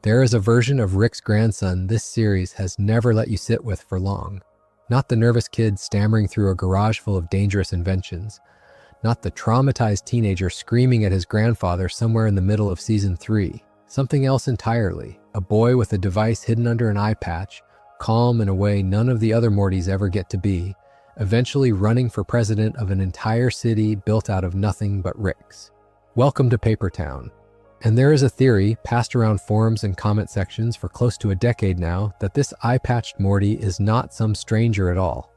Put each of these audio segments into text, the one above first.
There is a version of Rick's grandson this series has never let you sit with for long. Not the nervous kid stammering through a garage full of dangerous inventions. Not the traumatized teenager screaming at his grandfather somewhere in the middle of season 3. Something else entirely. A boy with a device hidden under an eye patch, calm in a way none of the other Mortys ever get to be, eventually running for president of an entire city built out of nothing but Ricks. Welcome to Paper Town. And there is a theory, passed around forums and comment sections for close to a decade now, that this eye-patched Morty is not some stranger at all.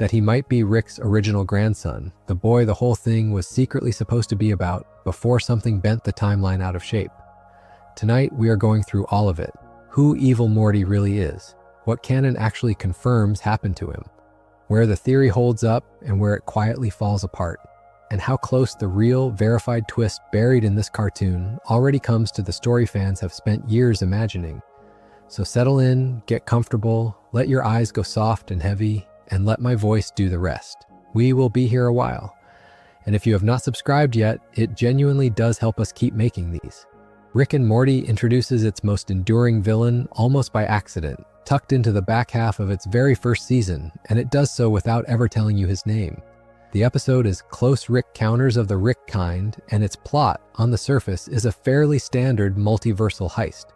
That he might be Rick's original grandson, the boy the whole thing was secretly supposed to be about before something bent the timeline out of shape. Tonight we are going through all of it. Who Evil Morty really is, what canon actually confirms happened to him, where the theory holds up and where it quietly falls apart, and how close the real, verified twist buried in this cartoon already comes to the story fans have spent years imagining. So settle in, get comfortable, let your eyes go soft and heavy, and let my voice do the rest. We will be here a while. And if you have not subscribed yet, it genuinely does help us keep making these. Rick and Morty introduces its most enduring villain almost by accident, tucked into the back half of its very first season, and it does so without ever telling you his name. The episode is Close Rick Counters of the Rick Kind, and its plot, on the surface, is a fairly standard multiversal heist.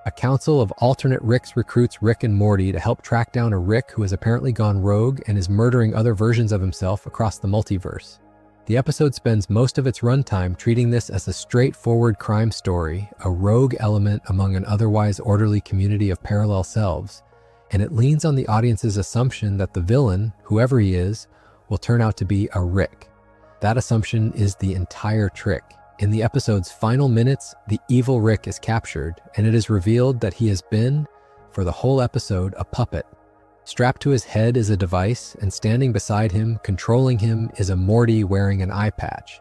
A council of alternate Ricks recruits Rick and Morty to help track down a Rick who has apparently gone rogue and is murdering other versions of himself across the multiverse. The episode spends most of its runtime treating this as a straightforward crime story, a rogue element among an otherwise orderly community of parallel selves, and it leans on the audience's assumption that the villain, whoever he is, will turn out to be a Rick. That assumption is the entire trick. In the episode's final minutes, the evil Rick is captured, and it is revealed that he has been, for the whole episode, a puppet. Strapped to his head is a device, and standing beside him, controlling him, is a Morty wearing an eye patch.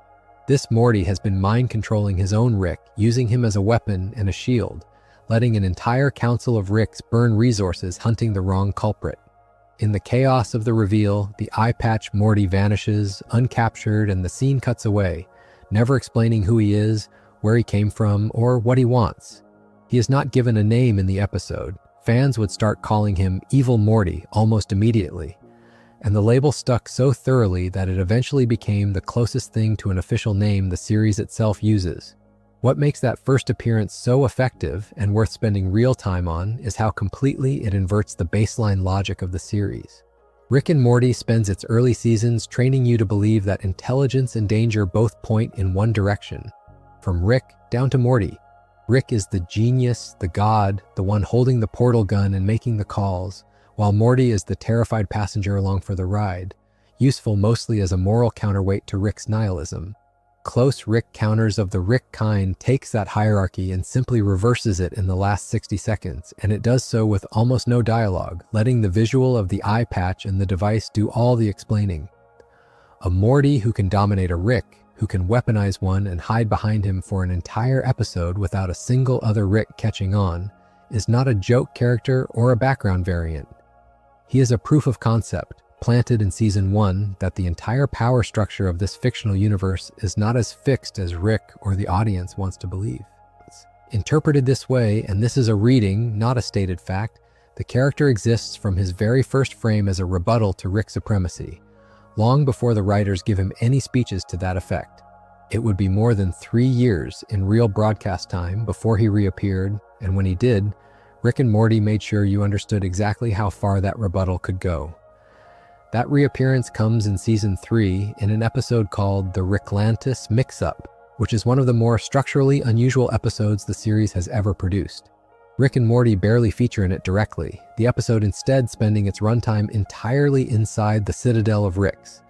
This Morty has been mind-controlling his own Rick, using him as a weapon and a shield, letting an entire council of Ricks burn resources hunting the wrong culprit. In the chaos of the reveal, the eye-patch Morty vanishes, uncaptured, and the scene cuts away, never explaining who he is, where he came from, or what he wants. He is not given a name in the episode. Fans would start calling him Evil Morty almost immediately, and the label stuck so thoroughly that it eventually became the closest thing to an official name the series itself uses. What makes that first appearance so effective and worth spending real time on is how completely it inverts the baseline logic of the series. Rick and Morty spends its early seasons training you to believe that intelligence and danger both point in one direction. From Rick down to Morty. Rick is the genius, the god, the one holding the portal gun and making the calls, while Morty is the terrified passenger along for the ride, useful mostly as a moral counterweight to Rick's nihilism. Close Rick Counters of the Rick Kind takes that hierarchy and simply reverses it in the last 60 seconds, and it does so with almost no dialogue, letting the visual of the eye patch and the device do all the explaining. A Morty who can dominate a Rick, who can weaponize one and hide behind him for an entire episode without a single other Rick catching on, is not a joke character or a background variant. He is a proof of concept, planted in Season 1, that the entire power structure of this fictional universe is not as fixed as Rick or the audience wants to believe. Interpreted this way, and this is a reading, not a stated fact, the character exists from his very first frame as a rebuttal to Rick's supremacy, long before the writers give him any speeches to that effect. It would be more than 3 years in real broadcast time before he reappeared, and when he did, Rick and Morty made sure you understood exactly how far that rebuttal could go. That reappearance comes in Season 3 in an episode called The Ricklantis Mix-Up, which is one of the more structurally unusual episodes the series has ever produced. Rick and Morty barely feature in it directly, the episode instead spending its runtime entirely inside the Citadel of Ricks,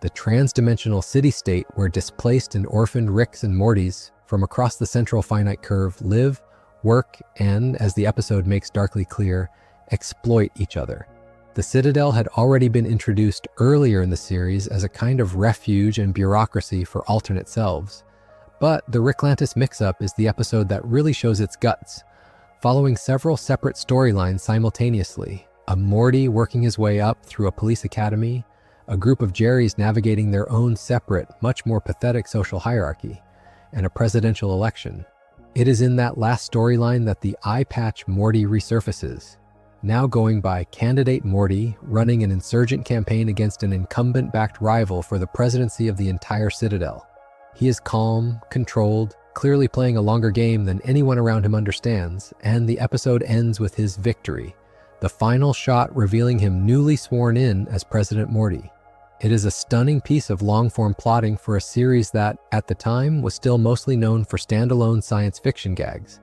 the trans-dimensional city-state where displaced and orphaned Ricks and Mortys from across the Central Finite Curve live, work, and, as the episode makes darkly clear, exploit each other. The Citadel had already been introduced earlier in the series as a kind of refuge and bureaucracy for alternate selves, but the Ricklantis Mix-Up is the episode that really shows its guts, following several separate storylines simultaneously, a Morty working his way up through a police academy, a group of Jerrys navigating their own separate, much more pathetic social hierarchy, and a presidential election. It is in that last storyline that the Eyepatch Morty resurfaces, now going by Candidate Morty, running an insurgent campaign against an incumbent-backed rival for the presidency of the entire Citadel. He is calm, controlled, clearly playing a longer game than anyone around him understands, and the episode ends with his victory, the final shot revealing him newly sworn in as President Morty. It is a stunning piece of long-form plotting for a series that, at the time, was still mostly known for standalone science fiction gags,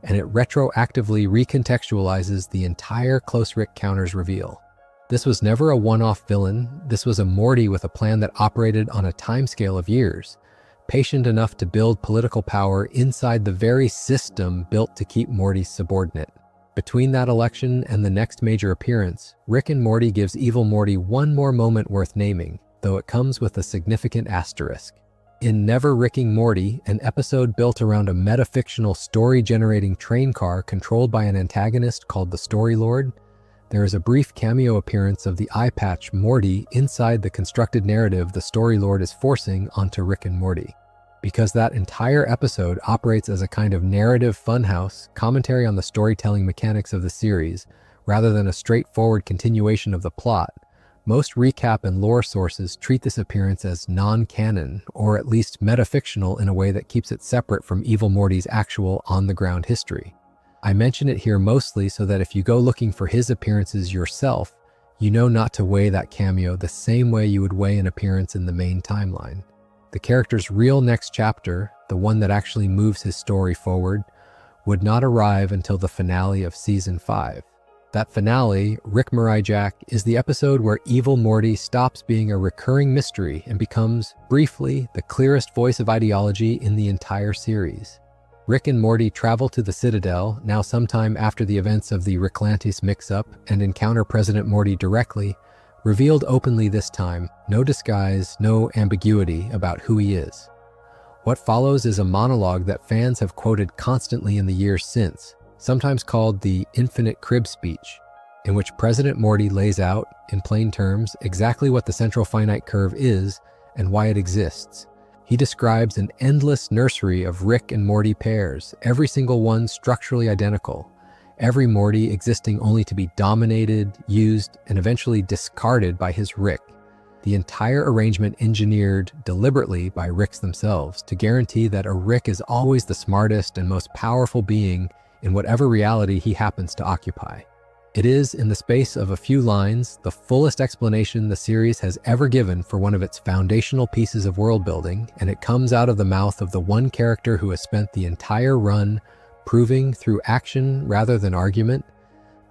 and it retroactively recontextualizes the entire Close Rick Counters reveal. This was never a one-off villain. This was a Morty with a plan that operated on a timescale of years, patient enough to build political power inside the very system built to keep Morty subordinate. Between that election and the next major appearance, Rick and Morty gives Evil Morty one more moment worth naming, though it comes with a significant asterisk. In Never Ricking Morty, an episode built around a metafictional story-generating train car controlled by an antagonist called the Story Lord, there is a brief cameo appearance of the Eyepatch Morty inside the constructed narrative the Story Lord is forcing onto Rick and Morty. Because that entire episode operates as a kind of narrative funhouse, commentary on the storytelling mechanics of the series, rather than a straightforward continuation of the plot, most recap and lore sources treat this appearance as non-canon, or at least metafictional in a way that keeps it separate from Evil Morty's actual on-the-ground history. I mention it here mostly so that if you go looking for his appearances yourself, you know not to weigh that cameo the same way you would weigh an appearance in the main timeline. The character's real next chapter, the one that actually moves his story forward, would not arrive until the finale of Season 5. That finale, Rick-Jack, is the episode where Evil Morty stops being a recurring mystery and becomes, briefly, the clearest voice of ideology in the entire series. Rick and Morty travel to the Citadel, now sometime after the events of the Ricklantis mix-up, and encounter President Morty directly, revealed openly this time, no disguise, no ambiguity about who he is. What follows is a monologue that fans have quoted constantly in the years since, sometimes called the Infinite Crib Speech, in which President Morty lays out, in plain terms, exactly what the Central Finite Curve is and why it exists. He describes an endless nursery of Rick and Morty pairs, every single one structurally identical, every Morty existing only to be dominated, used, and eventually discarded by his Rick. The entire arrangement engineered deliberately by Ricks themselves to guarantee that a Rick is always the smartest and most powerful being in whatever reality he happens to occupy. It is, in the space of a few lines, the fullest explanation the series has ever given for one of its foundational pieces of world building, and it comes out of the mouth of the one character who has spent the entire run proving through action rather than argument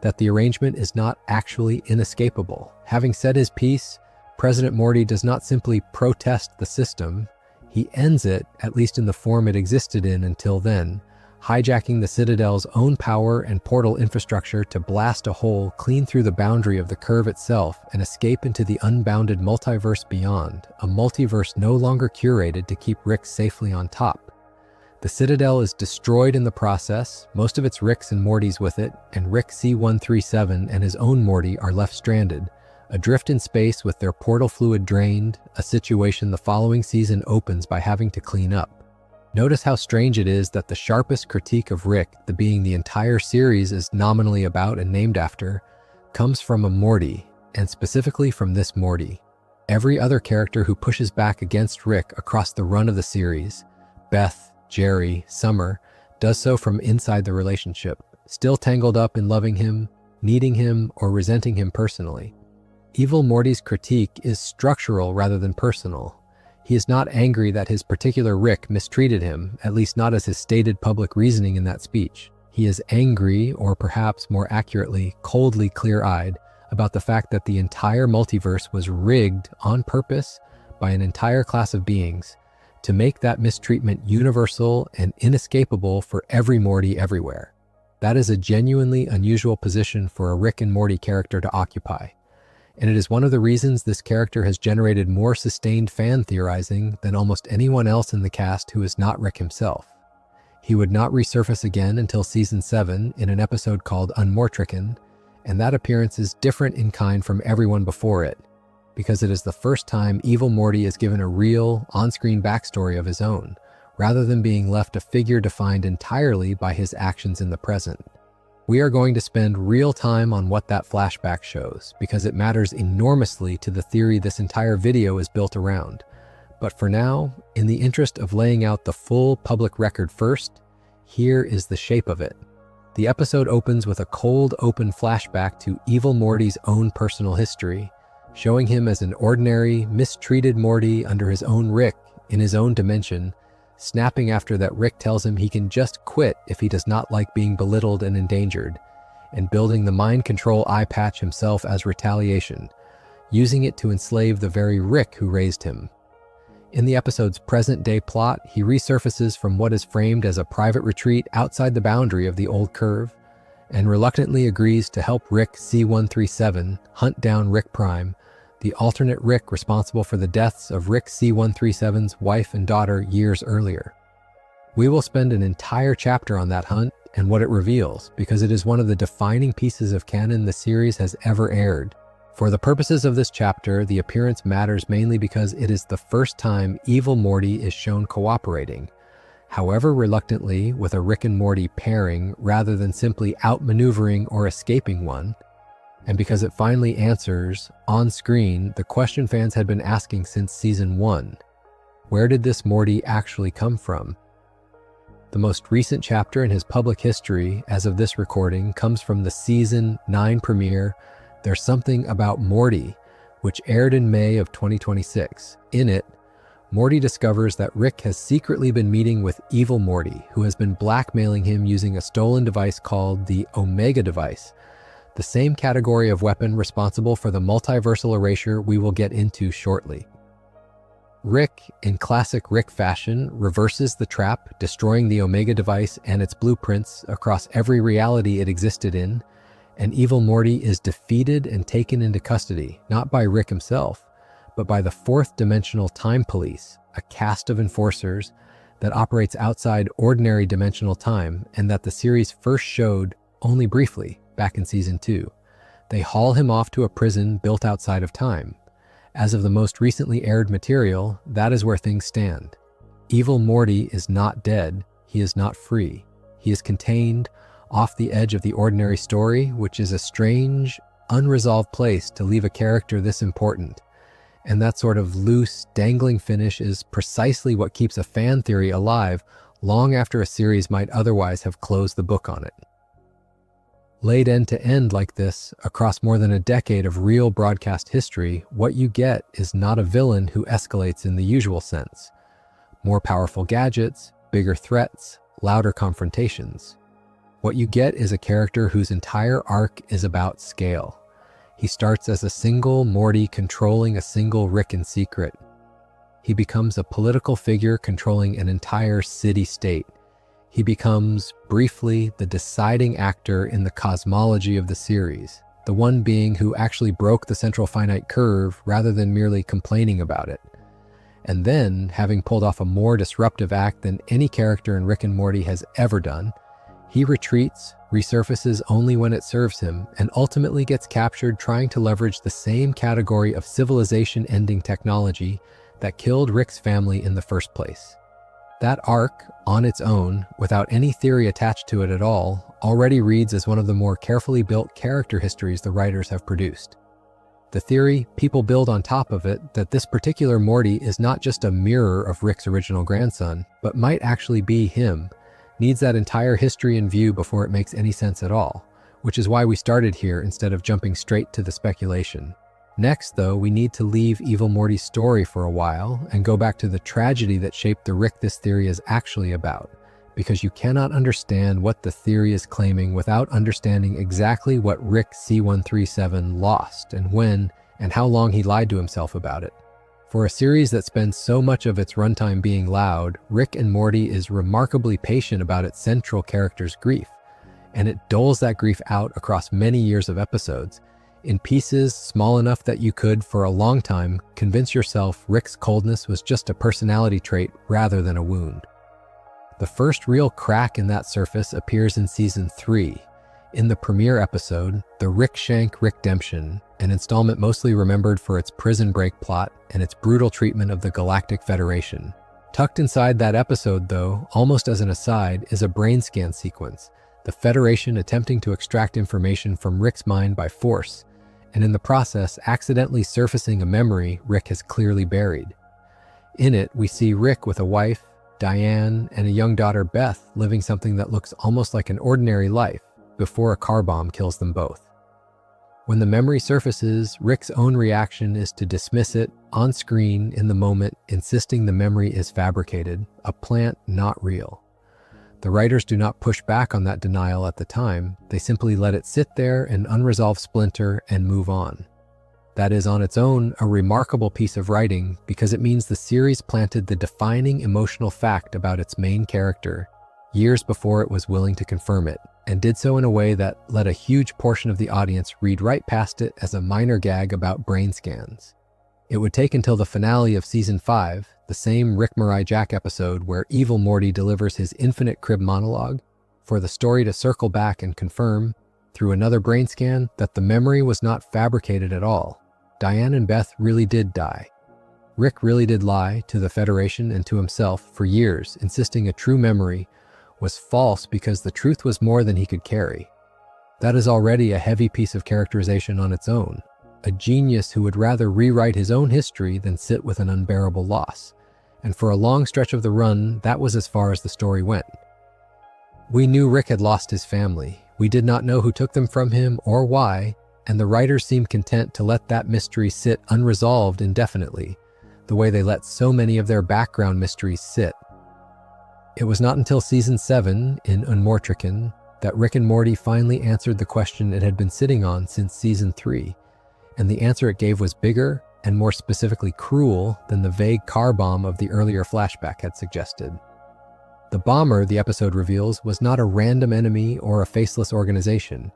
that the arrangement is not actually inescapable. Having said his piece, President Morty does not simply protest the system, he ends it, at least in the form it existed in until then, hijacking the Citadel's own power and portal infrastructure to blast a hole clean through the boundary of the curve itself and escape into the unbounded multiverse beyond, a multiverse no longer curated to keep Rick safely on top. The Citadel is destroyed in the process, most of its Ricks and Mortys with it, and Rick C-137 and his own Morty are left stranded, adrift in space with their portal fluid drained, a situation the following season opens by having to clean up. Notice how strange it is that the sharpest critique of Rick, the being the entire series is nominally about and named after, comes from a Morty, and specifically from this Morty. Every other character who pushes back against Rick across the run of the series, Beth, Jerry, Summer, does so from inside the relationship, still tangled up in loving him, needing him, or resenting him personally. Evil Morty's critique is structural rather than personal. He is not angry that his particular Rick mistreated him, at least not as his stated public reasoning in that speech. He is angry, or perhaps more accurately, coldly clear-eyed, about the fact that the entire multiverse was rigged on purpose by an entire class of beings to make that mistreatment universal and inescapable for every Morty everywhere. That is a genuinely unusual position for a Rick and Morty character to occupy. And it is one of the reasons this character has generated more sustained fan theorizing than almost anyone else in the cast who is not Rick himself. He would not resurface again until Season 7 in an episode called Unmortrican, and that appearance is different in kind from everyone before it, because it is the first time Evil Morty is given a real, on-screen backstory of his own, rather than being left a figure defined entirely by his actions in the present. We are going to spend real time on what that flashback shows, because it matters enormously to the theory this entire video is built around. But for now, in the interest of laying out the full public record first, here is the shape of it. The episode opens with a cold open flashback to Evil Morty's own personal history, showing him as an ordinary, mistreated Morty under his own Rick, in his own dimension, snapping after that Rick tells him he can just quit if he does not like being belittled and endangered, and building the mind control Eyepatch himself as retaliation, using it to enslave the very Rick who raised him. In the episode's present-day plot, he resurfaces from what is framed as a private retreat outside the boundary of the old curve, and reluctantly agrees to help Rick C-137 hunt down Rick Prime, the alternate Rick responsible for the deaths of Rick C-137's wife and daughter years earlier. We will spend an entire chapter on that hunt and what it reveals, because it is one of the defining pieces of canon the series has ever aired. For the purposes of this chapter, the appearance matters mainly because it is the first time Evil Morty is shown cooperating, however reluctantly, with a Rick and Morty pairing rather than simply outmaneuvering or escaping one, and because it finally answers, on screen, the question fans had been asking since Season 1. Where did this Morty actually come from? The most recent chapter in his public history, as of this recording, comes from the Season 9 premiere, There's Something About Morty, which aired in May of 2026. In it, Morty discovers that Rick has secretly been meeting with Evil Morty, who has been blackmailing him using a stolen device called the Omega device, the same category of weapon responsible for the multiversal erasure we will get into shortly. Rick, in classic Rick fashion, reverses the trap, destroying the Omega device and its blueprints across every reality it existed in, and Evil Morty is defeated and taken into custody, not by Rick himself, but by the fourth dimensional time police, a caste of enforcers that operates outside ordinary dimensional time and that the series first showed only briefly back in Season 2. They haul him off to a prison built outside of time. As of the most recently aired material, that is where things stand. Evil Morty is not dead, he is not free. He is contained off the edge of the ordinary story, which is a strange, unresolved place to leave a character this important. And that sort of loose, dangling finish is precisely what keeps a fan theory alive long after a series might otherwise have closed the book on it. Laid end to end like this, across more than a decade of real broadcast history, what you get is not a villain who escalates in the usual sense. More powerful gadgets, bigger threats, louder confrontations. What you get is a character whose entire arc is about scale. He starts as a single Morty controlling a single Rick in secret. He becomes a political figure controlling an entire city-state. He becomes, briefly, the deciding actor in the cosmology of the series, the one being who actually broke the Central Finite Curve rather than merely complaining about it. And then, having pulled off a more disruptive act than any character in Rick and Morty has ever done, he retreats, resurfaces only when it serves him, and ultimately gets captured trying to leverage the same category of civilization-ending technology that killed Rick's family in the first place. That arc, on its own, without any theory attached to it at all, already reads as one of the more carefully built character histories the writers have produced. The theory people build on top of it that this particular Morty is not just a mirror of Rick's original grandson, but might actually be him, needs that entire history in view before it makes any sense at all, which is why we started here instead of jumping straight to the speculation. Next, though, we need to leave Evil Morty's story for a while and go back to the tragedy that shaped the Rick this theory is actually about, because you cannot understand what the theory is claiming without understanding exactly what Rick C-137 lost and when and how long he lied to himself about it. For a series that spends so much of its runtime being loud, Rick and Morty is remarkably patient about its central character's grief, and it doles that grief out across many years of episodes, in pieces small enough that you could, for a long time, convince yourself Rick's coldness was just a personality trait rather than a wound. The first real crack in that surface appears in Season 3, in the premiere episode, The Rick Shank Rickdemption, an installment mostly remembered for its prison break plot and its brutal treatment of the Galactic Federation. Tucked inside that episode, though, almost as an aside, is a brain scan sequence, the Federation attempting to extract information from Rick's mind by force, and in the process accidentally surfacing a memory Rick has clearly buried. In it, we see Rick with a wife, Diane, and a young daughter, Beth, living something that looks almost like an ordinary life before a car bomb kills them both. When the memory surfaces, Rick's own reaction is to dismiss it on screen in the moment, insisting the memory is fabricated, a plant not real. The writers do not push back on that denial at the time, they simply let it sit there, an unresolved splinter, and move on. That is on its own a remarkable piece of writing because it means the series planted the defining emotional fact about its main character years before it was willing to confirm it, and did so in a way that let a huge portion of the audience read right past it as a minor gag about brain scans. It would take until the finale of Season 5, the same Rick Mirai Jack episode where Evil Morty delivers his infinite crib monologue, for the story to circle back and confirm, through another brain scan, that the memory was not fabricated at all. Diane and Beth really did die. Rick really did lie to the Federation and to himself for years, insisting a true memory was false because the truth was more than he could carry. That is already a heavy piece of characterization on its own. A genius who would rather rewrite his own history than sit with an unbearable loss. And for a long stretch of the run, that was as far as the story went. We knew Rick had lost his family. We did not know who took them from him or why, and the writers seemed content to let that mystery sit unresolved indefinitely, the way they let so many of their background mysteries sit. It was not until Season 7, in Unmortrican, that Rick and Morty finally answered the question it had been sitting on since Season 3, and the answer it gave was bigger and more specifically cruel than the vague car bomb of the earlier flashback had suggested. The bomber, the episode reveals, was not a random enemy or a faceless organization.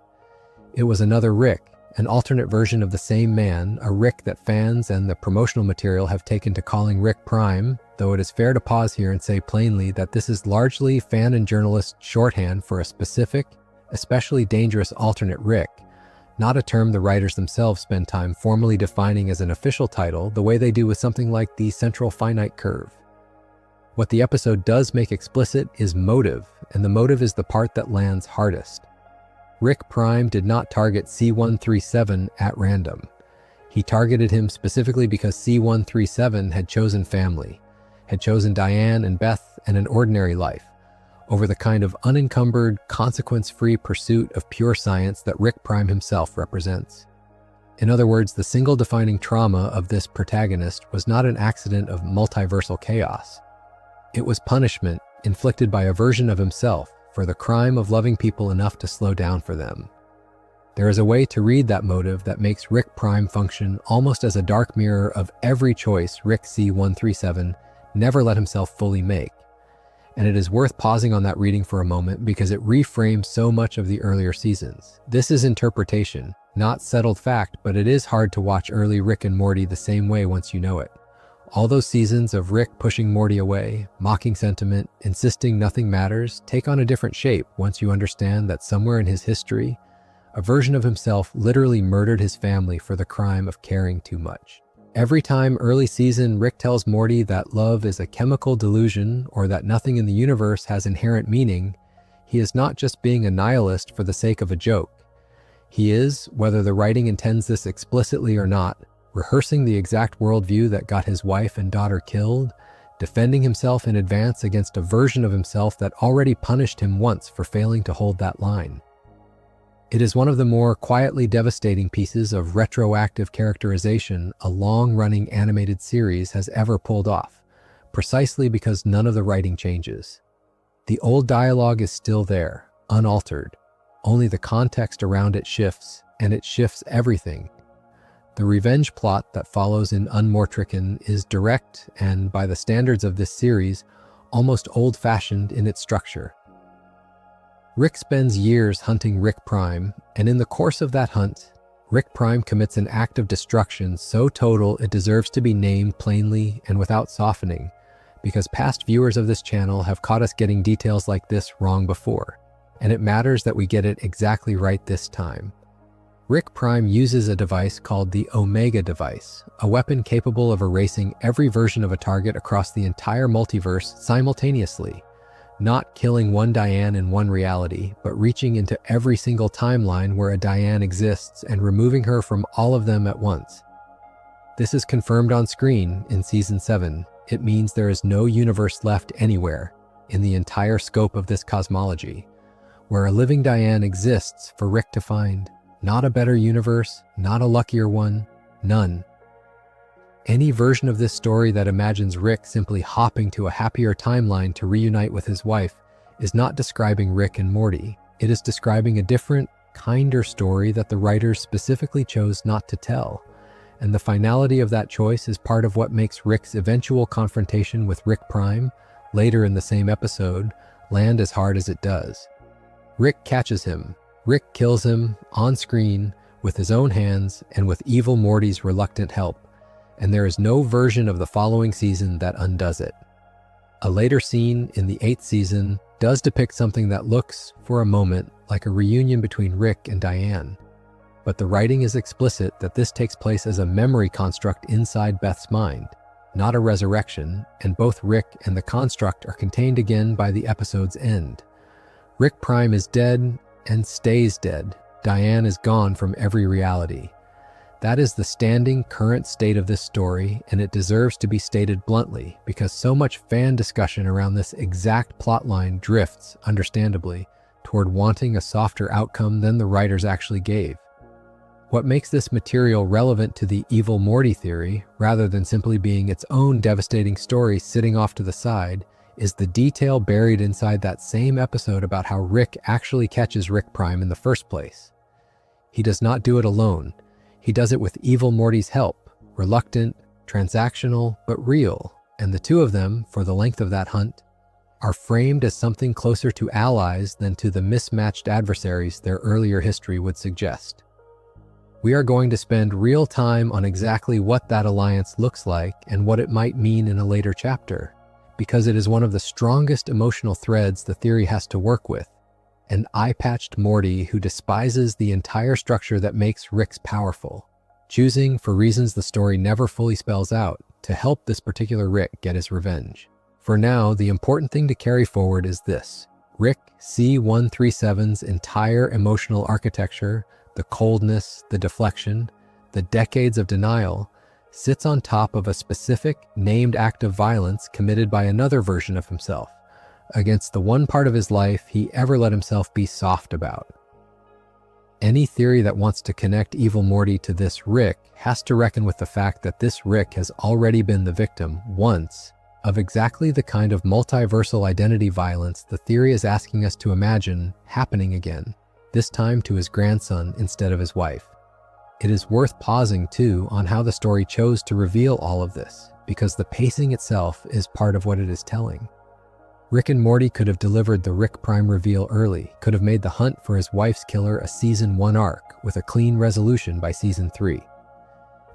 It was another Rick, an alternate version of the same man, a Rick that fans and the promotional material have taken to calling Rick Prime, though it is fair to pause here and say plainly that this is largely fan and journalist shorthand for a specific, especially dangerous alternate Rick, not a term the writers themselves spend time formally defining as an official title the way they do with something like the Central Finite Curve. What the episode does make explicit is motive, and the motive is the part that lands hardest. Rick Prime did not target C137 at random. He targeted him specifically because C137 had chosen family, had chosen Diane and Beth and an ordinary life, over the kind of unencumbered, consequence-free pursuit of pure science that Rick Prime himself represents. In other words, the single defining trauma of this protagonist was not an accident of multiversal chaos. It was punishment inflicted by a version of himself for the crime of loving people enough to slow down for them. There is a way to read that motive that makes Rick Prime function almost as a dark mirror of every choice Rick C137 never let himself fully make. And it is worth pausing on that reading for a moment because it reframes so much of the earlier seasons. This is interpretation, not settled fact, but it is hard to watch early Rick and Morty the same way once you know it. All those seasons of Rick pushing Morty away, mocking sentiment, insisting nothing matters, take on a different shape once you understand that somewhere in his history, a version of himself literally murdered his family for the crime of caring too much. Every time early season Rick tells Morty that love is a chemical delusion or that nothing in the universe has inherent meaning, he is not just being a nihilist for the sake of a joke. He is, whether the writing intends this explicitly or not, rehearsing the exact worldview that got his wife and daughter killed, defending himself in advance against a version of himself that already punished him once for failing to hold that line. It is one of the more quietly devastating pieces of retroactive characterization a long-running animated series has ever pulled off, precisely because none of the writing changes. The old dialogue is still there, unaltered. Only the context around it shifts, and it shifts everything. The revenge plot that follows in Unmortrican is direct and, by the standards of this series, almost old-fashioned in its structure. Rick spends years hunting Rick Prime, and in the course of that hunt, Rick Prime commits an act of destruction so total it deserves to be named plainly and without softening, because past viewers of this channel have caught us getting details like this wrong before, and it matters that we get it exactly right this time. Rick Prime uses a device called the Omega device, a weapon capable of erasing every version of a target across the entire multiverse simultaneously, not killing one Diane in one reality, but reaching into every single timeline where a Diane exists and removing her from all of them at once. This is confirmed on screen in Season 7. It means there is no universe left anywhere in the entire scope of this cosmology, where a living Diane exists for Rick to find. Not a better universe, not a luckier one, none. Any version of this story that imagines Rick simply hopping to a happier timeline to reunite with his wife is not describing Rick and Morty. It is describing a different, kinder story that the writers specifically chose not to tell. And the finality of that choice is part of what makes Rick's eventual confrontation with Rick Prime, later in the same episode, land as hard as it does. Rick catches him. Rick kills him, on screen, with his own hands and with Evil Morty's reluctant help, and there is no version of the following season that undoes it. A later scene in the 8th season does depict something that looks, for a moment, like a reunion between Rick and Diane, but the writing is explicit that this takes place as a memory construct inside Beth's mind, not a resurrection, and both Rick and the construct are contained again by the episode's end. Rick Prime is dead and stays dead. Diane is gone from every reality. That is the standing current state of this story, and it deserves to be stated bluntly because so much fan discussion around this exact plotline drifts, understandably, toward wanting a softer outcome than the writers actually gave. What makes this material relevant to the Evil Morty theory, rather than simply being its own devastating story sitting off to the side, is the detail buried inside that same episode about how Rick actually catches Rick Prime in the first place. He does not do it alone. He does it with Evil Morty's help, reluctant, transactional, but real, and the two of them, for the length of that hunt, are framed as something closer to allies than to the mismatched adversaries their earlier history would suggest. We are going to spend real time on exactly what that alliance looks like and what it might mean in a later chapter, because it is one of the strongest emotional threads the theory has to work with, an eyepatched Morty who despises the entire structure that makes Rick's powerful, choosing, for reasons the story never fully spells out, to help this particular Rick get his revenge. For now, the important thing to carry forward is this. Rick C-137's entire emotional architecture, the coldness, the deflection, the decades of denial, sits on top of a specific, named act of violence committed by another version of himself, against the one part of his life he ever let himself be soft about. Any theory that wants to connect Evil Morty to this Rick has to reckon with the fact that this Rick has already been the victim, once, of exactly the kind of multiversal identity violence the theory is asking us to imagine happening again, this time to his grandson instead of his wife. It is worth pausing, too, on how the story chose to reveal all of this, because the pacing itself is part of what it is telling. Rick and Morty could have delivered the Rick Prime reveal early, could have made the hunt for his wife's killer a Season 1 arc with a clean resolution by Season 3.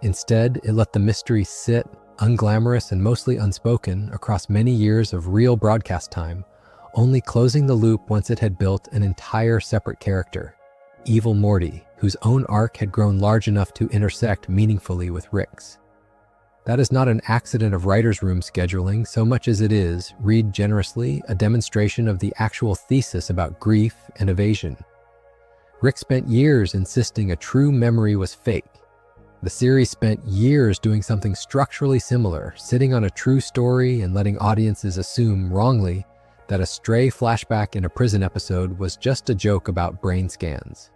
Instead, it let the mystery sit, unglamorous and mostly unspoken, across many years of real broadcast time, only closing the loop once it had built an entire separate character, Evil Morty, whose own arc had grown large enough to intersect meaningfully with Rick's. That is not an accident of writer's room scheduling so much as it is, read generously, a demonstration of the actual thesis about grief and evasion. Rick spent years insisting a true memory was fake. The series spent years doing something structurally similar, sitting on a true story and letting audiences assume, wrongly, that a stray flashback in a prison episode was just a joke about brain scans.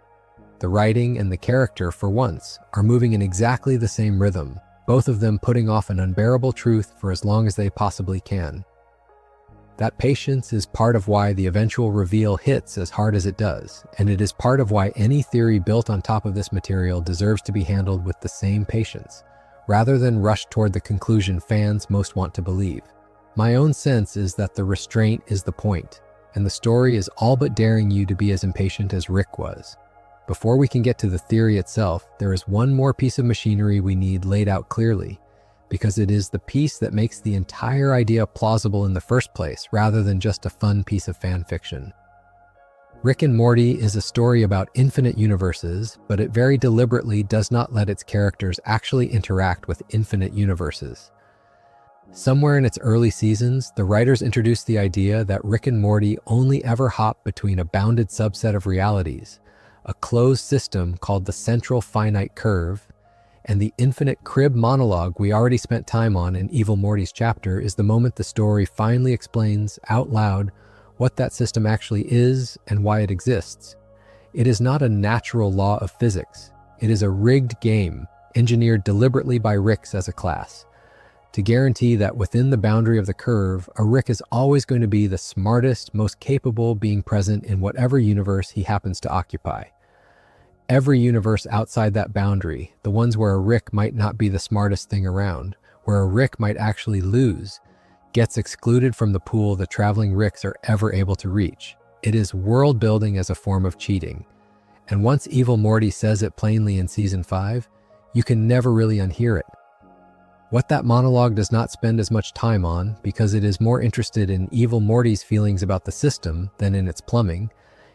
The writing and the character, for once, are moving in exactly the same rhythm, both of them putting off an unbearable truth for as long as they possibly can. That patience is part of why the eventual reveal hits as hard as it does, and it is part of why any theory built on top of this material deserves to be handled with the same patience, rather than rush toward the conclusion fans most want to believe. My own sense is that the restraint is the point, and the story is all but daring you to be as impatient as Rick was. Before we can get to the theory itself, there is one more piece of machinery we need laid out clearly, because it is the piece that makes the entire idea plausible in the first place, rather than just a fun piece of fan fiction. Rick and Morty is a story about infinite universes, but it very deliberately does not let its characters actually interact with infinite universes. Somewhere in its early seasons, the writers introduced the idea that Rick and Morty only ever hop between a bounded subset of realities, a closed system called the Central Finite Curve, and the infinite crib monologue we already spent time on in Evil Morty's chapter is the moment the story finally explains out loud what that system actually is and why it exists. It is not a natural law of physics. It is a rigged game, engineered deliberately by Ricks as a class, to guarantee that within the boundary of the curve, a Rick is always going to be the smartest, most capable being present in whatever universe he happens to occupy. Every universe outside that boundary, the ones where a Rick might not be the smartest thing around, where a Rick might actually lose, gets excluded from the pool the traveling Ricks are ever able to reach. It is world building as a form of cheating. And once Evil Morty says it plainly in Season 5, you can never really unhear it. What that monologue does not spend as much time on, because it is more interested in Evil Morty's feelings about the system than in its plumbing,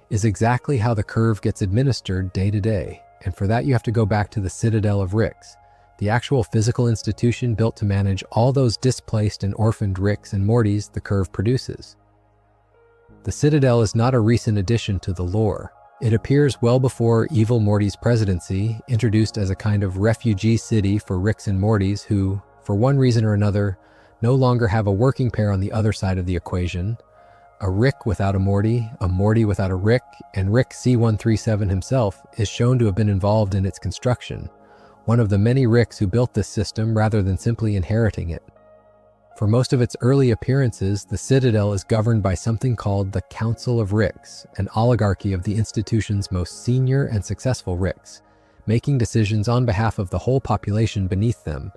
is exactly how the curve gets administered day to day. And for that you have to go back to the Citadel of Ricks, the actual physical institution built to manage all those displaced and orphaned Ricks and Mortys the curve produces. The Citadel is not a recent addition to the lore. It appears well before Evil Morty's presidency, introduced as a kind of refugee city for Ricks and Mortys who, for one reason or another, no longer have a working pair on the other side of the equation. A Rick without a Morty without a Rick, and Rick C137 himself is shown to have been involved in its construction, one of the many Ricks who built this system rather than simply inheriting it. For most of its early appearances, the Citadel is governed by something called the Council of Ricks, an oligarchy of the institution's most senior and successful Ricks, making decisions on behalf of the whole population beneath them.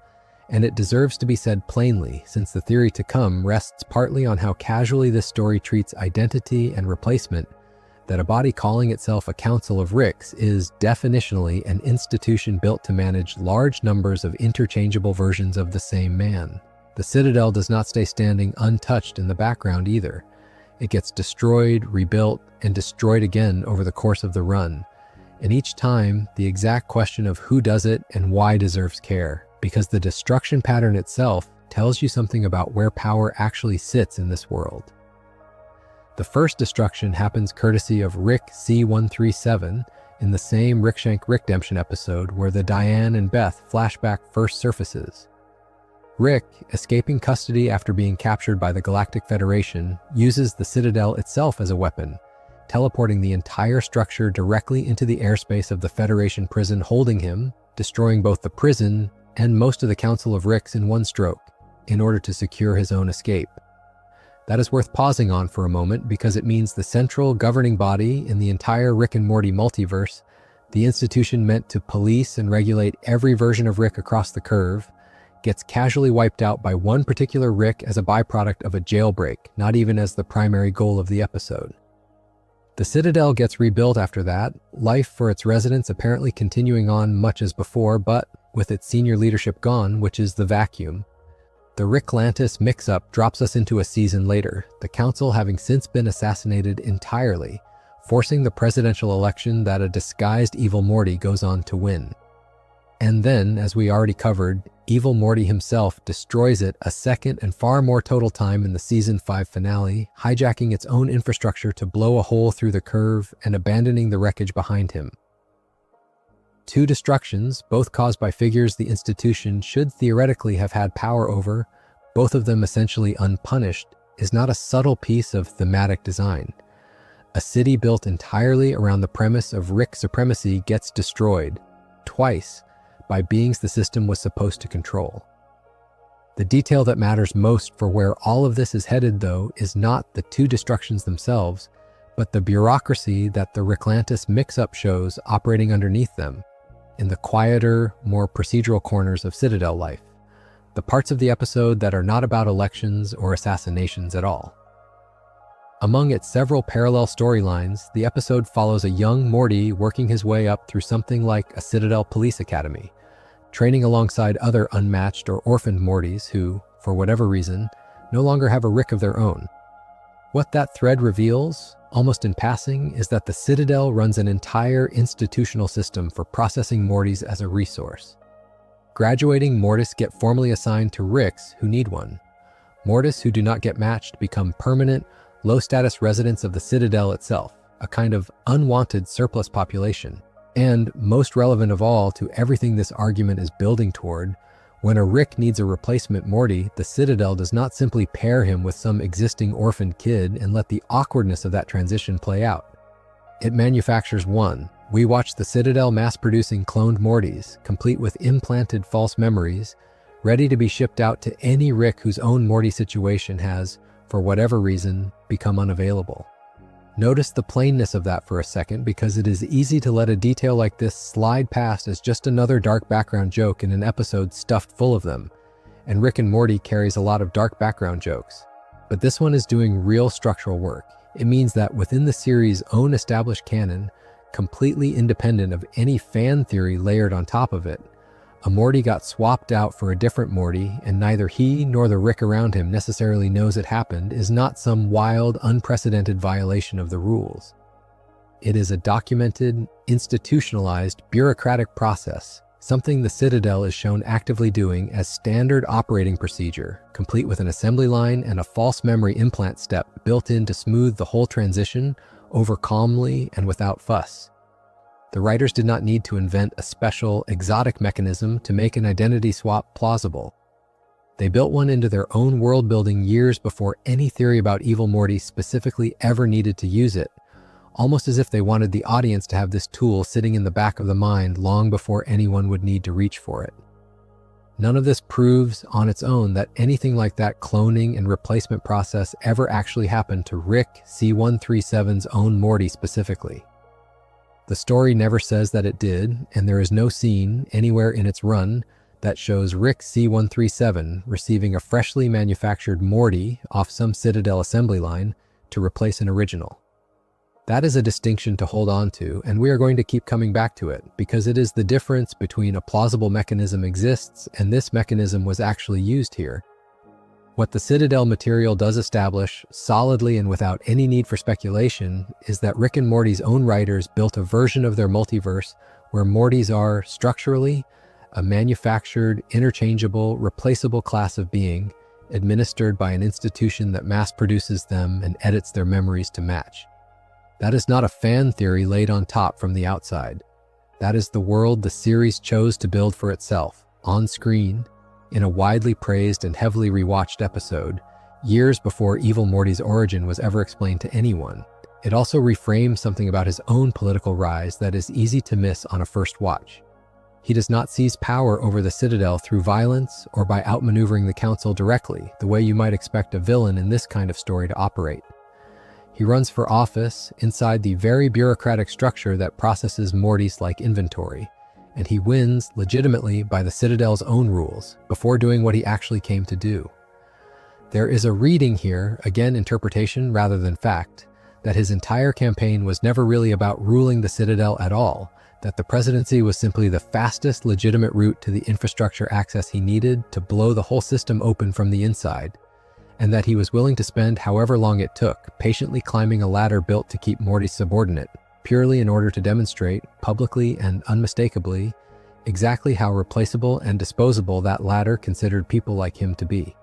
And it deserves to be said plainly, since the theory to come rests partly on how casually this story treats identity and replacement, that a body calling itself a Council of Ricks is definitionally an institution built to manage large numbers of interchangeable versions of the same man. The Citadel does not stay standing untouched in the background either. It gets destroyed, rebuilt, and destroyed again over the course of the run. And each time, the exact question of who does it and why deserves care, because the destruction pattern itself tells you something about where power actually sits in this world. The first destruction happens courtesy of Rick C137 in the same Rickshank Rickdemption episode where the Diane and Beth flashback first surfaces. Rick, escaping custody after being captured by the Galactic Federation, uses the Citadel itself as a weapon, teleporting the entire structure directly into the airspace of the Federation prison holding him, destroying both the prison and most of the Council of Ricks in one stroke, in order to secure his own escape. That is worth pausing on for a moment because it means the central governing body in the entire Rick and Morty multiverse, the institution meant to police and regulate every version of Rick across the curve, gets casually wiped out by one particular Rick as a byproduct of a jailbreak, not even as the primary goal of the episode. The Citadel gets rebuilt after that, life for its residents apparently continuing on much as before, but with its senior leadership gone, which is the vacuum. The Ricklantis mix-up drops us into a season later, the council having since been assassinated entirely, forcing the presidential election that a disguised Evil Morty goes on to win. And then, as we already covered, Evil Morty himself destroys it a second and far more total time in the Season 5 finale, hijacking its own infrastructure to blow a hole through the curve and abandoning the wreckage behind him. Two destructions, both caused by figures the institution should theoretically have had power over, both of them essentially unpunished, is not a subtle piece of thematic design. A city built entirely around the premise of Rick supremacy gets destroyed, twice, by beings the system was supposed to control. The detail that matters most for where all of this is headed, though, is not the two destructions themselves, but the bureaucracy that the Ricklantis mix-up shows operating underneath them, in the quieter, more procedural corners of Citadel life, the parts of the episode that are not about elections or assassinations at all. Among its several parallel storylines, the episode follows a young Morty working his way up through something like a Citadel police academy, training alongside other unmatched or orphaned Mortys who, for whatever reason, no longer have a Rick of their own. What that thread reveals, almost in passing, is that the Citadel runs an entire institutional system for processing Mortys as a resource. Graduating Mortys get formally assigned to Ricks who need one. Mortys who do not get matched become permanent, low-status residents of the Citadel itself, a kind of unwanted surplus population. And, most relevant of all to everything this argument is building toward, when a Rick needs a replacement Morty, the Citadel does not simply pair him with some existing orphaned kid and let the awkwardness of that transition play out. It manufactures one. We watch the Citadel mass-producing cloned Mortys, complete with implanted false memories, ready to be shipped out to any Rick whose own Morty situation has, for whatever reason, become unavailable. Notice the plainness of that for a second, because it is easy to let a detail like this slide past as just another dark background joke in an episode stuffed full of them, and Rick and Morty carries a lot of dark background jokes. But this one is doing real structural work. It means that within the series' own established canon, completely independent of any fan theory layered on top of it, a Morty got swapped out for a different Morty, and neither he nor the Rick around him necessarily knows it happened, is not some wild, unprecedented violation of the rules. It is a documented, institutionalized, bureaucratic process, something the Citadel is shown actively doing as standard operating procedure, complete with an assembly line and a false memory implant step built in to smooth the whole transition over calmly and without fuss. The writers did not need to invent a special, exotic mechanism to make an identity swap plausible. They built one into their own world building years before any theory about Evil Morty specifically ever needed to use it, almost as if they wanted the audience to have this tool sitting in the back of the mind long before anyone would need to reach for it. None of this proves on its own that anything like that cloning and replacement process ever actually happened to Rick C-137's own Morty specifically. The story never says that it did, and there is no scene anywhere in its run that shows Rick C-137 receiving a freshly manufactured Morty off some Citadel assembly line to replace an original. That is a distinction to hold on to, and we are going to keep coming back to it, because it is the difference between a plausible mechanism exists and this mechanism was actually used here. What the Citadel material does establish, solidly and without any need for speculation, is that Rick and Morty's own writers built a version of their multiverse where Mortys are, structurally, a manufactured, interchangeable, replaceable class of being, administered by an institution that mass-produces them and edits their memories to match. That is not a fan theory laid on top from the outside. That is the world the series chose to build for itself, on screen, in a widely praised and heavily rewatched episode, years before Evil Morty's origin was ever explained to anyone. It also reframes something about his own political rise that is easy to miss on a first watch. He does not seize power over the Citadel through violence or by outmaneuvering the Council directly, the way you might expect a villain in this kind of story to operate. He runs for office inside the very bureaucratic structure that processes Mortys like inventory, and he wins legitimately by the Citadel's own rules, before doing what he actually came to do. There is a reading here, again interpretation rather than fact, that his entire campaign was never really about ruling the Citadel at all, that the presidency was simply the fastest legitimate route to the infrastructure access he needed to blow the whole system open from the inside, and that he was willing to spend however long it took, patiently climbing a ladder built to keep Morty subordinate, purely in order to demonstrate, publicly and unmistakably, exactly how replaceable and disposable that ladder considered people like him to be.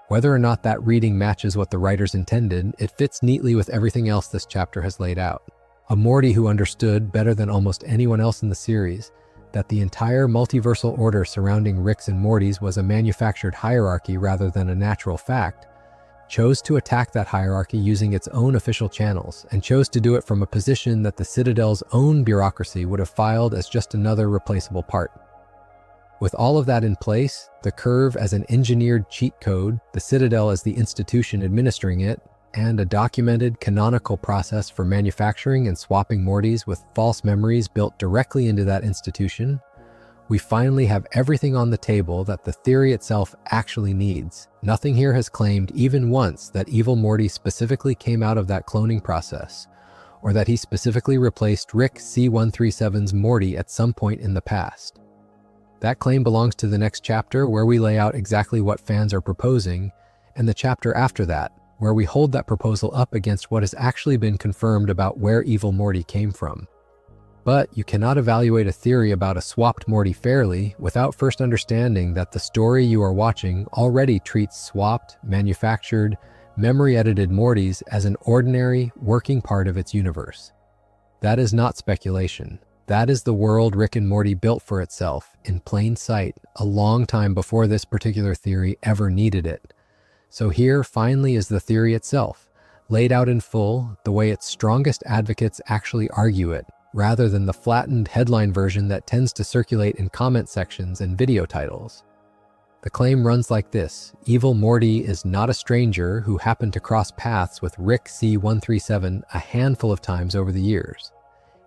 Whether or not that reading matches what the writers intended, it fits neatly with everything else this chapter has laid out. A Morty who understood, better than almost anyone else in the series, that the entire multiversal order surrounding Ricks and Mortys was a manufactured hierarchy rather than a natural fact, chose to attack that hierarchy using its own official channels, and chose to do it from a position that the Citadel's own bureaucracy would have filed as just another replaceable part. With all of that in place, the Curve as an engineered cheat code, the Citadel as the institution administering it, and a documented canonical process for manufacturing and swapping Mortys with false memories built directly into that institution, we finally have everything on the table that the theory itself actually needs. Nothing here has claimed even once that Evil Morty specifically came out of that cloning process, or that he specifically replaced Rick C-137's Morty at some point in the past. That claim belongs to the next chapter, where we lay out exactly what fans are proposing, and the chapter after that, where we hold that proposal up against what has actually been confirmed about where Evil Morty came from. But you cannot evaluate a theory about a swapped Morty fairly without first understanding that the story you are watching already treats swapped, manufactured, memory-edited Mortys as an ordinary, working part of its universe. That is not speculation. That is the world Rick and Morty built for itself, in plain sight, a long time before this particular theory ever needed it. So here, finally, is the theory itself, laid out in full, the way its strongest advocates actually argue it, rather than the flattened headline version that tends to circulate in comment sections and video titles. The claim runs like this: Evil Morty is not a stranger who happened to cross paths with Rick C137 a handful of times over the years.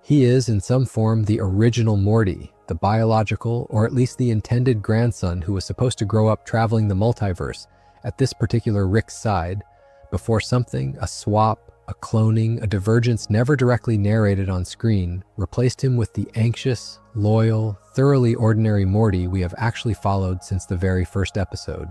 He is, in some form, the original Morty, the biological, or at least the intended grandson who was supposed to grow up traveling the multiverse at this particular Rick's side, before something, a swap, a cloning, a divergence never directly narrated on screen, replaced him with the anxious, loyal, thoroughly ordinary Morty we have actually followed since the very first episode.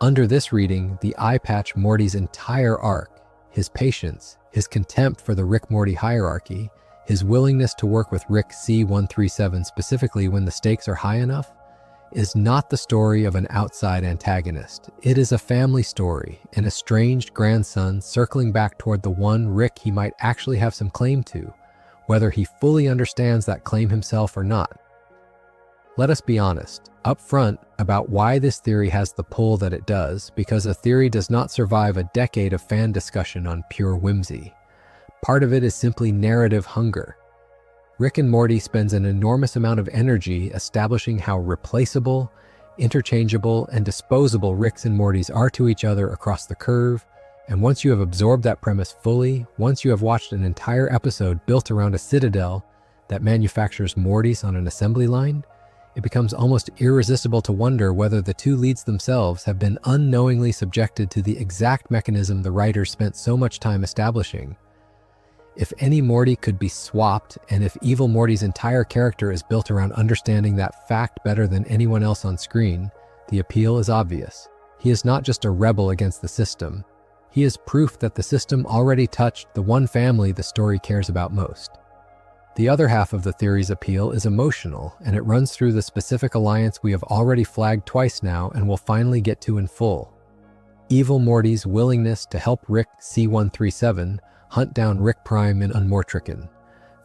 Under this reading, the Eyepatch Morty's entire arc, his patience, his contempt for the Rick-Morty hierarchy, his willingness to work with Rick C137 specifically when the stakes are high enough, is not the story of an outside antagonist. It is a family story, an estranged grandson circling back toward the one Rick he might actually have some claim to, whether he fully understands that claim himself or not. Let us be honest, up front, about why this theory has the pull that it does, because a theory does not survive a decade of fan discussion on pure whimsy. Part of it is simply narrative hunger. Rick and Morty spends an enormous amount of energy establishing how replaceable, interchangeable, and disposable Ricks and Mortys are to each other across the curve, and once you have absorbed that premise fully, once you have watched an entire episode built around a Citadel that manufactures Mortys on an assembly line, it becomes almost irresistible to wonder whether the two leads themselves have been unknowingly subjected to the exact mechanism the writers spent so much time establishing. If any Morty could be swapped, and if Evil Morty's entire character is built around understanding that fact better than anyone else on screen, the appeal is obvious. He is not just a rebel against the system. He is proof that the system already touched the one family the story cares about most. The other half of the theory's appeal is emotional, and it runs through the specific alliance we have already flagged twice now and will finally get to in full. Evil Morty's willingness to help Rick C137 hunt down Rick Prime in Unmortrican.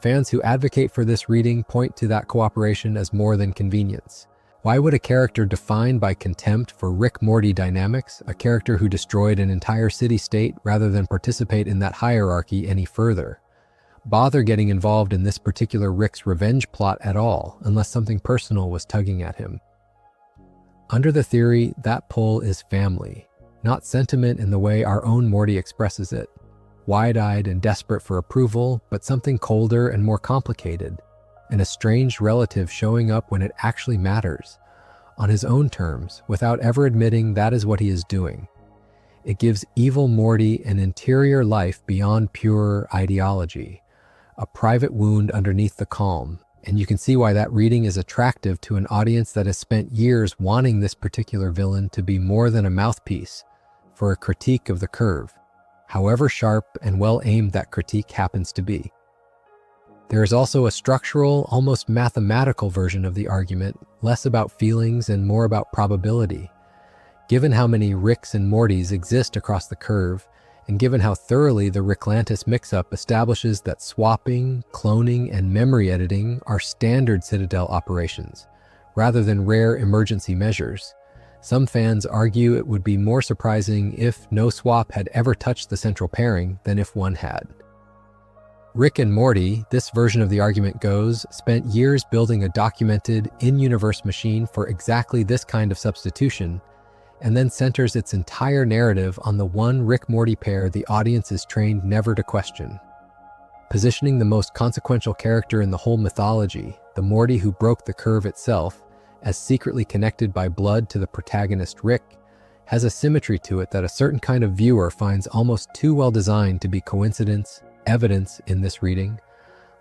Fans who advocate for this reading point to that cooperation as more than convenience. Why would a character defined by contempt for Rick-Morty dynamics, a character who destroyed an entire city-state rather than participate in that hierarchy any further, bother getting involved in this particular Rick's revenge plot at all, unless something personal was tugging at him? Under the theory, that pull is family, not sentiment in the way our own Morty expresses it. Wide-eyed and desperate for approval, but something colder and more complicated. An estranged relative showing up when it actually matters, on his own terms, without ever admitting that is what he is doing. It gives Evil Morty an interior life beyond pure ideology, a private wound underneath the calm, and you can see why that reading is attractive to an audience that has spent years wanting this particular villain to be more than a mouthpiece for a critique of the curve, however sharp and well-aimed that critique happens to be. There is also a structural, almost mathematical version of the argument, less about feelings and more about probability. Given how many Ricks and Mortys exist across the curve, and given how thoroughly the Ricklantis mix-up establishes that swapping, cloning, and memory editing are standard Citadel operations, rather than rare emergency measures, some fans argue it would be more surprising if no swap had ever touched the central pairing than if one had. Rick and Morty, this version of the argument goes, spent years building a documented, in-universe machine for exactly this kind of substitution, and then centers its entire narrative on the one Rick-Morty pair the audience is trained never to question. Positioning the most consequential character in the whole mythology, the Morty who broke the curve itself, as secretly connected by blood to the protagonist Rick, has a symmetry to it that a certain kind of viewer finds almost too well designed to be coincidence, evidence in this reading,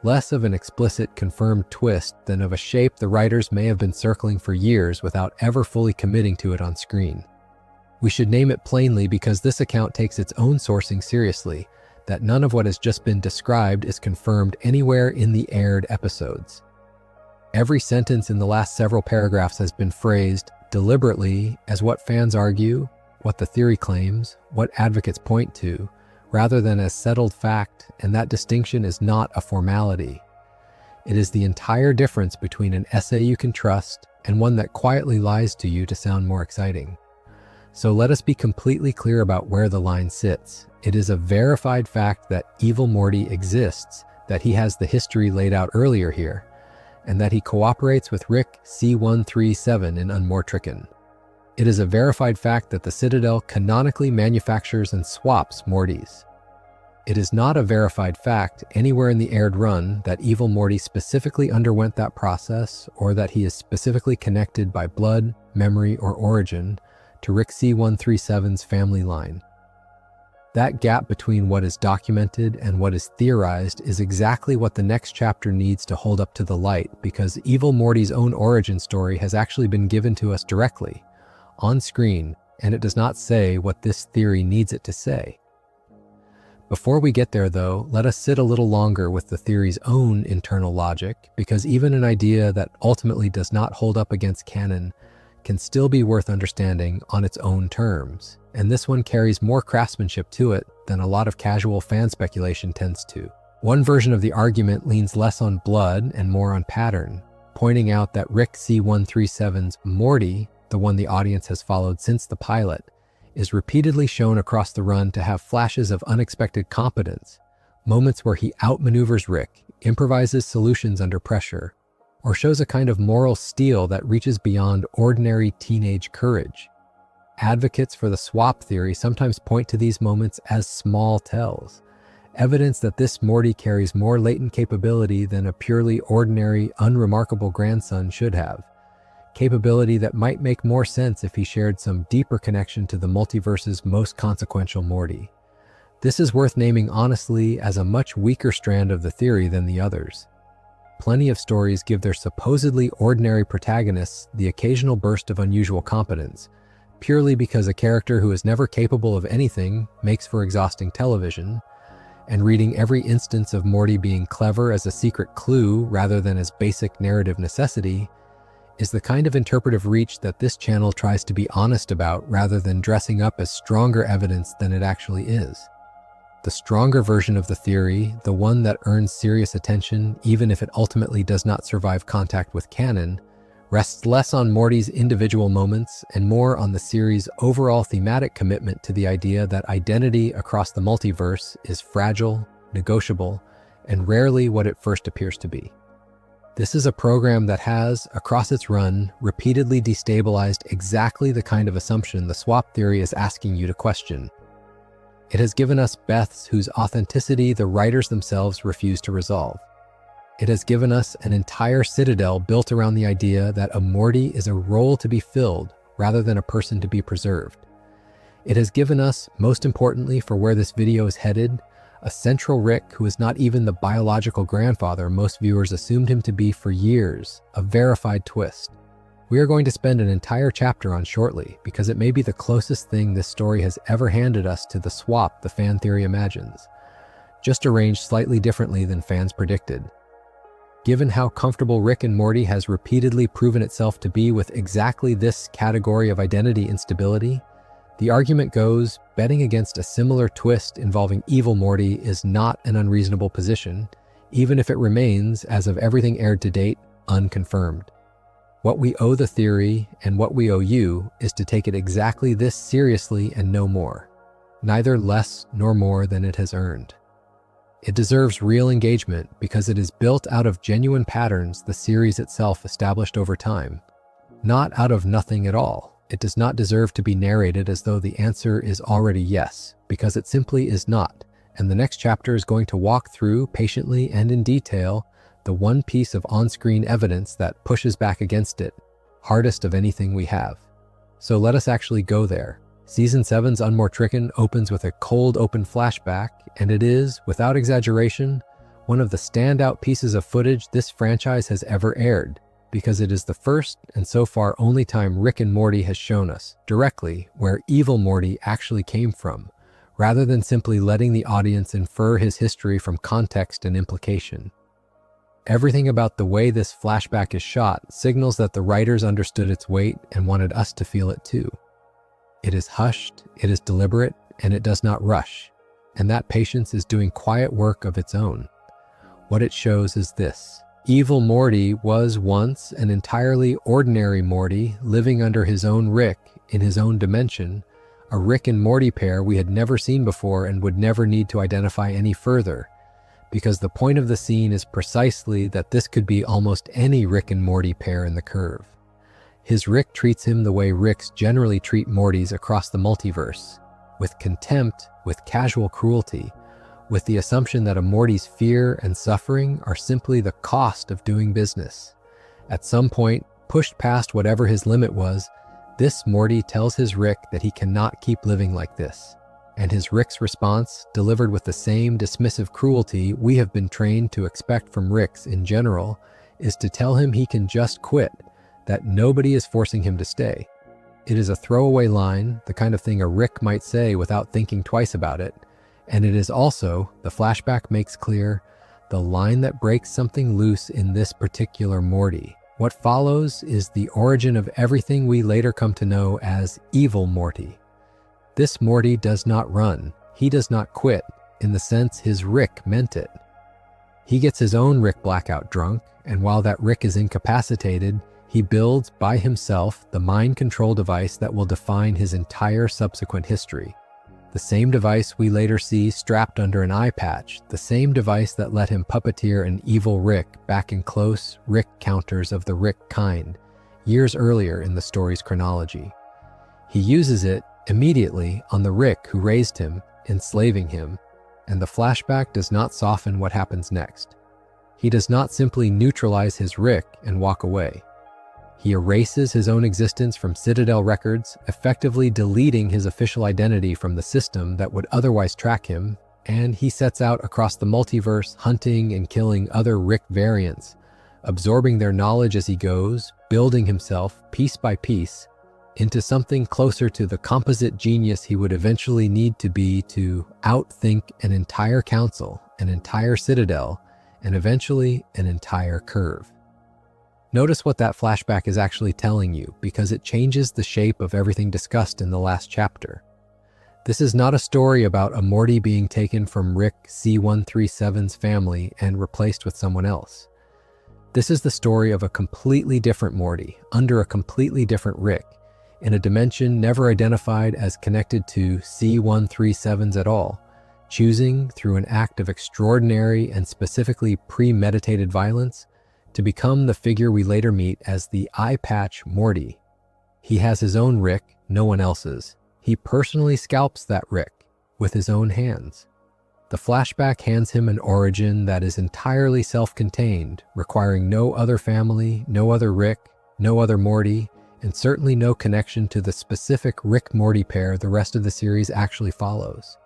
less of an explicit confirmed twist than of a shape the writers may have been circling for years without ever fully committing to it on screen. We should name it plainly because this account takes its own sourcing seriously, that none of what has just been described is confirmed anywhere in the aired episodes. Every sentence in the last several paragraphs has been phrased deliberately as what fans argue, what the theory claims, what advocates point to, rather than as settled fact, and that distinction is not a formality. It is the entire difference between an essay you can trust and one that quietly lies to you to sound more exciting. So let us be completely clear about where the line sits. It is a verified fact that Evil Morty exists, that he has the history laid out earlier here, and that he cooperates with Rick C-137 in Unmortricken. It is a verified fact that the Citadel canonically manufactures and swaps Mortys. It is not a verified fact anywhere in the aired run that Evil Morty specifically underwent that process or that he is specifically connected by blood, memory, or origin to Rick C-137's family line. That gap between what is documented and what is theorized is exactly what the next chapter needs to hold up to the light, because Evil Morty's own origin story has actually been given to us directly, on screen, and it does not say what this theory needs it to say. Before we get there though, let us sit a little longer with the theory's own internal logic, because even an idea that ultimately does not hold up against canon can still be worth understanding on its own terms, and this one carries more craftsmanship to it than a lot of casual fan speculation tends to. One version of the argument leans less on blood and more on pattern, pointing out that Rick C-137's Morty, the one the audience has followed since the pilot, is repeatedly shown across the run to have flashes of unexpected competence, moments where he outmaneuvers Rick, improvises solutions under pressure, or shows a kind of moral steel that reaches beyond ordinary teenage courage. Advocates for the swap theory sometimes point to these moments as small tells, evidence that this Morty carries more latent capability than a purely ordinary, unremarkable grandson should have. Capability that might make more sense if he shared some deeper connection to the multiverse's most consequential Morty. This is worth naming honestly as a much weaker strand of the theory than the others. Plenty of stories give their supposedly ordinary protagonists the occasional burst of unusual competence, purely because a character who is never capable of anything makes for exhausting television, and reading every instance of Morty being clever as a secret clue rather than as basic narrative necessity is the kind of interpretive reach that this channel tries to be honest about rather than dressing up as stronger evidence than it actually is. The stronger version of the theory, the one that earns serious attention even if it ultimately does not survive contact with canon, rests less on Morty's individual moments and more on the series' overall thematic commitment to the idea that identity across the multiverse is fragile, negotiable, and rarely what it first appears to be. This is a program that has, across its run, repeatedly destabilized exactly the kind of assumption the swap theory is asking you to question. It has given us Beths whose authenticity the writers themselves refuse to resolve. It has given us an entire citadel built around the idea that a Morty is a role to be filled rather than a person to be preserved. It has given us, most importantly for where this video is headed, a central Rick who is not even the biological grandfather most viewers assumed him to be for years, a verified twist. We are going to spend an entire chapter on shortly because it may be the closest thing this story has ever handed us to the swap the fan theory imagines, just arranged slightly differently than fans predicted. Given how comfortable Rick and Morty has repeatedly proven itself to be with exactly this category of identity instability, the argument goes, betting against a similar twist involving Evil Morty is not an unreasonable position, even if it remains, as of everything aired to date, unconfirmed. What we owe the theory, and what we owe you, is to take it exactly this seriously and no more, neither less nor more than it has earned. It deserves real engagement because it is built out of genuine patterns the series itself established over time, not out of nothing at all. It does not deserve to be narrated as though the answer is already yes, because it simply is not, and the next chapter is going to walk through, patiently and in detail, the one piece of on-screen evidence that pushes back against it, hardest of anything we have. So let us actually go there. Season 7's Unmortricken opens with a cold open flashback, and it is, without exaggeration, one of the standout pieces of footage this franchise has ever aired. because it is the first and so far only time Rick and Morty has shown us, directly, where Evil Morty actually came from, rather than simply letting the audience infer his history from context and implication. Everything about the way this flashback is shot signals that the writers understood its weight and wanted us to feel it too. It is hushed, it is deliberate, and it does not rush, and that patience is doing quiet work of its own. What it shows is this. Evil Morty was once an entirely ordinary Morty living under his own Rick in his own dimension, a Rick and Morty pair we had never seen before and would never need to identify any further, because the point of the scene is precisely that this could be almost any Rick and Morty pair in the curve. His Rick treats him the way Ricks generally treat Mortys across the multiverse, with contempt, with casual cruelty, with the assumption that a Morty's fear and suffering are simply the cost of doing business. At some point, pushed past whatever his limit was, this Morty tells his Rick that he cannot keep living like this. And his Rick's response, delivered with the same dismissive cruelty we have been trained to expect from Ricks in general, is to tell him he can just quit, that nobody is forcing him to stay. It is a throwaway line, the kind of thing a Rick might say without thinking twice about it, and it is also, the flashback makes clear, the line that breaks something loose in this particular Morty. What follows is the origin of everything we later come to know as Evil Morty. This Morty does not run, he does not quit, in the sense his Rick meant it. He gets his own Rick blackout drunk, and while that Rick is incapacitated, he builds by himself the mind control device that will define his entire subsequent history. The same device we later see strapped under an eyepatch, the same device that let him puppeteer an evil Rick back in close Rick counters of the Rick kind, years earlier in the story's chronology. He uses it immediately on the Rick who raised him, enslaving him, and the flashback does not soften what happens next. He does not simply neutralize his Rick and walk away. He erases his own existence from Citadel records, effectively deleting his official identity from the system that would otherwise track him, and he sets out across the multiverse hunting and killing other Rick variants, absorbing their knowledge as he goes, building himself, piece by piece, into something closer to the composite genius he would eventually need to be to outthink an entire council, an entire Citadel, and eventually an entire curve. Notice what that flashback is actually telling you, because it changes the shape of everything discussed in the last chapter. This is not a story about a Morty being taken from Rick C-137's family and replaced with someone else. This is the story of a completely different Morty, under a completely different Rick, in a dimension never identified as connected to C-137s at all, choosing, through an act of extraordinary and specifically premeditated violence, to become the figure we later meet as the Eyepatch Morty. He has his own Rick, no one else's. He personally scalps that Rick with his own hands. The flashback hands him an origin that is entirely self-contained, requiring no other family, no other Rick, no other Morty, and certainly no connection to the specific Rick-Morty pair the rest of the series actually follows.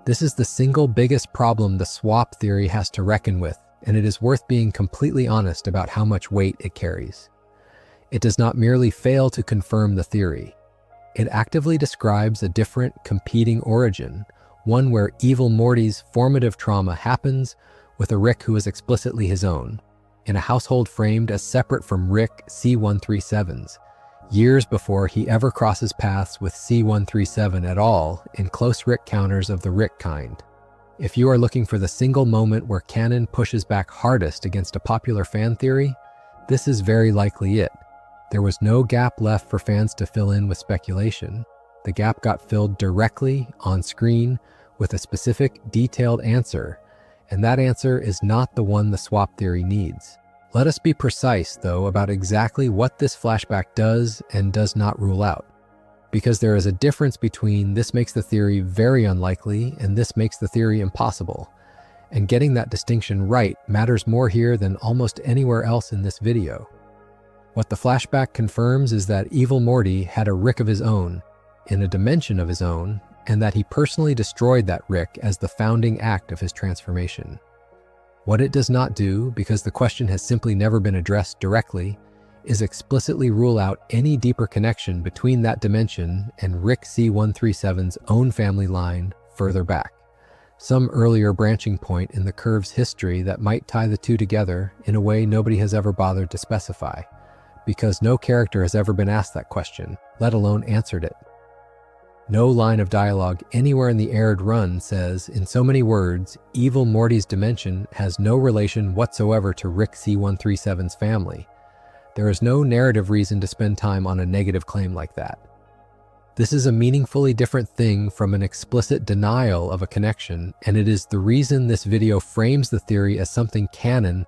This is the single biggest problem the swap theory has to reckon with, and it is worth being completely honest about how much weight it carries. It does not merely fail to confirm the theory. It actively describes a different, competing origin, one where Evil Morty's formative trauma happens with a Rick who is explicitly his own, in a household framed as separate from Rick C-137's, years before he ever crosses paths with C-137 at all in close Rick counters of the Rick kind. If you are looking for the single moment where canon pushes back hardest against a popular fan theory, this is very likely it. There was no gap left for fans to fill in with speculation. The gap got filled directly, on screen, with a specific, detailed answer, and that answer is not the one the swap theory needs. Let us be precise, though, about exactly what this flashback does and does not rule out, because there is a difference between this makes the theory very unlikely and this makes the theory impossible, and getting that distinction right matters more here than almost anywhere else in this video. What the flashback confirms is that Evil Morty had a Rick of his own, in a dimension of his own, and that he personally destroyed that Rick as the founding act of his transformation. What it does not do, because the question has simply never been addressed directly, is explicitly rule out any deeper connection between that dimension and Rick C-137's own family line further back. Some earlier branching point in the curve's history that might tie the two together in a way nobody has ever bothered to specify, because no character has ever been asked that question, let alone answered it. No line of dialogue anywhere in the aired run says, in so many words, Evil Morty's dimension has no relation whatsoever to Rick C-137's family. There is no narrative reason to spend time on a negative claim like that. This is a meaningfully different thing from an explicit denial of a connection, and it is the reason this video frames the theory as something canon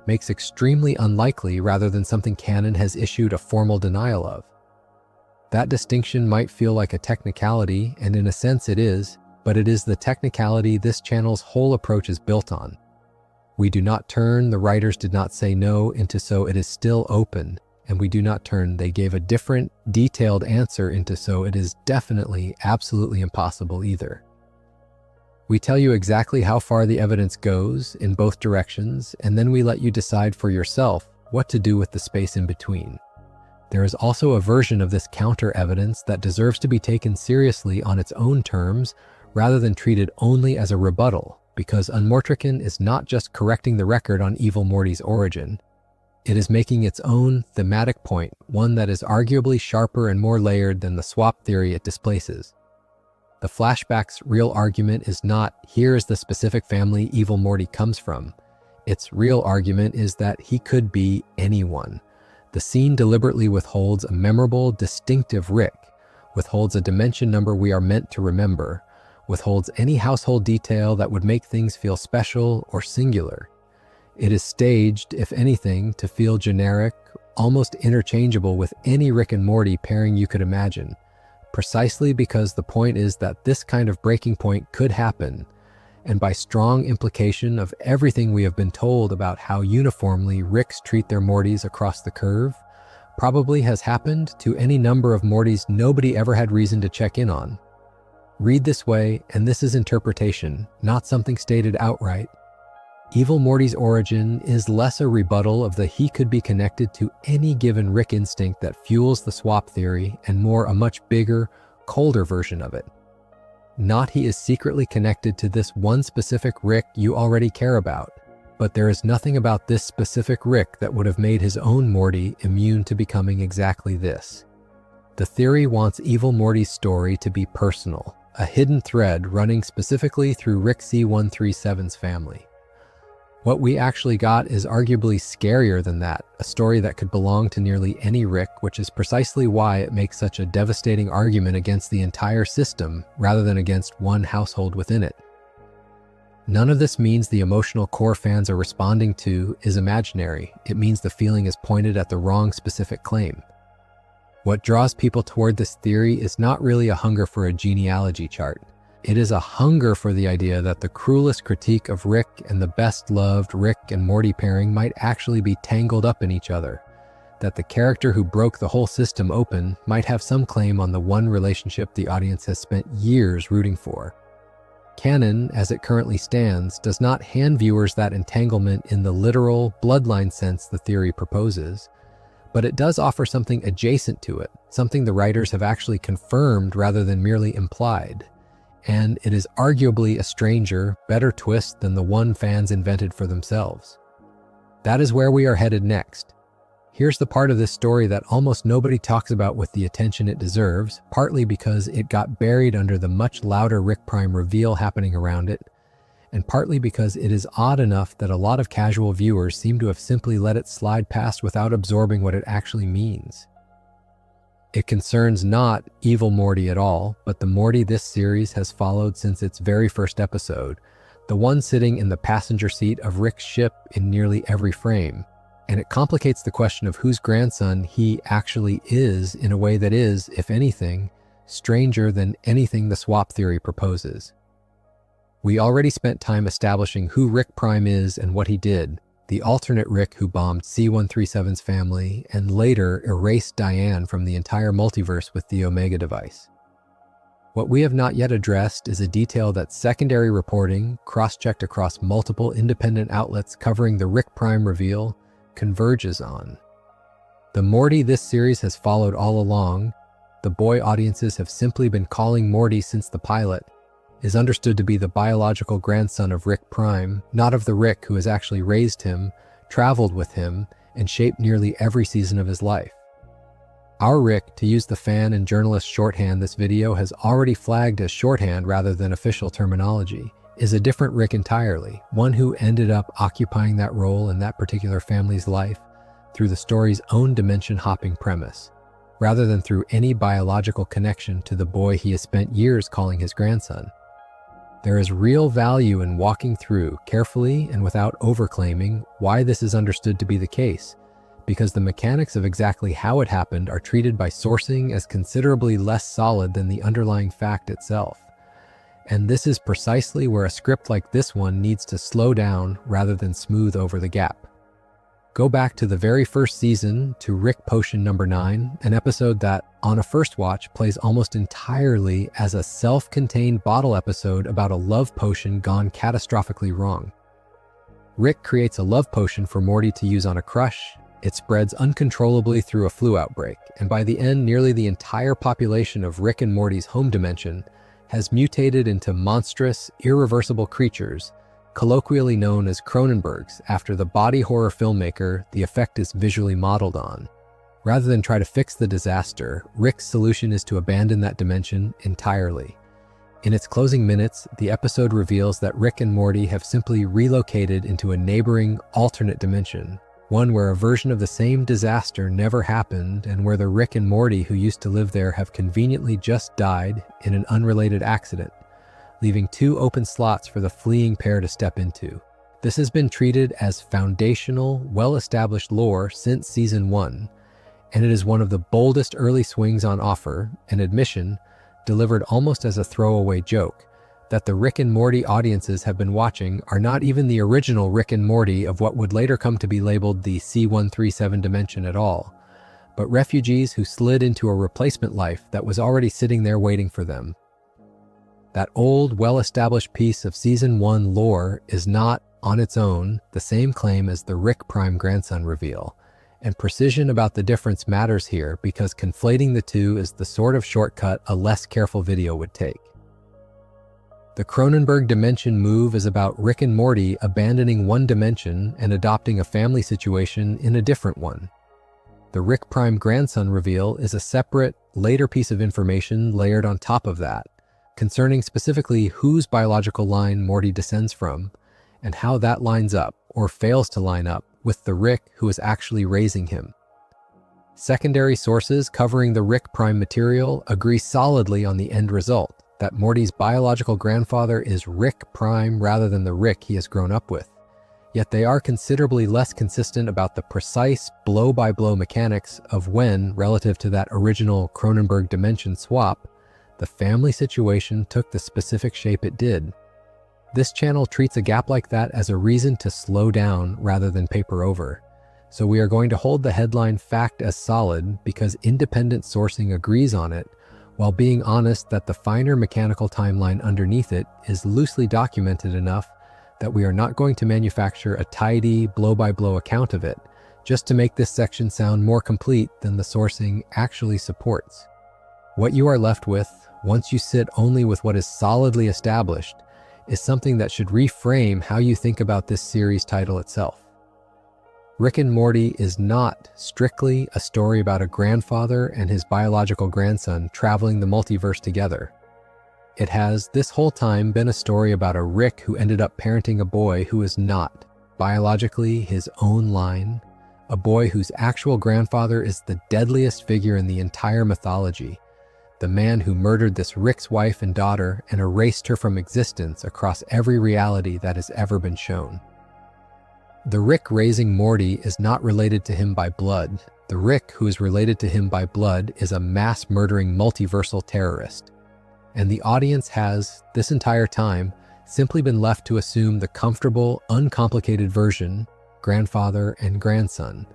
makes extremely unlikely rather than something canon has issued a formal denial of. That distinction might feel like a technicality, and in a sense it is, but it is the technicality this channel's whole approach is built on. We do not turn, the writers did not say no, into so it is still open, and we do not turn, they gave a different, detailed answer into so it is definitely, absolutely impossible either. We tell you exactly how far the evidence goes in both directions, and then we let you decide for yourself what to do with the space in between. There is also a version of this counter-evidence that deserves to be taken seriously on its own terms rather than treated only as a rebuttal, because Unmortrican is not just correcting the record on Evil Morty's origin. It is making its own thematic point, one that is arguably sharper and more layered than the swap theory it displaces. The flashback's real argument is not, here is the specific family Evil Morty comes from. Its real argument is that he could be anyone. The scene deliberately withholds a memorable, distinctive Rick, withholds a dimension number we are meant to remember, withholds any household detail that would make things feel special or singular. It is staged, if anything, to feel generic, almost interchangeable with any Rick and Morty pairing you could imagine, precisely because the point is that this kind of breaking point could happen, and by strong implication of everything we have been told about how uniformly Ricks treat their Mortys across the curve, probably has happened to any number of Mortys nobody ever had reason to check in on. Read this way, and this is interpretation, not something stated outright. Evil Morty's origin is less a rebuttal of the he could be connected to any given Rick instinct that fuels the swap theory, and more a much bigger, colder version of it. Not he is secretly connected to this one specific Rick you already care about, but there is nothing about this specific Rick that would have made his own Morty immune to becoming exactly this. The theory wants Evil Morty's story to be personal, a hidden thread running specifically through Rick C-137's family. What we actually got is arguably scarier than that, a story that could belong to nearly any Rick, which is precisely why it makes such a devastating argument against the entire system rather than against one household within it. None of this means the emotional core fans are responding to is imaginary. It means the feeling is pointed at the wrong specific claim. What draws people toward this theory is not really a hunger for a genealogy chart. It is a hunger for the idea that the cruelest critique of Rick and the best-loved Rick and Morty pairing might actually be tangled up in each other, that the character who broke the whole system open might have some claim on the one relationship the audience has spent years rooting for. Canon, as it currently stands, does not hand viewers that entanglement in the literal, bloodline sense the theory proposes, but it does offer something adjacent to it, something the writers have actually confirmed rather than merely implied. And it is arguably a stranger, better twist than the one fans invented for themselves. That is where we are headed next. Here's the part of this story that almost nobody talks about with the attention it deserves, partly because it got buried under the much louder Rick Prime reveal happening around it, and partly because it is odd enough that a lot of casual viewers seem to have simply let it slide past without absorbing what it actually means. It concerns not Evil Morty at all, but the Morty this series has followed since its very first episode, the one sitting in the passenger seat of Rick's ship in nearly every frame, and it complicates the question of whose grandson he actually is in a way that is, if anything, stranger than anything the swap theory proposes. We already spent time establishing who Rick Prime is and what he did, the alternate Rick who bombed C-137's family and later erased Diane from the entire multiverse with the Omega device. What we have not yet addressed is a detail that secondary reporting, cross-checked across multiple independent outlets covering the Rick Prime reveal, converges on. The Morty this series has followed all along, the boy audiences have simply been calling Morty since the pilot, is understood to be the biological grandson of Rick Prime, not of the Rick who has actually raised him, traveled with him, and shaped nearly every season of his life. Our Rick, to use the fan and journalist shorthand this video has already flagged as shorthand rather than official terminology, is a different Rick entirely, one who ended up occupying that role in that particular family's life through the story's own dimension-hopping premise, rather than through any biological connection to the boy he has spent years calling his grandson. There is real value in walking through, carefully and without overclaiming, why this is understood to be the case, because the mechanics of exactly how it happened are treated by sourcing as considerably less solid than the underlying fact itself. And this is precisely where a script like this one needs to slow down rather than smooth over the gap. Go back to the very first season, to Rick Potion number 9, an episode that, on a first watch, plays almost entirely as a self-contained bottle episode about a love potion gone catastrophically wrong. Rick creates a love potion for Morty to use on a crush. It spreads uncontrollably through a flu outbreak, and by the end, nearly the entire population of Rick and Morty's home dimension has mutated into monstrous, irreversible creatures, colloquially known as Cronenbergs, after the body horror filmmaker the effect is visually modeled on. Rather than try to fix the disaster, Rick's solution is to abandon that dimension entirely. In its closing minutes, the episode reveals that Rick and Morty have simply relocated into a neighboring, alternate dimension, one where a version of the same disaster never happened and where the Rick and Morty who used to live there have conveniently just died in an unrelated accident, leaving 2 open slots for the fleeing pair to step into. This has been treated as foundational, well-established lore since Season 1, and it is one of the boldest early swings on offer, an admission, delivered almost as a throwaway joke, that the Rick and Morty audiences have been watching are not even the original Rick and Morty of what would later come to be labeled the C137 dimension at all, but refugees who slid into a replacement life that was already sitting there waiting for them. That old, well-established piece of Season 1 lore is not, on its own, the same claim as the Rick Prime grandson reveal, and precision about the difference matters here because conflating the two is the sort of shortcut a less careful video would take. The Cronenberg dimension move is about Rick and Morty abandoning one dimension and adopting a family situation in a different one. The Rick Prime grandson reveal is a separate, later piece of information layered on top of that, concerning specifically whose biological line Morty descends from, and how that lines up, or fails to line up, with the Rick who is actually raising him. Secondary sources covering the Rick Prime material agree solidly on the end result, that Morty's biological grandfather is Rick Prime rather than the Rick he has grown up with. Yet they are considerably less consistent about the precise blow-by-blow mechanics of when, relative to that original Cronenberg dimension swap, the family situation took the specific shape it did. This channel treats a gap like that as a reason to slow down rather than paper over. So we are going to hold the headline fact as solid because independent sourcing agrees on it, while being honest that the finer mechanical timeline underneath it is loosely documented enough that we are not going to manufacture a tidy, blow-by-blow account of it, just to make this section sound more complete than the sourcing actually supports. What you are left with, once you sit only with what is solidly established, is something that should reframe how you think about this series title itself. Rick and Morty is not strictly a story about a grandfather and his biological grandson traveling the multiverse together. It has this whole time been a story about a Rick who ended up parenting a boy who is not, biologically, his own line, a boy whose actual grandfather is the deadliest figure in the entire mythology, the man who murdered this Rick's wife and daughter and erased her from existence across every reality that has ever been shown. The Rick raising Morty is not related to him by blood. The Rick who is related to him by blood is a mass-murdering multiversal terrorist. And the audience has, this entire time, simply been left to assume the comfortable, uncomplicated version, grandfather and grandson,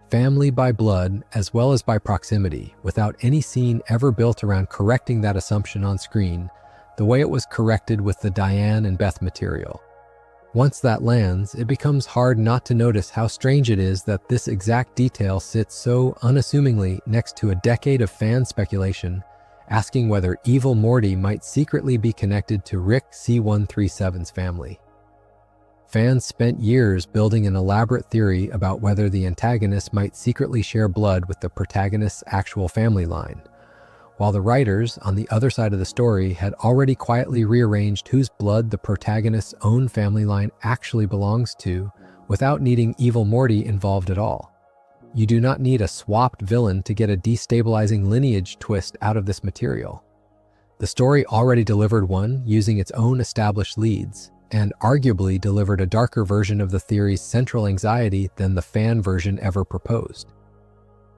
family by blood as well as by proximity, without any scene ever built around correcting that assumption on screen, the way it was corrected with the Diane and Beth material. Once that lands, it becomes hard not to notice how strange it is that this exact detail sits so unassumingly next to a decade of fan speculation asking whether Evil Morty might secretly be connected to Rick C-137's family. Fans spent years building an elaborate theory about whether the antagonist might secretly share blood with the protagonist's actual family line, while the writers on the other side of the story had already quietly rearranged whose blood the protagonist's own family line actually belongs to without needing Evil Morty involved at all. You do not need a swapped villain to get a destabilizing lineage twist out of this material. The story already delivered one using its own established leads, and arguably delivered a darker version of the theory's central anxiety than the fan version ever proposed.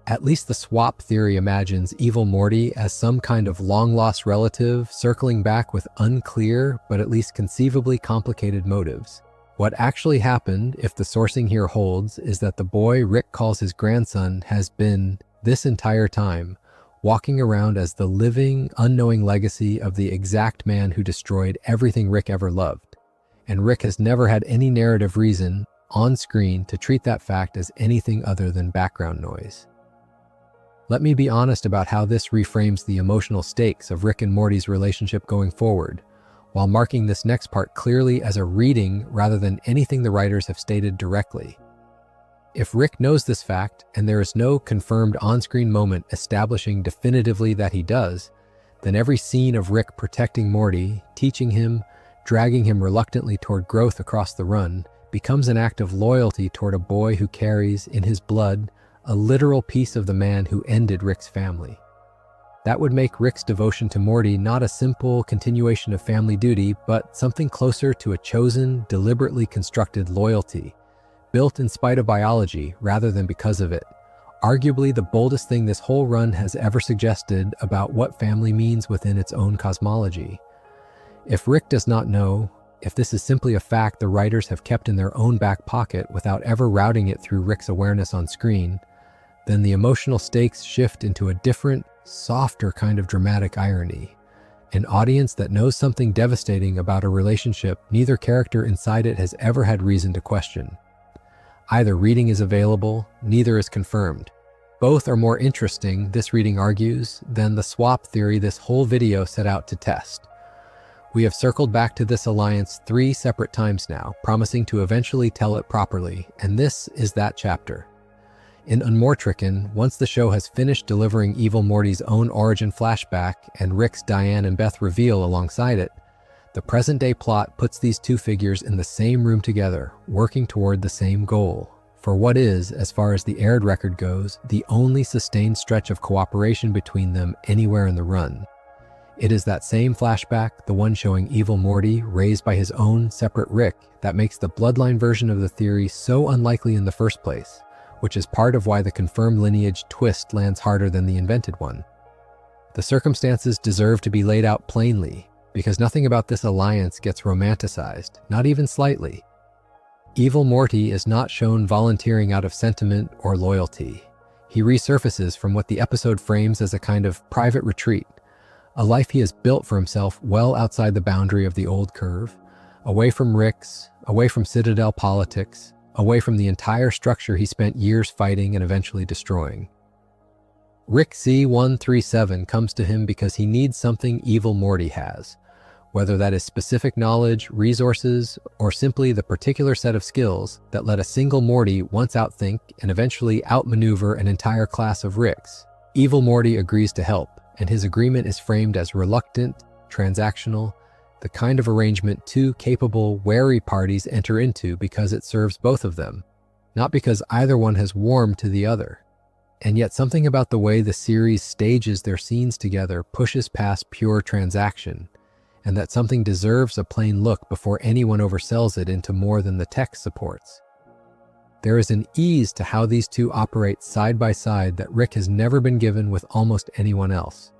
At least the swap theory imagines Evil Morty as some kind of long-lost relative circling back with unclear but at least conceivably complicated motives. What actually happened, if the sourcing here holds, is that the boy Rick calls his grandson has been, this entire time, walking around as the living, unknowing legacy of the exact man who destroyed everything Rick ever loved. And Rick has never had any narrative reason, on screen, to treat that fact as anything other than background noise. Let me be honest about how this reframes the emotional stakes of Rick and Morty's relationship going forward, while marking this next part clearly as a reading rather than anything the writers have stated directly. If Rick knows this fact, and there is no confirmed on-screen moment establishing definitively that he does, then every scene of Rick protecting Morty, teaching him, dragging him reluctantly toward growth across the run, becomes an act of loyalty toward a boy who carries, in his blood, a literal piece of the man who ended Rick's family. That would make Rick's devotion to Morty not a simple continuation of family duty, but something closer to a chosen, deliberately constructed loyalty, built in spite of biology rather than because of it. Arguably the boldest thing this whole run has ever suggested about what family means within its own cosmology. If Rick does not know, if this is simply a fact the writers have kept in their own back pocket without ever routing it through Rick's awareness on screen, then the emotional stakes shift into a different, softer kind of dramatic irony. An audience that knows something devastating about a relationship neither character inside it has ever had reason to question. Either reading is available, neither is confirmed. Both are more interesting, this reading argues, than the swap theory this whole video set out to test. We have circled back to this alliance 3 separate times now, promising to eventually tell it properly, and this is that chapter. In Unmortricken, once the show has finished delivering Evil Morty's own origin flashback and Rick's Diane and Beth reveal alongside it, the present-day plot puts these two figures in the same room together, working toward the same goal, for what is, as far as the aired record goes, the only sustained stretch of cooperation between them anywhere in the run. It is that same flashback, the one showing Evil Morty raised by his own separate Rick, that makes the bloodline version of the theory so unlikely in the first place, which is part of why the confirmed lineage twist lands harder than the invented one. The circumstances deserve to be laid out plainly, because nothing about this alliance gets romanticized, not even slightly. Evil Morty is not shown volunteering out of sentiment or loyalty. He resurfaces from what the episode frames as a kind of private retreat, a life he has built for himself well outside the boundary of the old curve, away from Rick's, away from Citadel politics, away from the entire structure he spent years fighting and eventually destroying. Rick C-137 comes to him because he needs something Evil Morty has, whether that is specific knowledge, resources, or simply the particular set of skills that let a single Morty once outthink and eventually outmaneuver an entire class of Ricks. Evil Morty agrees to help, and his agreement is framed as reluctant, transactional, the kind of arrangement two capable, wary parties enter into because it serves both of them, not because either one has warmed to the other. And yet something about the way the series stages their scenes together pushes past pure transaction, and that something deserves a plain look before anyone oversells it into more than the text supports. There is an ease to how these two operate side by side that Rick has never been given with almost anyone else.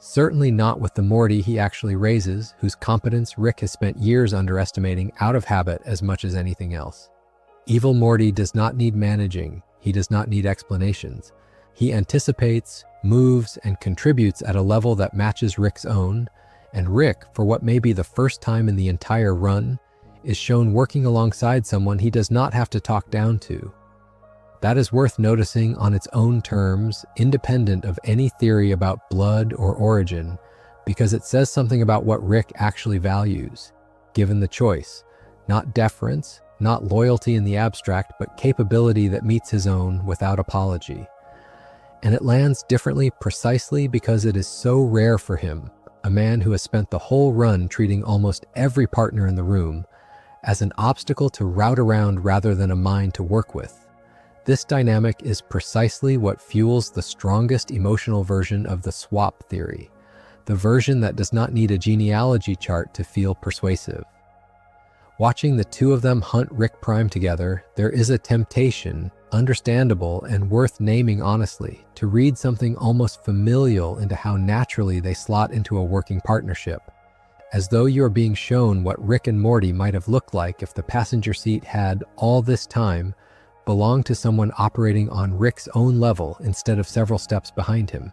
Certainly not with the Morty he actually raises, whose competence Rick has spent years underestimating out of habit as much as anything else. Evil Morty does not need managing, he does not need explanations. He anticipates, moves, and contributes at a level that matches Rick's own, and Rick, for what may be the first time in the entire run, is shown working alongside someone he does not have to talk down to. That is worth noticing on its own terms, independent of any theory about blood or origin, because it says something about what Rick actually values, given the choice. Not deference, not loyalty in the abstract, but capability that meets his own without apology. And it lands differently precisely because it is so rare for him, a man who has spent the whole run treating almost every partner in the room as an obstacle to route around rather than a mind to work with. This dynamic is precisely what fuels the strongest emotional version of the swap theory, the version that does not need a genealogy chart to feel persuasive. Watching the two of them hunt Rick Prime together, there is a temptation, understandable and worth naming honestly, to read something almost familial into how naturally they slot into a working partnership, as though you are being shown what Rick and Morty might have looked like if the passenger seat had, all this time, belonged to someone operating on Rick's own level instead of several steps behind him.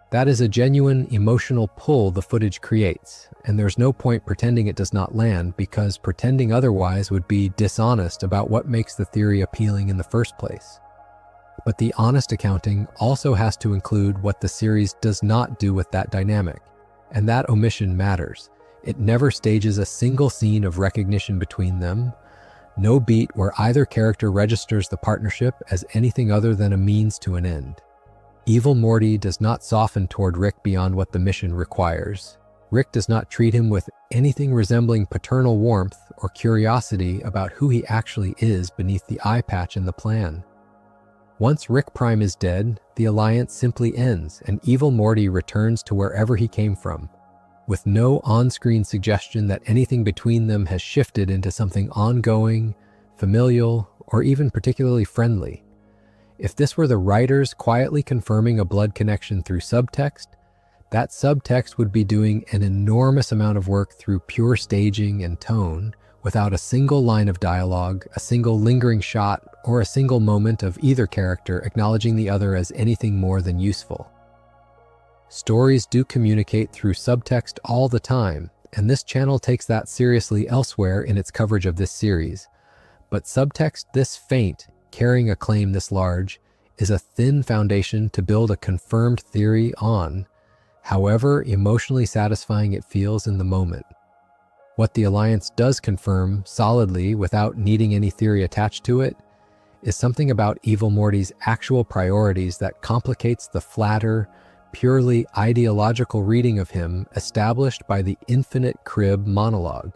That is a genuine emotional pull the footage creates, and there's no point pretending it does not land, because pretending otherwise would be dishonest about what makes the theory appealing in the first place. But the honest accounting also has to include what the series does not do with that dynamic, and that omission matters. It never stages a single scene of recognition between them, no beat where either character registers the partnership as anything other than a means to an end. Evil Morty does not soften toward Rick beyond what the mission requires. Rick does not treat him with anything resembling paternal warmth or curiosity about who he actually is beneath the eye patch in the plan. Once Rick Prime is dead, the alliance simply ends, and Evil Morty returns to wherever he came from, with no on-screen suggestion that anything between them has shifted into something ongoing, familial, or even particularly friendly. If this were the writers quietly confirming a blood connection through subtext, that subtext would be doing an enormous amount of work through pure staging and tone, without a single line of dialogue, a single lingering shot, or a single moment of either character acknowledging the other as anything more than useful. Stories do communicate through subtext all the time, and this channel takes that seriously elsewhere in its coverage of this series. But subtext this faint, carrying a claim this large, is a thin foundation to build a confirmed theory on, however emotionally satisfying it feels in the moment. What the Alliance does confirm solidly without needing any theory attached to it is something about Evil Morty's actual priorities that complicates the flatter, purely ideological reading of him established by the infinite crib monologue.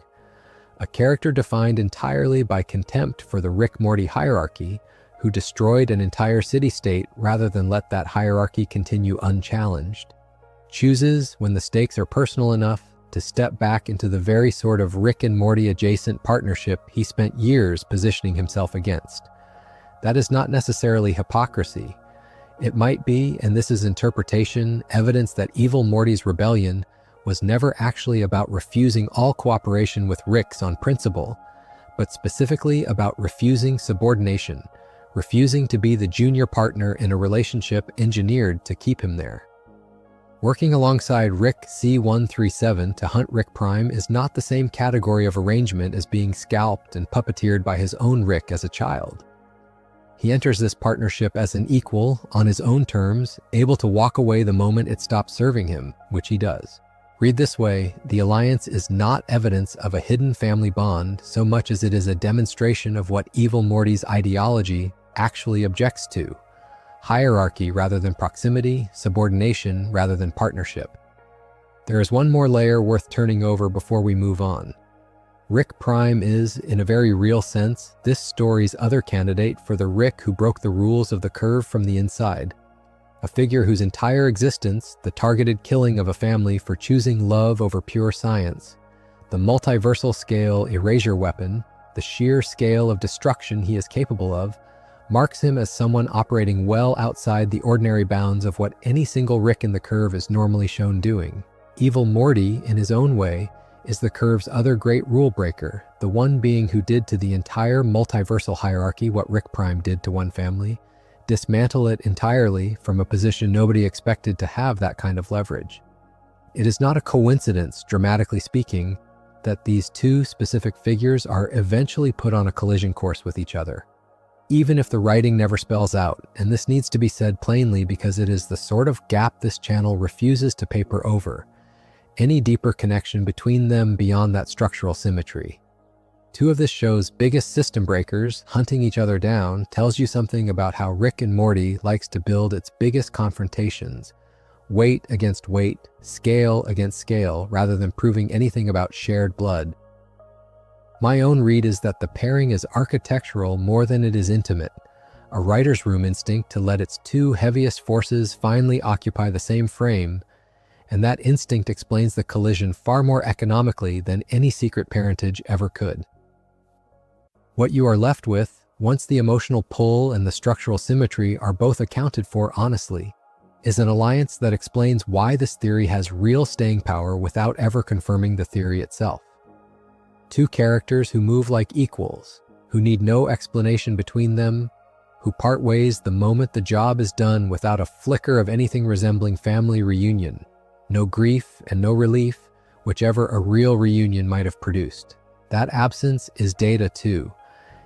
A character defined entirely by contempt for the Rick-Morty hierarchy, who destroyed an entire city-state rather than let that hierarchy continue unchallenged, chooses, when the stakes are personal enough, to step back into the very sort of Rick and Morty adjacent partnership he spent years positioning himself against. That is not necessarily hypocrisy. It might be, and this is interpretation, evidence that Evil Morty's rebellion was never actually about refusing all cooperation with Rick's on principle, but specifically about refusing subordination, refusing to be the junior partner in a relationship engineered to keep him there. Working alongside Rick C-137 to hunt Rick Prime is not the same category of arrangement as being scalped and puppeteered by his own Rick as a child. He enters this partnership as an equal, on his own terms, able to walk away the moment it stops serving him, which he does. Read this way, the Alliance is not evidence of a hidden family bond so much as it is a demonstration of what Evil Morty's ideology actually objects to: hierarchy rather than proximity, subordination rather than partnership. There is one more layer worth turning over before we move on. Rick Prime is, in a very real sense, this story's other candidate for the Rick who broke the rules of the curve from the inside. A figure whose entire existence, the targeted killing of a family for choosing love over pure science, the multiversal scale erasure weapon, the sheer scale of destruction he is capable of, marks him as someone operating well outside the ordinary bounds of what any single Rick in the curve is normally shown doing. Evil Morty, in his own way, is the curve's other great rule breaker, the one being who did to the entire multiversal hierarchy what Rick Prime did to one family, dismantle it entirely from a position nobody expected to have that kind of leverage. It is not a coincidence, dramatically speaking, that these two specific figures are eventually put on a collision course with each other, even if the writing never spells out, and this needs to be said plainly because it is the sort of gap this channel refuses to paper over, any deeper connection between them beyond that structural symmetry. Two of this show's biggest system breakers hunting each other down tells you something about how Rick and Morty likes to build its biggest confrontations, weight against weight, scale against scale, rather than proving anything about shared blood. My own read is that the pairing is architectural more than it is intimate, a writer's room instinct to let its two heaviest forces finally occupy the same frame, and that instinct explains the collision far more economically than any secret parentage ever could. What you are left with, once the emotional pull and the structural symmetry are both accounted for honestly, is an alliance that explains why this theory has real staying power without ever confirming the theory itself. Two characters who move like equals, who need no explanation between them, who part ways the moment the job is done without a flicker of anything resembling family reunion, no grief and no relief, whichever a real reunion might have produced. That absence is data too.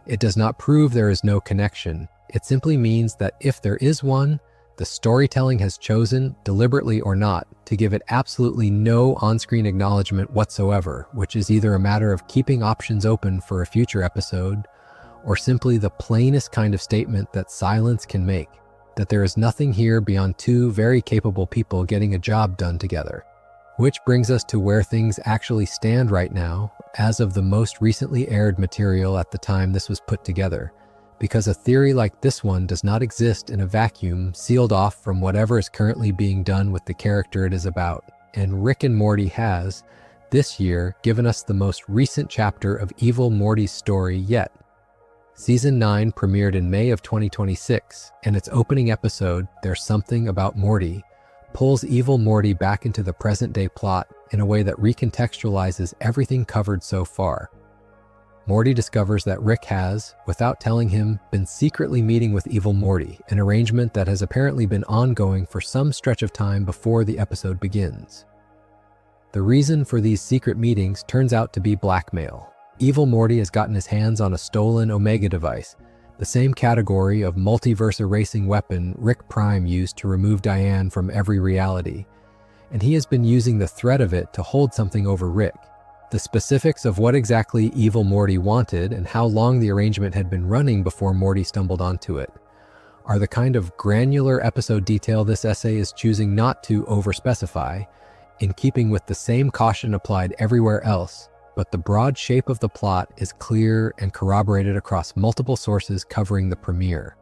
It does not prove there is no connection. It simply means that if there is one, the storytelling has chosen, deliberately or not, to give it absolutely no on-screen acknowledgement whatsoever, which is either a matter of keeping options open for a future episode, or simply the plainest kind of statement that silence can make, that there is nothing here beyond two very capable people getting a job done together. Which brings us to where things actually stand right now, as of the most recently aired material at the time this was put together. Because a theory like this one does not exist in a vacuum sealed off from whatever is currently being done with the character it is about. And Rick and Morty has, this year, given us the most recent chapter of Evil Morty's story yet. Season 9 premiered in May of 2026, and its opening episode, There's Something About Morty, pulls Evil Morty back into the present-day plot in a way that recontextualizes everything covered so far. Morty discovers that Rick has, without telling him, been secretly meeting with Evil Morty, an arrangement that has apparently been ongoing for some stretch of time before the episode begins. The reason for these secret meetings turns out to be blackmail. Evil Morty has gotten his hands on a stolen Omega device, the same category of multiverse erasing weapon Rick Prime used to remove Diane from every reality, and he has been using the threat of it to hold something over Rick. The specifics of what exactly Evil Morty wanted and how long the arrangement had been running before Morty stumbled onto it are the kind of granular episode detail this essay is choosing not to overspecify, in keeping with the same caution applied everywhere else, but the broad shape of the plot is clear and corroborated across multiple sources covering the premiere.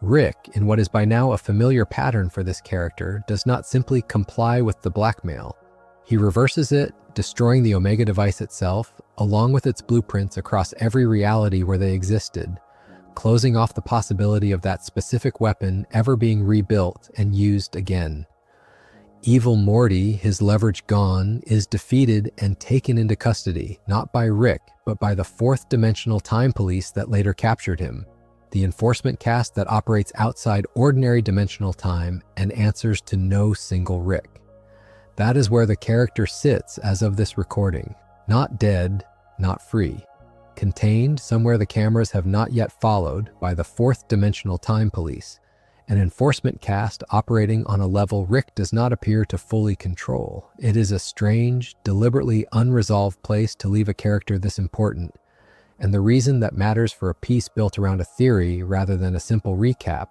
Rick, in what is by now a familiar pattern for this character, does not simply comply with the blackmail. He reverses it, destroying the Omega device itself, along with its blueprints across every reality where they existed, closing off the possibility of that specific weapon ever being rebuilt and used again. Evil Morty, his leverage gone, is defeated and taken into custody, not by Rick, but by the fourth-dimensional time police that later captured him, the enforcement caste that operates outside ordinary dimensional time and answers to no single Rick. That is where the character sits as of this recording. Not dead, not free. Contained somewhere the cameras have not yet followed by the fourth-dimensional time police, an enforcement caste operating on a level Rick does not appear to fully control. It is a strange, deliberately unresolved place to leave a character this important, and the reason that matters for a piece built around a theory rather than a simple recap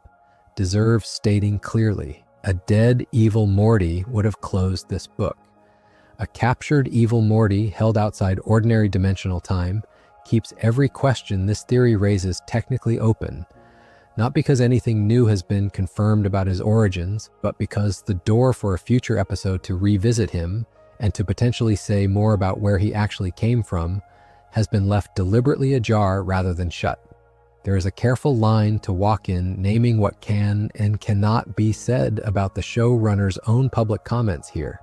deserves stating clearly. A dead Evil Morty would have closed this book. A captured Evil Morty held outside ordinary dimensional time keeps every question this theory raises technically open, not because anything new has been confirmed about his origins, but because the door for a future episode to revisit him and to potentially say more about where he actually came from has been left deliberately ajar rather than shut. There is a careful line to walk in naming what can and cannot be said about the showrunner's own public comments here,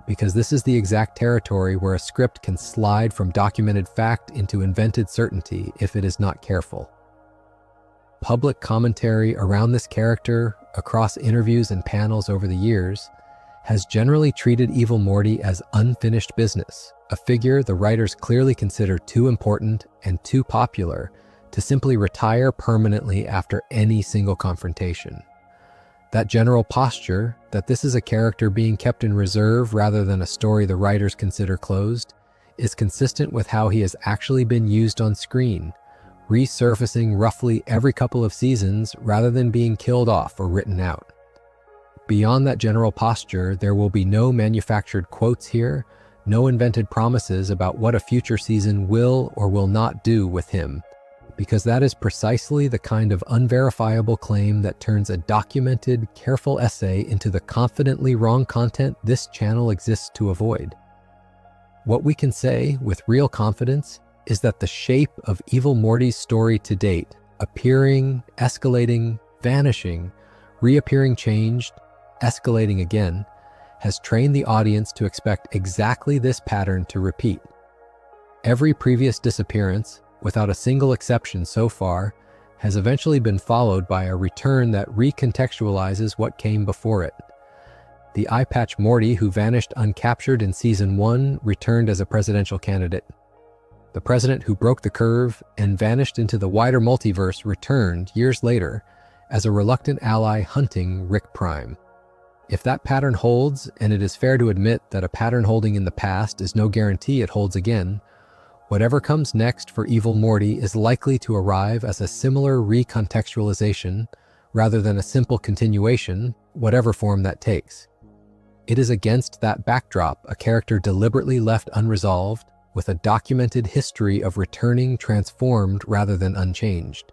because this is the exact territory where a script can slide from documented fact into invented certainty if it is not careful. Public commentary around this character, across interviews and panels over the years, has generally treated Evil Morty as unfinished business, a figure the writers clearly consider too important and too popular to simply retire permanently after any single confrontation. That general posture, that this is a character being kept in reserve rather than a story the writers consider closed, is consistent with how he has actually been used on screen, resurfacing roughly every couple of seasons rather than being killed off or written out. Beyond that general posture, there will be no manufactured quotes here, no invented promises about what a future season will or will not do with him, because that is precisely the kind of unverifiable claim that turns a documented, careful essay into the confidently wrong content this channel exists to avoid. What we can say with real confidence is that the shape of Evil Morty's story to date, appearing, escalating, vanishing, reappearing changed, escalating again, has trained the audience to expect exactly this pattern to repeat. Every previous disappearance, without a single exception so far, has eventually been followed by a return that recontextualizes what came before it. The Eyepatch Morty who vanished uncaptured in Season 1 returned as a presidential candidate. The president who broke the curve and vanished into the wider multiverse returned years later as a reluctant ally hunting Rick Prime. If that pattern holds, and it is fair to admit that a pattern holding in the past is no guarantee it holds again, whatever comes next for Evil Morty is likely to arrive as a similar recontextualization rather than a simple continuation, whatever form that takes. It is against that backdrop, a character deliberately left unresolved, with a documented history of returning transformed rather than unchanged,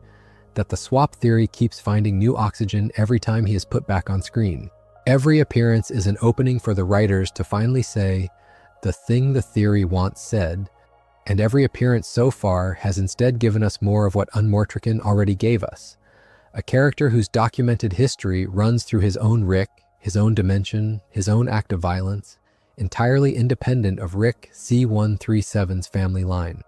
that the swap theory keeps finding new oxygen every time he is put back on screen. Every appearance is an opening for the writers to finally say the thing the theory once said, and every appearance so far has instead given us more of what Unmortrican already gave us, a character whose documented history runs through his own Rick, his own dimension, his own act of violence, entirely independent of Rick C137's family line.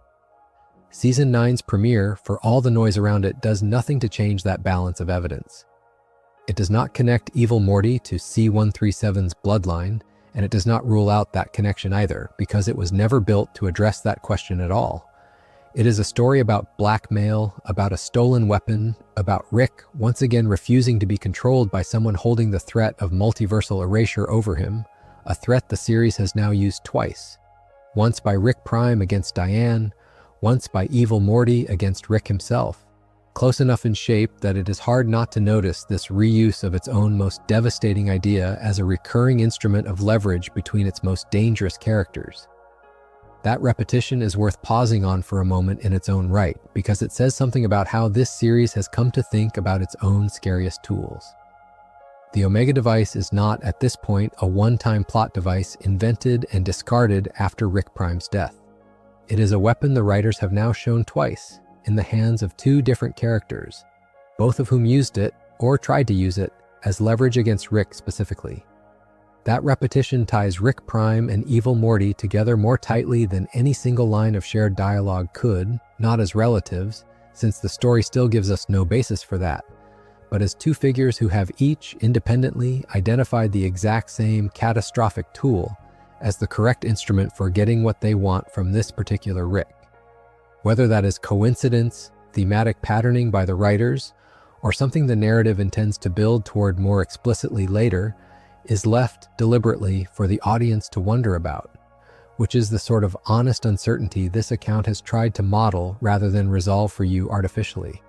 Season 9's premiere, for all the noise around it, does nothing to change that balance of evidence. It does not connect Evil Morty to C137's bloodline, and it does not rule out that connection either, because it was never built to address that question at all. It is a story about blackmail, about a stolen weapon, about Rick once again refusing to be controlled by someone holding the threat of multiversal erasure over him, a threat the series has now used twice. Once by Rick Prime against Diane, once by Evil Morty against Rick himself. Close enough in shape that it is hard not to notice this reuse of its own most devastating idea as a recurring instrument of leverage between its most dangerous characters. That repetition is worth pausing on for a moment in its own right, because it says something about how this series has come to think about its own scariest tools. The Omega device is not, at this point, a one-time plot device invented and discarded after Rick Prime's death. It is a weapon the writers have now shown twice, in the hands of two different characters, both of whom used it, or tried to use it, as leverage against Rick specifically. That repetition ties Rick Prime and Evil Morty together more tightly than any single line of shared dialogue could, not as relatives, since the story still gives us no basis for that, but as two figures who have each independently identified the exact same catastrophic tool as the correct instrument for getting what they want from this particular Rick. Whether that is coincidence, thematic patterning by the writers, or something the narrative intends to build toward more explicitly later, is left deliberately for the audience to wonder about, which is the sort of honest uncertainty this account has tried to model rather than resolve for you artificially.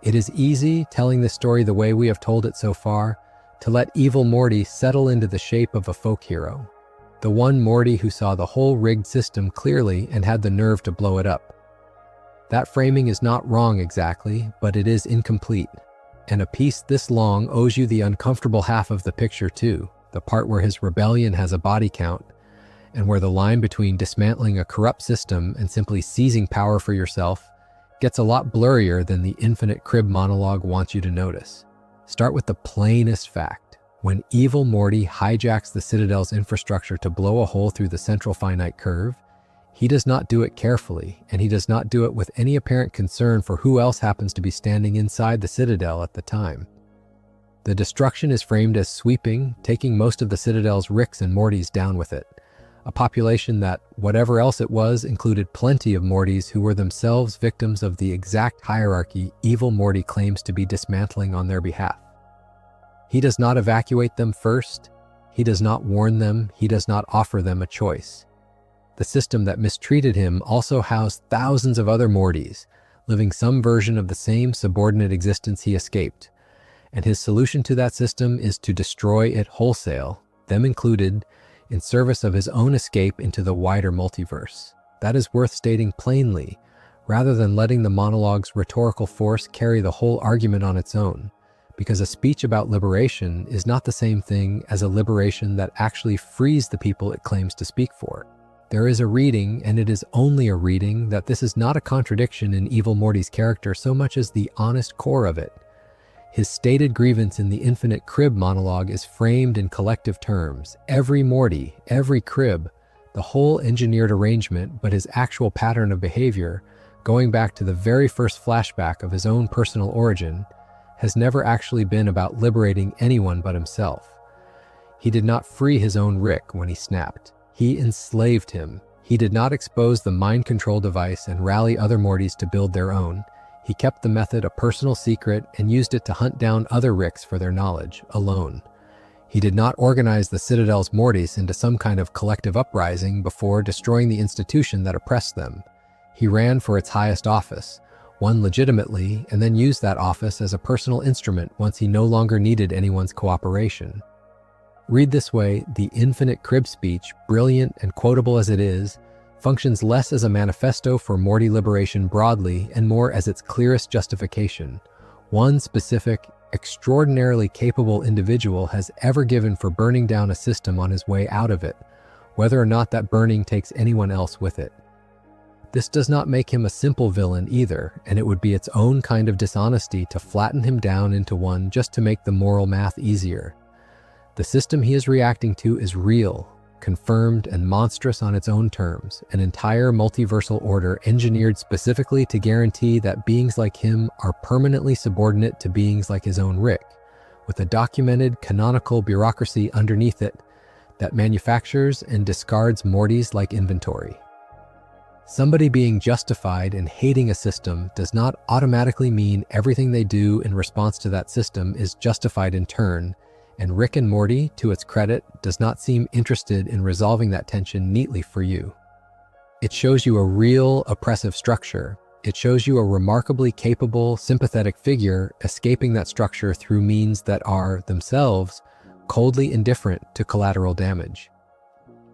It is easy, telling this story the way we have told it so far, to let Evil Morty settle into the shape of a folk hero, the one Morty who saw the whole rigged system clearly and had the nerve to blow it up. That framing is not wrong exactly, but it is incomplete, and a piece this long owes you the uncomfortable half of the picture too, the part where his rebellion has a body count, and where the line between dismantling a corrupt system and simply seizing power for yourself gets a lot blurrier than the infinite crib monologue wants you to notice. Start with the plainest fact. When Evil Morty hijacks the Citadel's infrastructure to blow a hole through the Central Finite Curve, he does not do it carefully, and he does not do it with any apparent concern for who else happens to be standing inside the Citadel at the time. The destruction is framed as sweeping, taking most of the Citadel's Ricks and Mortys down with it. A population that, whatever else it was, included plenty of Mortys who were themselves victims of the exact hierarchy Evil Morty claims to be dismantling on their behalf. He does not evacuate them first. He does not warn them. He does not offer them a choice. The system that mistreated him also housed thousands of other Mortys, living some version of the same subordinate existence he escaped. And his solution to that system is to destroy it wholesale, them included, in service of his own escape into the wider multiverse. That is worth stating plainly, rather than letting the monologue's rhetorical force carry the whole argument on its own, because a speech about liberation is not the same thing as a liberation that actually frees the people it claims to speak for. There is a reading, and it is only a reading, that this is not a contradiction in Evil Morty's character so much as the honest core of it. His stated grievance in the Infinite Crib monologue is framed in collective terms. Every Morty, every crib, the whole engineered arrangement, but his actual pattern of behavior, going back to the very first flashback of his own personal origin, has never actually been about liberating anyone but himself. He did not free his own Rick when he snapped. He enslaved him. He did not expose the mind control device and rally other Mortys to build their own. He kept the method a personal secret and used it to hunt down other Ricks for their knowledge, alone. He did not organize the Citadel's Mortys into some kind of collective uprising before destroying the institution that oppressed them. He ran for its highest office, won legitimately, and then used that office as a personal instrument once he no longer needed anyone's cooperation. Read this way, the Infinite Crib speech, brilliant and quotable as it is, functions less as a manifesto for Morty liberation broadly and more as its clearest justification. One specific, extraordinarily capable individual has ever given for burning down a system on his way out of it, whether or not that burning takes anyone else with it. This does not make him a simple villain either, and it would be its own kind of dishonesty to flatten him down into one just to make the moral math easier. The system he is reacting to is real, confirmed and monstrous on its own terms, an entire multiversal order engineered specifically to guarantee that beings like him are permanently subordinate to beings like his own Rick, with a documented canonical bureaucracy underneath it that manufactures and discards Mortys like inventory. Somebody being justified in hating a system does not automatically mean everything they do in response to that system is justified in turn, and Rick and Morty, to its credit, does not seem interested in resolving that tension neatly for you. It shows you a real oppressive structure. It shows you a remarkably capable, sympathetic figure escaping that structure through means that are, themselves, coldly indifferent to collateral damage.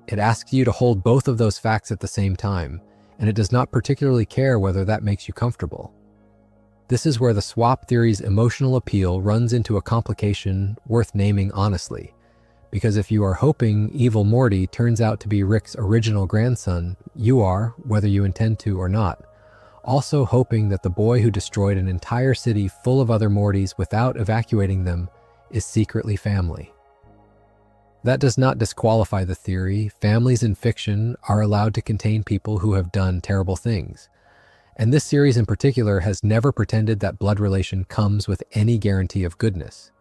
It asks you to hold both of those facts at the same time, and it does not particularly care whether that makes you comfortable. This is where the swap theory's emotional appeal runs into a complication worth naming honestly, because if you are hoping Evil Morty turns out to be Rick's original grandson, you are, whether you intend to or not, also hoping that the boy who destroyed an entire city full of other Mortys without evacuating them is secretly family. That does not disqualify the theory. Families in fiction are allowed to contain people who have done terrible things. And this series in particular has never pretended that blood relation comes with any guarantee of goodness.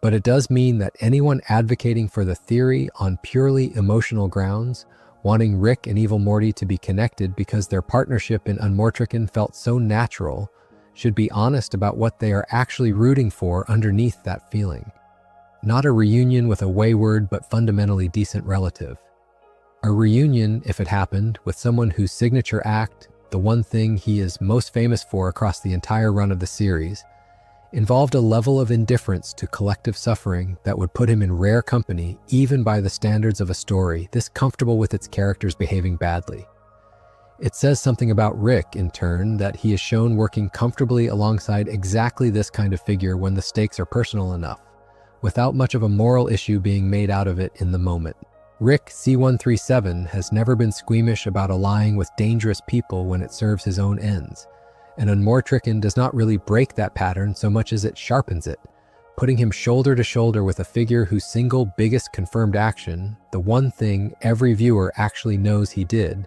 But it does mean that anyone advocating for the theory on purely emotional grounds, wanting Rick and Evil Morty to be connected because their partnership in Unmortrican felt so natural, should be honest about what they are actually rooting for underneath that feeling. Not a reunion with a wayward but fundamentally decent relative. A reunion, if it happened, with someone whose signature act, the one thing he is most famous for across the entire run of the series, involved a level of indifference to collective suffering that would put him in rare company, even by the standards of a story this comfortable with its characters behaving badly. It says something about Rick, in turn, that he is shown working comfortably alongside exactly this kind of figure when the stakes are personal enough, without much of a moral issue being made out of it in the moment. Rick C137 has never been squeamish about allying with dangerous people when it serves his own ends, and Unmortrican does not really break that pattern so much as it sharpens it, putting him shoulder to shoulder with a figure whose single biggest confirmed action, the one thing every viewer actually knows he did,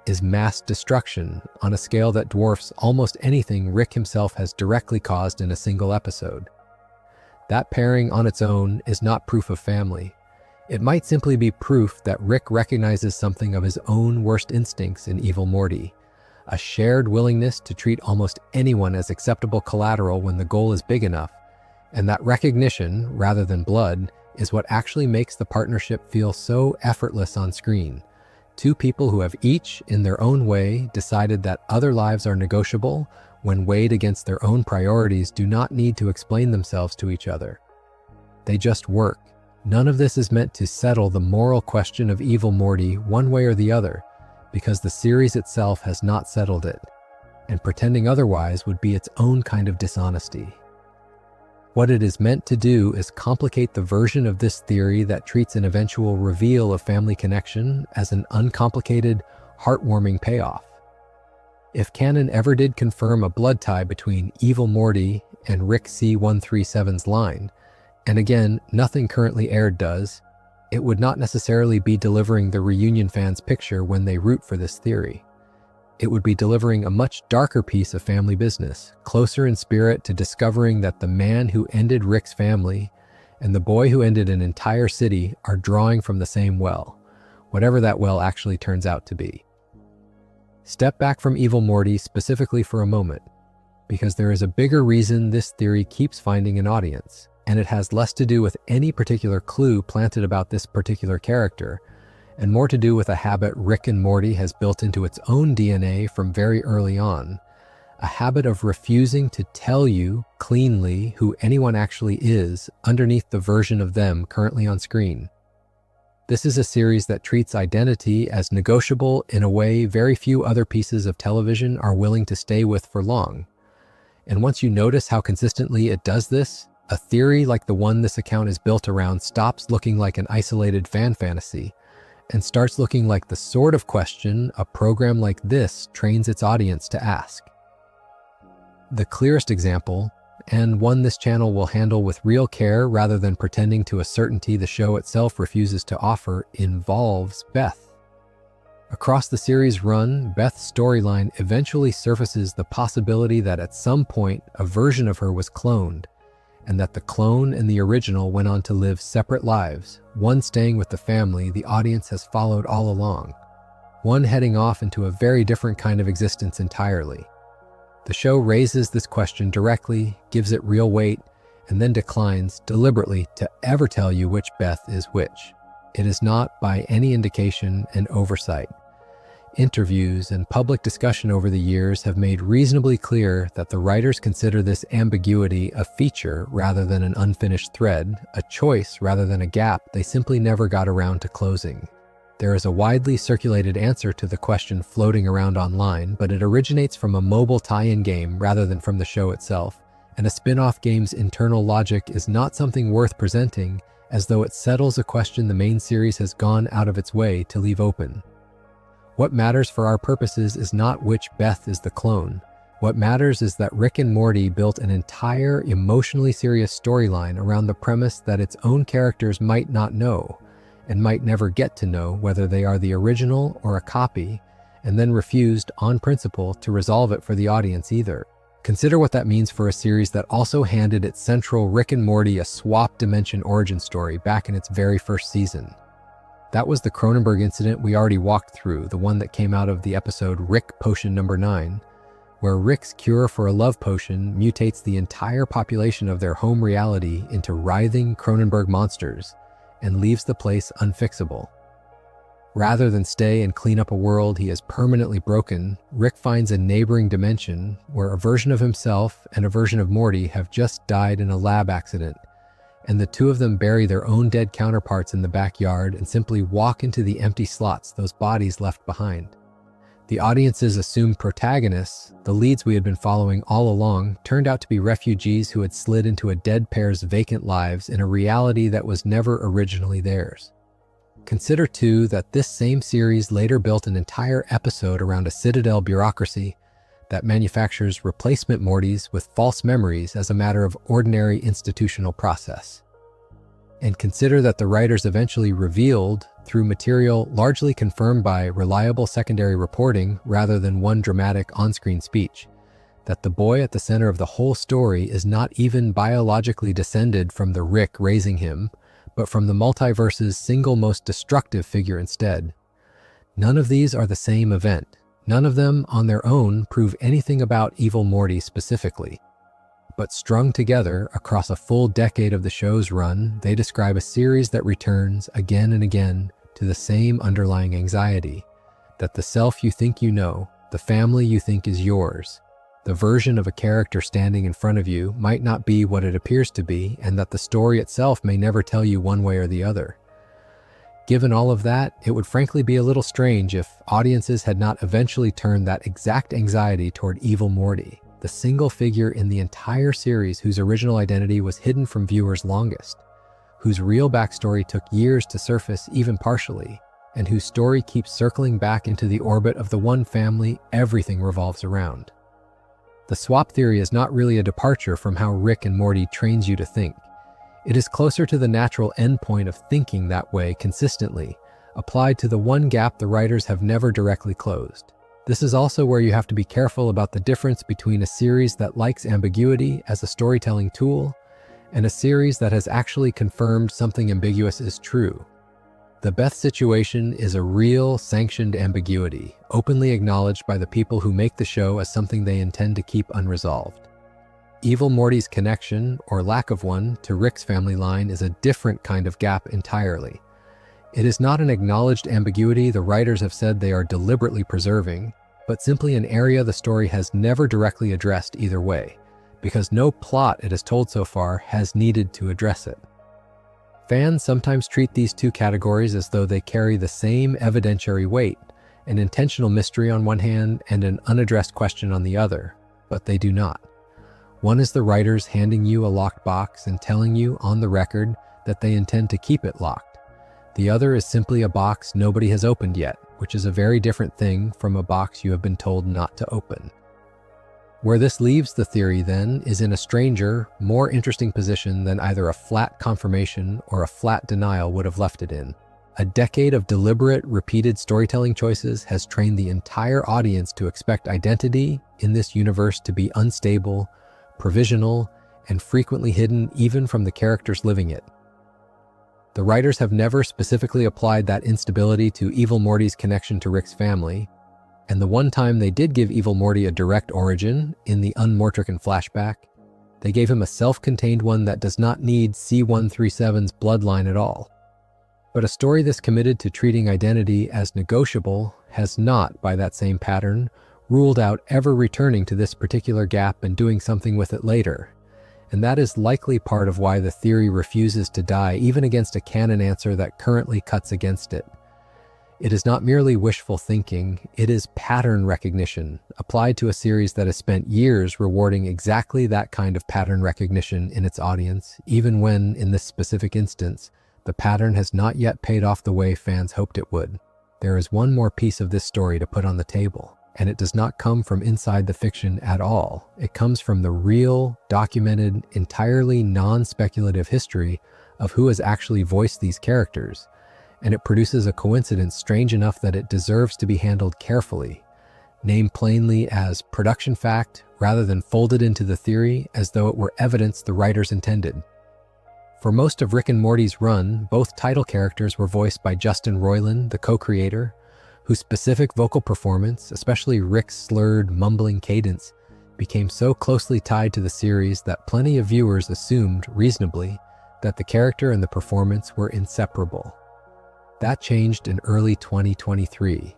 is mass destruction on a scale that dwarfs almost anything Rick himself has directly caused in a single episode. That pairing on its own is not proof of family. It might simply be proof that Rick recognizes something of his own worst instincts in Evil Morty, a shared willingness to treat almost anyone as acceptable collateral when the goal is big enough, and that recognition, rather than blood, is what actually makes the partnership feel so effortless on screen. Two people who have each, in their own way, decided that other lives are negotiable when weighed against their own priorities do not need to explain themselves to each other. They just work. None of this is meant to settle the moral question of Evil Morty one way or the other, because the series itself has not settled it, and pretending otherwise would be its own kind of dishonesty. What it is meant to do is complicate the version of this theory that treats an eventual reveal of family connection as an uncomplicated, heartwarming payoff. If canon ever did confirm a blood tie between Evil Morty and Rick C-137's line, and again, nothing currently aired does, it would not necessarily be delivering the reunion fans' picture when they root for this theory. It would be delivering a much darker piece of family business, closer in spirit to discovering that the man who ended Rick's family and the boy who ended an entire city are drawing from the same well, whatever that well actually turns out to be. Step back from Evil Morty specifically for a moment, because there is a bigger reason this theory keeps finding an audience, and it has less to do with any particular clue planted about this particular character, and more to do with a habit Rick and Morty has built into its own DNA from very early on, a habit of refusing to tell you cleanly who anyone actually is underneath the version of them currently on screen. This is a series that treats identity as negotiable in a way very few other pieces of television are willing to stay with for long. And once you notice how consistently it does this, a theory like the one this account is built around stops looking like an isolated fan fantasy and starts looking like the sort of question a program like this trains its audience to ask. The clearest example, and one this channel will handle with real care rather than pretending to a certainty the show itself refuses to offer, involves Beth. Across the series' run, Beth's storyline eventually surfaces the possibility that at some point a version of her was cloned, and that the clone and the original went on to live separate lives, one staying with the family the audience has followed all along, one heading off into a very different kind of existence entirely. The show raises this question directly, gives it real weight, and then declines deliberately to ever tell you which Beth is which. It is not, by any indication, an oversight. Interviews and public discussion over the years have made reasonably clear that the writers consider this ambiguity a feature rather than an unfinished thread, a choice rather than a gap they simply never got around to closing. There is a widely circulated answer to the question floating around online, but it originates from a mobile tie-in game rather than from the show itself, and a spin-off game's internal logic is not something worth presenting as though it settles a question the main series has gone out of its way to leave open. What matters for our purposes is not which Beth is the clone. What matters is that Rick and Morty built an entire emotionally serious storyline around the premise that its own characters might not know, and might never get to know whether they are the original or a copy, and then refused, on principle, to resolve it for the audience either. Consider what that means for a series that also handed its central Rick and Morty a swap dimension origin story back in its very first season. That was the Cronenberg incident we already walked through, the one that came out of the episode Rick Potion number 9, where Rick's cure for a love potion mutates the entire population of their home reality into writhing Cronenberg monsters and leaves the place unfixable. Rather than stay and clean up a world he has permanently broken, Rick finds a neighboring dimension where a version of himself and a version of Morty have just died in a lab accident, and the two of them bury their own dead counterparts in the backyard and simply walk into the empty slots those bodies left behind. The audience's assumed protagonists, the leads we had been following all along, turned out to be refugees who had slid into a dead pair's vacant lives in a reality that was never originally theirs. Consider, too, that this same series later built an entire episode around a Citadel bureaucracy that manufactures replacement Mortys with false memories as a matter of ordinary institutional process. And consider that the writers eventually revealed, through material largely confirmed by reliable secondary reporting rather than one dramatic on-screen speech, that the boy at the center of the whole story is not even biologically descended from the Rick raising him, but from the multiverse's single most destructive figure instead. None of these are the same event. None of them on their own prove anything about Evil Morty specifically. But strung together across a full decade of the show's run, they describe a series that returns again and again to the same underlying anxiety, that the self you think you know, the family you think is yours, the version of a character standing in front of you might not be what it appears to be, and that the story itself may never tell you one way or the other. Given all of that, it would frankly be a little strange if audiences had not eventually turned that exact anxiety toward Evil Morty, the single figure in the entire series whose original identity was hidden from viewers longest, whose real backstory took years to surface even partially, and whose story keeps circling back into the orbit of the one family everything revolves around. The swap theory is not really a departure from how Rick and Morty trains you to think. It is closer to the natural endpoint of thinking that way consistently, applied to the one gap the writers have never directly closed. This is also where you have to be careful about the difference between a series that likes ambiguity as a storytelling tool and a series that has actually confirmed something ambiguous is true. The Beth situation is a real, sanctioned ambiguity, openly acknowledged by the people who make the show as something they intend to keep unresolved. Evil Morty's connection, or lack of one, to Rick's family line is a different kind of gap entirely. It is not an acknowledged ambiguity the writers have said they are deliberately preserving, but simply an area the story has never directly addressed either way, because no plot it has told so far has needed to address it. Fans sometimes treat these two categories as though they carry the same evidentiary weight, an intentional mystery on one hand and an unaddressed question on the other, but they do not. One is the writers handing you a locked box and telling you on the record that they intend to keep it locked. The other is simply a box nobody has opened yet, which is a very different thing from a box you have been told not to open. Where this leaves the theory, then, is in a stranger, more interesting position than either a flat confirmation or a flat denial would have left it in. A decade of deliberate, repeated storytelling choices has trained the entire audience to expect identity in this universe to be unstable, provisional, and frequently hidden even from the characters living it. The writers have never specifically applied that instability to Evil Morty's connection to Rick's family, and the one time they did give Evil Morty a direct origin, in the Unmortrican flashback, they gave him a self-contained one that does not need C-137's bloodline at all. But a story this committed to treating identity as negotiable has not, by that same pattern, ruled out ever returning to this particular gap and doing something with it later. And that is likely part of why the theory refuses to die even against a canon answer that currently cuts against it. It is not merely wishful thinking, it is pattern recognition, applied to a series that has spent years rewarding exactly that kind of pattern recognition in its audience, even when, in this specific instance, the pattern has not yet paid off the way fans hoped it would. There is one more piece of this story to put on the table, and it does not come from inside the fiction at all. It comes from the real, documented, entirely non-speculative history of who has actually voiced these characters, and it produces a coincidence strange enough that it deserves to be handled carefully, named plainly as production fact rather than folded into the theory as though it were evidence the writers intended. For most of Rick and Morty's run, both title characters were voiced by Justin Roiland, the co-creator, whose specific vocal performance, especially Rick's slurred, mumbling cadence, became so closely tied to the series that plenty of viewers assumed, reasonably, that the character and the performance were inseparable. That changed in early 2023,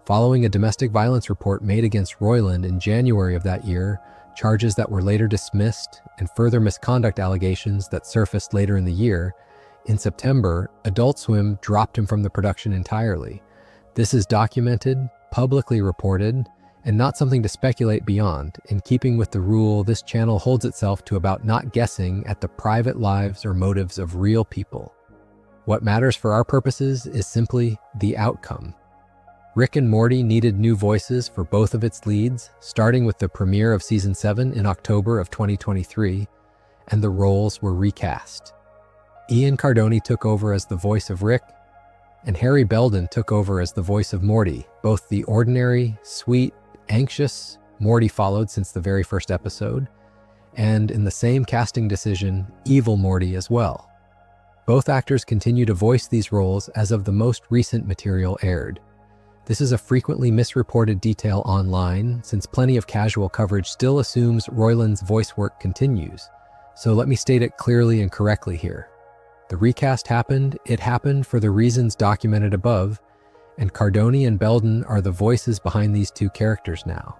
following a domestic violence report made against Roiland in January of that year, charges that were later dismissed, and further misconduct allegations that surfaced later in the year. In September, Adult Swim dropped him from the production entirely. This is documented, publicly reported, and not something to speculate beyond. In keeping with the rule, this channel holds itself to about not guessing at the private lives or motives of real people. What matters for our purposes is simply the outcome. Rick and Morty needed new voices for both of its leads, starting with the premiere of Season 7 in October of 2023, and the roles were recast. Ian Cardoni took over as the voice of Rick, and Harry Belden took over as the voice of Morty, both the ordinary, sweet, anxious, Morty followed since the very first episode, and in the same casting decision, Evil Morty as well. Both actors continue to voice these roles as of the most recent material aired. This is a frequently misreported detail online, since plenty of casual coverage still assumes Roiland's voice work continues. So let me state it clearly and correctly here. The recast happened, it happened for the reasons documented above, and Cardoni and Belden are the voices behind these two characters now.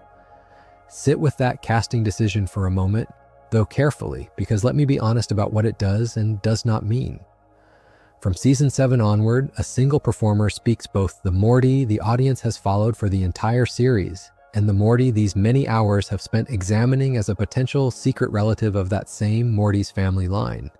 Sit with that casting decision for a moment, though carefully, because let me be honest about what it does and does not mean. From season 7 onward, a single performer speaks both the Morty the audience has followed for the entire series, and the Morty these many hours have spent examining as a potential secret relative of that same Morty's family line.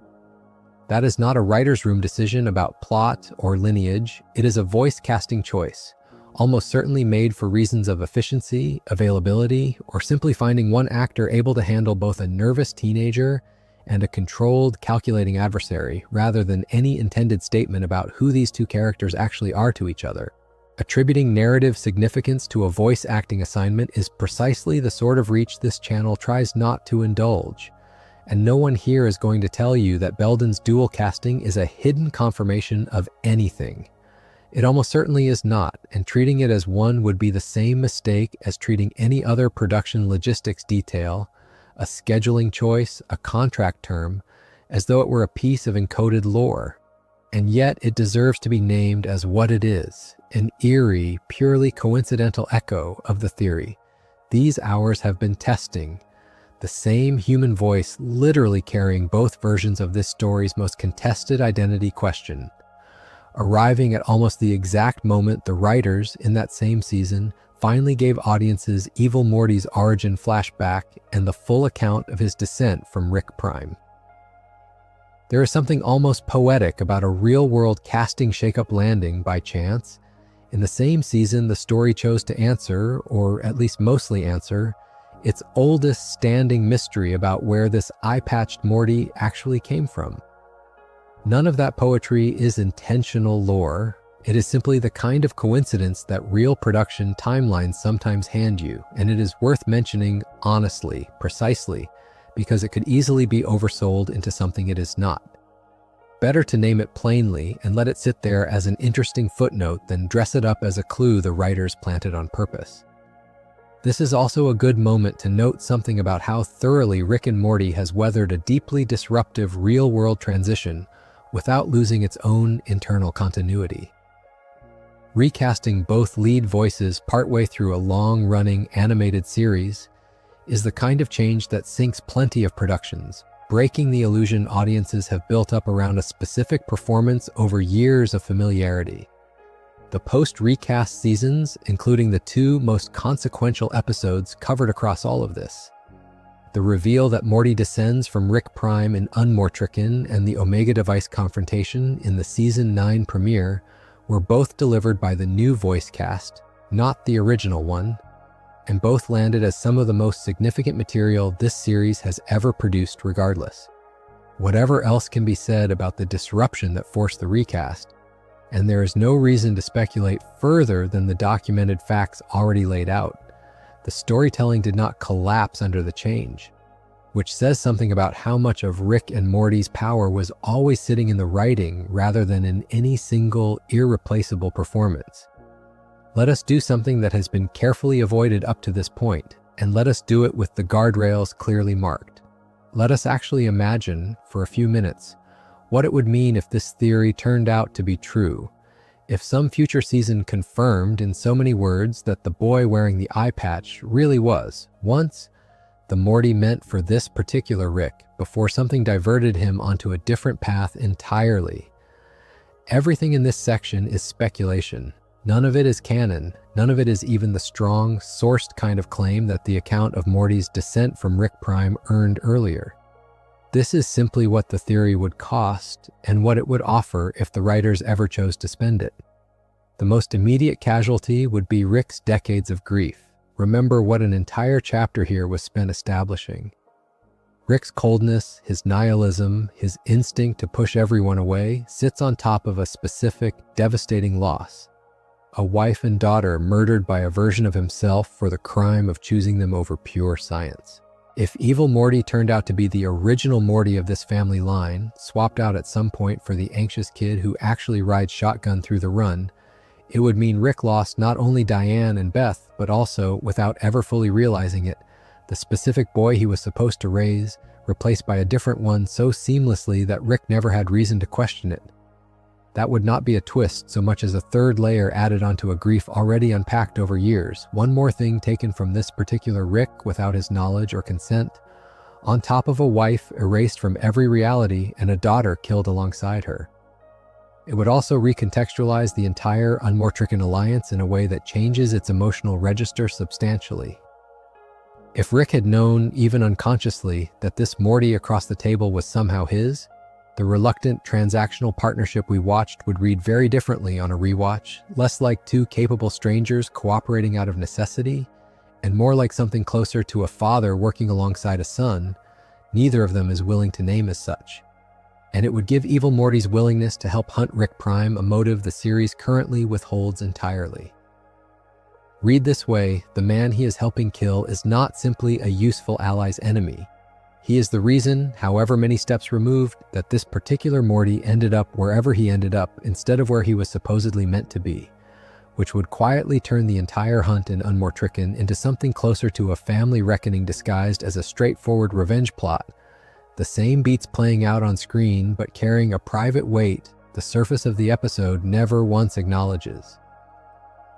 That is not a writer's room decision about plot or lineage, it is a voice casting choice, almost certainly made for reasons of efficiency, availability, or simply finding one actor able to handle both a nervous teenager and a controlled, calculating adversary, rather than any intended statement about who these two characters actually are to each other. Attributing narrative significance to a voice acting assignment is precisely the sort of reach this channel tries not to indulge, and no one here is going to tell you that Belden's dual casting is a hidden confirmation of anything. It almost certainly is not, and treating it as one would be the same mistake as treating any other production logistics detail, a scheduling choice, a contract term, as though it were a piece of encoded lore. And yet it deserves to be named as what it is, an eerie, purely coincidental echo of the theory. These hours have been testing, the same human voice literally carrying both versions of this story's most contested identity question, arriving at almost the exact moment the writers in that same season finally gave audiences Evil Morty's origin flashback and the full account of his descent from Rick Prime. There is something almost poetic about a real-world casting shakeup landing by chance. In the same season, the story chose to answer, or at least mostly answer, its oldest standing mystery about where this eye-patched Morty actually came from. None of that poetry is intentional lore. It is simply the kind of coincidence that real production timelines sometimes hand you, and it is worth mentioning honestly, precisely, because it could easily be oversold into something it is not. Better to name it plainly and let it sit there as an interesting footnote than dress it up as a clue the writers planted on purpose. This is also a good moment to note something about how thoroughly Rick and Morty has weathered a deeply disruptive real-world transition without losing its own internal continuity. Recasting both lead voices partway through a long-running animated series is the kind of change that sinks plenty of productions, breaking the illusion audiences have built up around a specific performance over years of familiarity. The post-recast seasons, including the two most consequential episodes, covered across all of this. The reveal that Morty descends from Rick Prime in Unmortrican and the Omega device confrontation in the Season 9 premiere were both delivered by the new voice cast, not the original one, and both landed as some of the most significant material this series has ever produced regardless. Whatever else can be said about the disruption that forced the recast, and there is no reason to speculate further than the documented facts already laid out, the storytelling did not collapse under the change, which says something about how much of Rick and Morty's power was always sitting in the writing rather than in any single irreplaceable performance. Let us do something that has been carefully avoided up to this point, and let us do it with the guardrails clearly marked. Let us actually imagine, for a few minutes, what it would mean if this theory turned out to be true. If some future season confirmed in so many words that the boy wearing the eye patch really was, once, the Morty meant for this particular Rick, before something diverted him onto a different path entirely. Everything in this section is speculation. None of it is canon. None of it is even the strong, sourced kind of claim that the account of Morty's descent from Rick Prime earned earlier. This is simply what the theory would cost and what it would offer if the writers ever chose to spend it. The most immediate casualty would be Rick's decades of grief. Remember what an entire chapter here was spent establishing. Rick's coldness, his nihilism, his instinct to push everyone away sits on top of a specific, devastating loss. a wife and daughter murdered by a version of himself for the crime of choosing them over pure science. If Evil Morty turned out to be the original Morty of this family line, swapped out at some point for the anxious kid who actually rides shotgun through the run, it would mean Rick lost not only Diane and Beth, but also, without ever fully realizing it, the specific boy he was supposed to raise, replaced by a different one so seamlessly that Rick never had reason to question it. That would not be a twist so much as a third layer added onto a grief already unpacked over years, one more thing taken from this particular Rick without his knowledge or consent, on top of a wife erased from every reality and a daughter killed alongside her. It would also recontextualize the entire Unnamed Alliance in a way that changes its emotional register substantially. If Rick had known, even unconsciously, that this Morty across the table was somehow his, the reluctant transactional partnership we watched would read very differently on a rewatch, less like two capable strangers cooperating out of necessity, and more like something closer to a father working alongside a son, neither of them is willing to name as such. And it would give Evil Morty's willingness to help hunt Rick Prime a motive the series currently withholds entirely. Read this way, the man he is helping kill is not simply a useful ally's enemy. He is the reason, however many steps removed, that this particular Morty ended up wherever he ended up instead of where he was supposedly meant to be, which would quietly turn the entire hunt in Unnamed into something closer to a family reckoning disguised as a straightforward revenge plot, the same beats playing out on screen but carrying a private weight the surface of the episode never once acknowledges.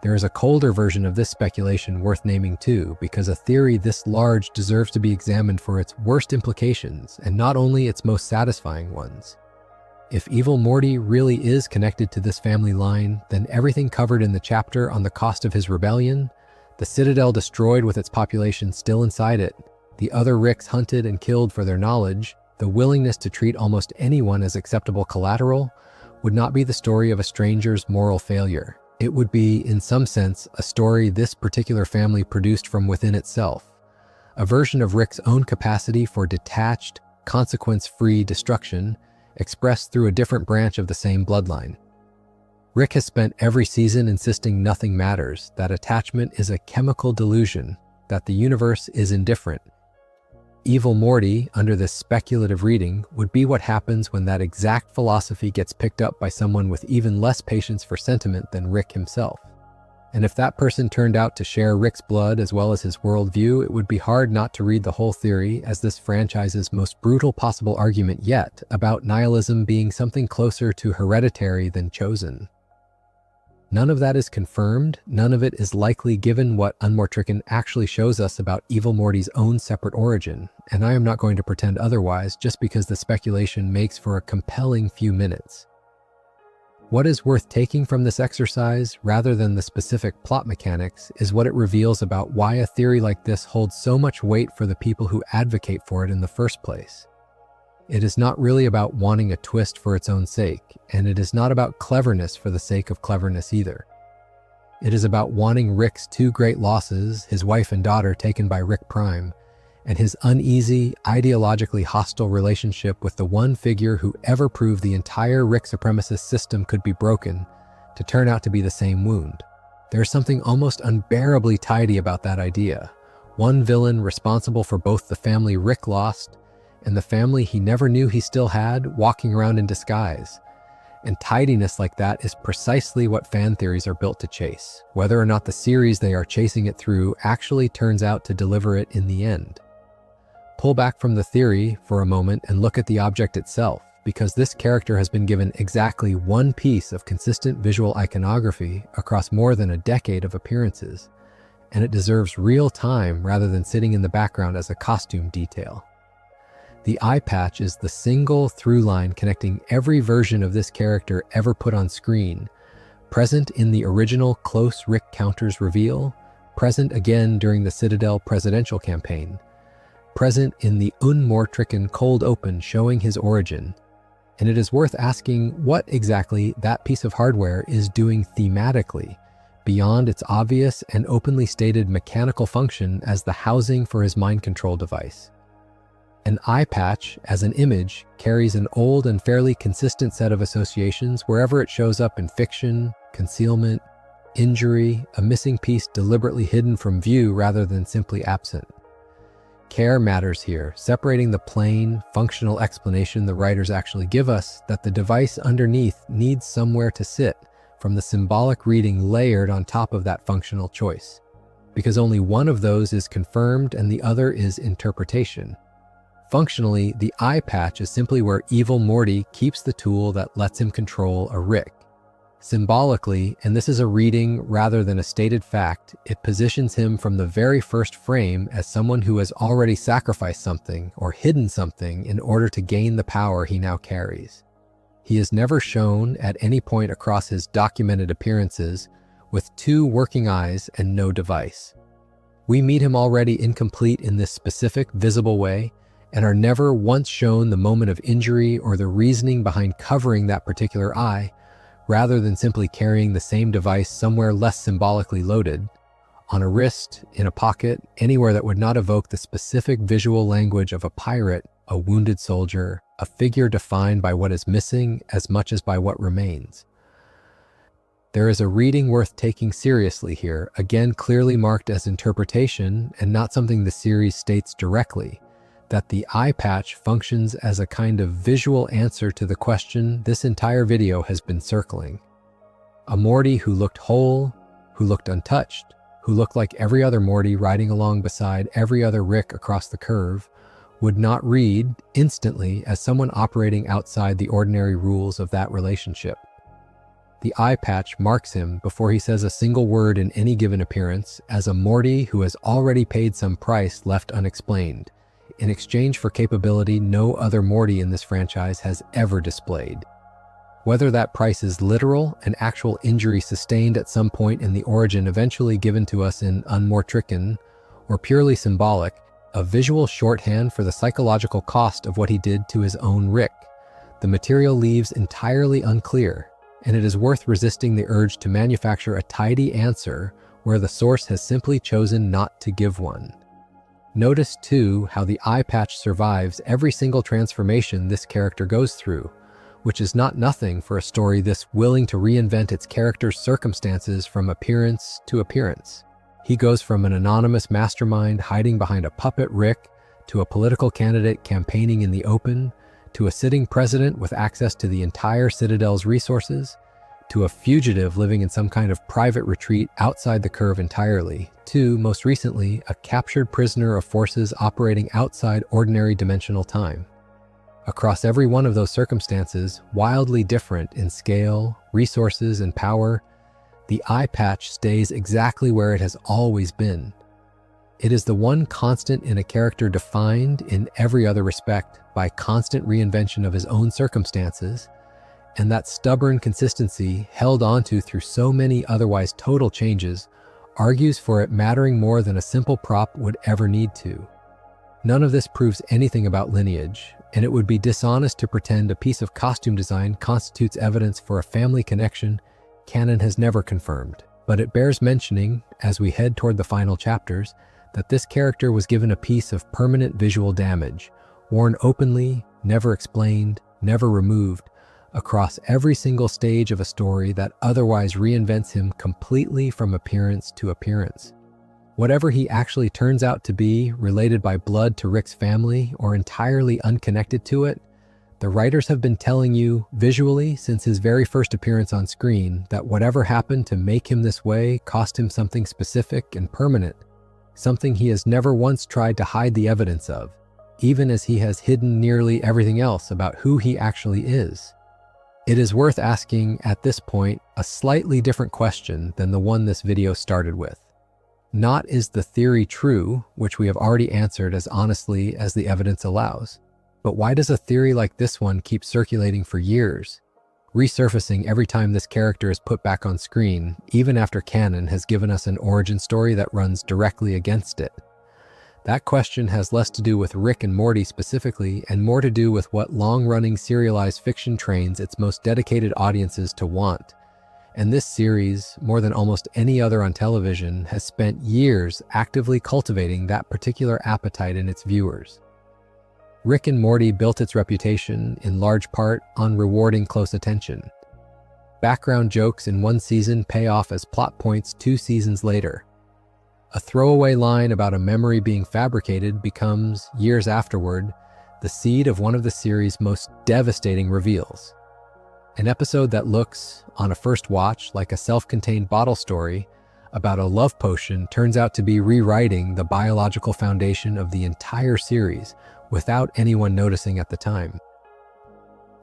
There is a colder version of this speculation worth naming too, because a theory this large deserves to be examined for its worst implications, and not only its most satisfying ones. If Evil Morty really is connected to this family line, then everything covered in the chapter on the cost of his rebellion, the Citadel destroyed with its population still inside it, the other Ricks hunted and killed for their knowledge, the willingness to treat almost anyone as acceptable collateral, would not be the story of a stranger's moral failure. It would be, in some sense, a story this particular family produced from within itself, a version of Rick's own capacity for detached, consequence-free destruction, expressed through a different branch of the same bloodline. Rick has spent every season insisting nothing matters, that attachment is a chemical delusion, that the universe is indifferent. Evil Morty, under this speculative reading, would be what happens when that exact philosophy gets picked up by someone with even less patience for sentiment than Rick himself. And if that person turned out to share Rick's blood as well as his worldview, it would be hard not to read the whole theory as this franchise's most brutal possible argument yet about nihilism being something closer to hereditary than chosen. None of that is confirmed, none of it is likely given what Unnamed actually shows us about Evil Morty's own separate origin, and I am not going to pretend otherwise just because the speculation makes for a compelling few minutes. What is worth taking from this exercise, rather than the specific plot mechanics, is what it reveals about why a theory like this holds so much weight for the people who advocate for it in the first place. It is not really about wanting a twist for its own sake, and it is not about cleverness for the sake of cleverness either. It is about wanting Rick's two great losses, his wife and daughter taken by Rick Prime, and his uneasy, ideologically hostile relationship with the one figure who ever proved the entire Rick supremacist system could be broken, to turn out to be the same wound. There is something almost unbearably tidy about that idea. One villain responsible for both the family Rick lost and the family he never knew he still had, walking around in disguise. And tidiness like that is precisely what fan theories are built to chase, whether or not the series they are chasing it through actually turns out to deliver it in the end. Pull back from the theory for a moment and look at the object itself, because this character has been given exactly one piece of consistent visual iconography across more than a decade of appearances, and it deserves real time rather than sitting in the background as a costume detail. The Eyepatch is the single through line connecting every version of this character ever put on screen, present in the original Close Rick Counters reveal, present again during the Citadel presidential campaign, present in the Unnamed cold open showing his origin, and it is worth asking what exactly that piece of hardware is doing thematically, beyond its obvious and openly stated mechanical function as the housing for his mind control device. An eyepatch, as an image, carries an old and fairly consistent set of associations wherever it shows up in fiction, concealment, injury, a missing piece deliberately hidden from view rather than simply absent. Care matters here, separating the plain, functional explanation the writers actually give us that the device underneath needs somewhere to sit from the symbolic reading layered on top of that functional choice. Because only one of those is confirmed and the other is interpretation. Functionally, the eye patch is simply where Evil Morty keeps the tool that lets him control a Rick. Symbolically, and this is a reading rather than a stated fact, it positions him from the very first frame as someone who has already sacrificed something or hidden something in order to gain the power he now carries. He is never shown at any point across his documented appearances with two working eyes and no device. We meet him already incomplete in this specific, visible way, and are never once shown the moment of injury or the reasoning behind covering that particular eye, rather than simply carrying the same device somewhere less symbolically loaded, on a wrist, in a pocket, anywhere that would not evoke the specific visual language of a pirate, a wounded soldier, a figure defined by what is missing as much as by what remains. There is a reading worth taking seriously here, again clearly marked as interpretation and not something the series states directly, that the eye patch functions as a kind of visual answer to the question this entire video has been circling. A Morty who looked whole, who looked untouched, who looked like every other Morty riding along beside every other Rick across the curve, would not read instantly as someone operating outside the ordinary rules of that relationship. The eye patch marks him before he says a single word in any given appearance as a Morty who has already paid some price left unexplained, in exchange for capability no other Morty in this franchise has ever displayed. Whether that price is literal, an actual injury sustained at some point in the origin eventually given to us in Unmortricken, or purely symbolic, a visual shorthand for the psychological cost of what he did to his own Rick, the material leaves entirely unclear, and it is worth resisting the urge to manufacture a tidy answer where the source has simply chosen not to give one. Notice, too, how the eye patch survives every single transformation this character goes through, which is not nothing for a story this willing to reinvent its character's circumstances from appearance to appearance. He goes from an anonymous mastermind hiding behind a puppet Rick to a political candidate campaigning in the open, to a sitting president with access to the entire Citadel's resources, to a fugitive living in some kind of private retreat outside the curve entirely, to, most recently, a captured prisoner of forces operating outside ordinary dimensional time. Across every one of those circumstances, wildly different in scale, resources, and power, the eye patch stays exactly where it has always been. It is the one constant in a character defined, in every other respect, by constant reinvention of his own circumstances, and that stubborn consistency, held onto through so many otherwise total changes, argues for it mattering more than a simple prop would ever need to. None of this proves anything about lineage, and it would be dishonest to pretend a piece of costume design constitutes evidence for a family connection canon has never confirmed. But it bears mentioning, as we head toward the final chapters, that this character was given a piece of permanent visual damage, worn openly, never explained, never removed, across every single stage of a story that otherwise reinvents him completely from appearance to appearance. Whatever he actually turns out to be, related by blood to Rick's family or entirely unconnected to it, the writers have been telling you, visually, since his very first appearance on screen, that whatever happened to make him this way cost him something specific and permanent, something he has never once tried to hide the evidence of, even as he has hidden nearly everything else about who he actually is. It is worth asking, at this point, a slightly different question than the one this video started with. Not is the theory true, which we have already answered as honestly as the evidence allows, but why does a theory like this one keep circulating for years, resurfacing every time this character is put back on screen, even after canon has given us an origin story that runs directly against it? That question has less to do with Rick and Morty specifically, and more to do with what long-running serialized fiction trains its most dedicated audiences to want. And this series, more than almost any other on television, has spent years actively cultivating that particular appetite in its viewers. Rick and Morty built its reputation, in large part, on rewarding close attention. background jokes in one season pay off as plot points 2 seasons later. A throwaway line about a memory being fabricated becomes, years afterward, the seed of one of the series' most devastating reveals. An episode that looks, on a first watch, like a self-contained bottle story about a love potion turns out to be rewriting the biological foundation of the entire series without anyone noticing at the time.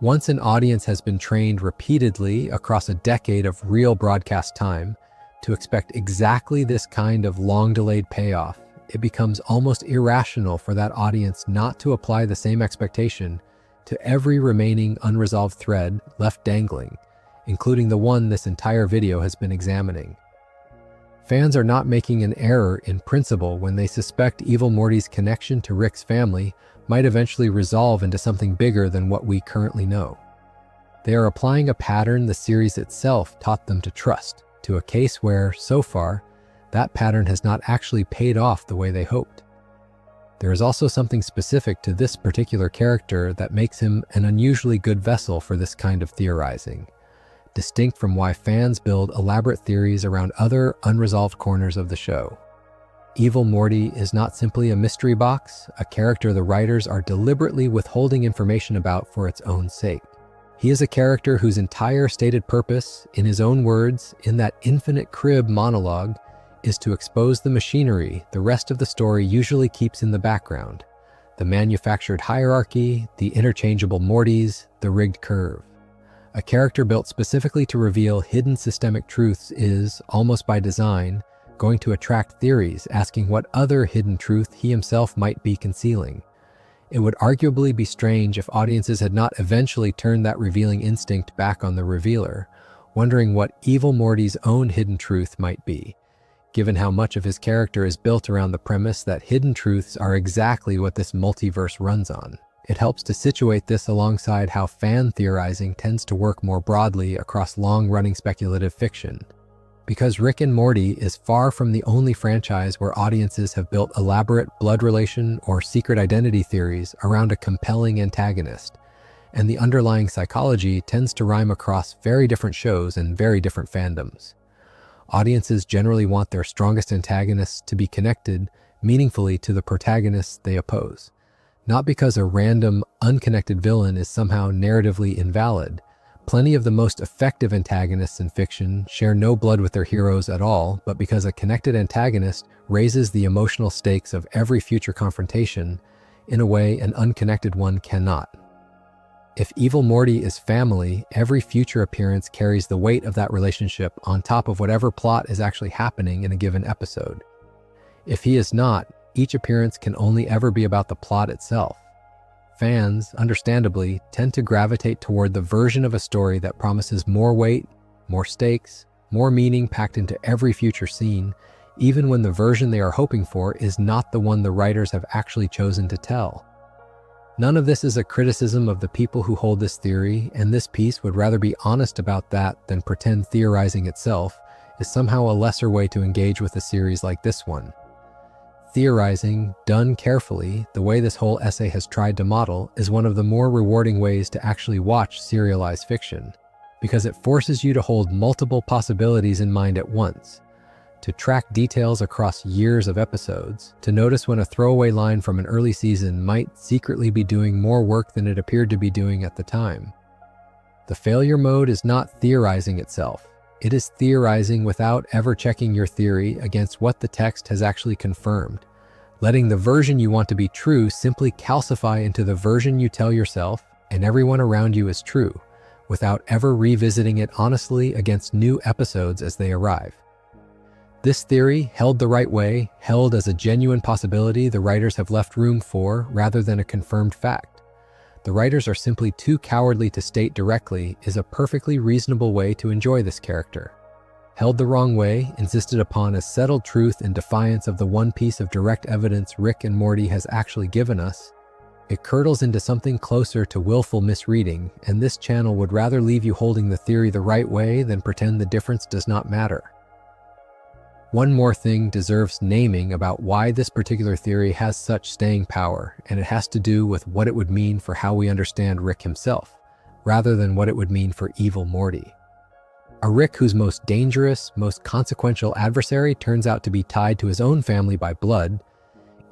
Once an audience has been trained repeatedly across a decade of real broadcast time to expect exactly this kind of long-delayed payoff, it becomes almost irrational for that audience not to apply the same expectation to every remaining unresolved thread left dangling, including the one this entire video has been examining. Fans are not making an error in principle when they suspect Evil Morty's connection to Rick's family might eventually resolve into something bigger than what we currently know. They are applying a pattern the series itself taught them to trust, to a case where, so far, that pattern has not actually paid off the way they hoped. There is also something specific to this particular character that makes him an unusually good vessel for this kind of theorizing, distinct from why fans build elaborate theories around other unresolved corners of the show. Evil Morty is not simply a mystery box, a character the writers are deliberately withholding information about for its own sake. He is a character whose entire stated purpose, in his own words, in that infinite crib monologue, is to expose the machinery the rest of the story usually keeps in the background: the manufactured hierarchy, the interchangeable Mortys, the rigged curve. A character built specifically to reveal hidden systemic truths is, almost by design, going to attract theories asking what other hidden truth he himself might be concealing. It would arguably be strange if audiences had not eventually turned that revealing instinct back on the revealer, wondering what Evil Morty's own hidden truth might be, given how much of his character is built around the premise that hidden truths are exactly what this multiverse runs on. It helps to situate this alongside how fan theorizing tends to work more broadly across long-running speculative fiction. Because Rick and Morty is far from the only franchise where audiences have built elaborate blood relation or secret identity theories around a compelling antagonist, and the underlying psychology tends to rhyme across very different shows and very different fandoms. Audiences generally want their strongest antagonists to be connected meaningfully to the protagonists they oppose, not because a random, unconnected villain is somehow narratively invalid. Plenty of the most effective antagonists in fiction share no blood with their heroes at all, but because a connected antagonist raises the emotional stakes of every future confrontation in a way an unconnected one cannot. If Evil Morty is family, every future appearance carries the weight of that relationship on top of whatever plot is actually happening in a given episode. If he is not, each appearance can only ever be about the plot itself. Fans, understandably, tend to gravitate toward the version of a story that promises more weight, more stakes, more meaning packed into every future scene, even when the version they are hoping for is not the one the writers have actually chosen to tell. None of this is a criticism of the people who hold this theory, and this piece would rather be honest about that than pretend theorizing itself is somehow a lesser way to engage with a series like this one. Theorizing, done carefully, the way this whole essay has tried to model, is one of the more rewarding ways to actually watch serialized fiction, because it forces you to hold multiple possibilities in mind at once, to track details across years of episodes, to notice when a throwaway line from an early season might secretly be doing more work than it appeared to be doing at the time. The failure mode is not theorizing itself. It is theorizing without ever checking your theory against what the text has actually confirmed, letting the version you want to be true simply calcify into the version you tell yourself and everyone around you is true, without ever revisiting it honestly against new episodes as they arrive. This theory, held the right way, held as a genuine possibility the writers have left room for rather than a confirmed fact, the writers are simply too cowardly to state directly, is a perfectly reasonable way to enjoy this character. Held the wrong way, insisted upon as settled truth in defiance of the one piece of direct evidence Rick and Morty has actually given us, it curdles into something closer to willful misreading, and this channel would rather leave you holding the theory the right way than pretend the difference does not matter. One more thing deserves naming about why this particular theory has such staying power, and it has to do with what it would mean for how we understand Rick himself, rather than what it would mean for Evil Morty. A Rick whose most dangerous, most consequential adversary turns out to be tied to his own family by blood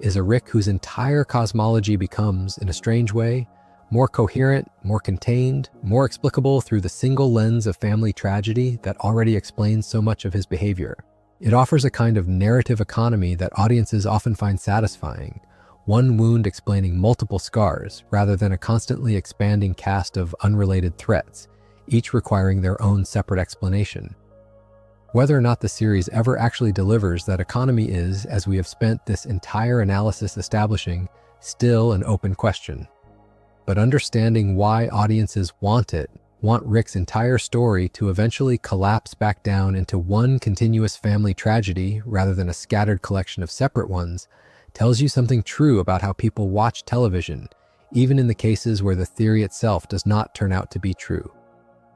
is a Rick whose entire cosmology becomes, in a strange way, more coherent, more contained, more explicable through the single lens of family tragedy that already explains so much of his behavior. It offers a kind of narrative economy that audiences often find satisfying, one wound explaining multiple scars rather than a constantly expanding cast of unrelated threats, each requiring their own separate explanation. Whether or not the series ever actually delivers that economy is, as we have spent this entire analysis establishing, still an open question. But understanding why audiences want Rick's entire story to eventually collapse back down into one continuous family tragedy rather than a scattered collection of separate ones, tells you something true about how people watch television, even in the cases where the theory itself does not turn out to be true.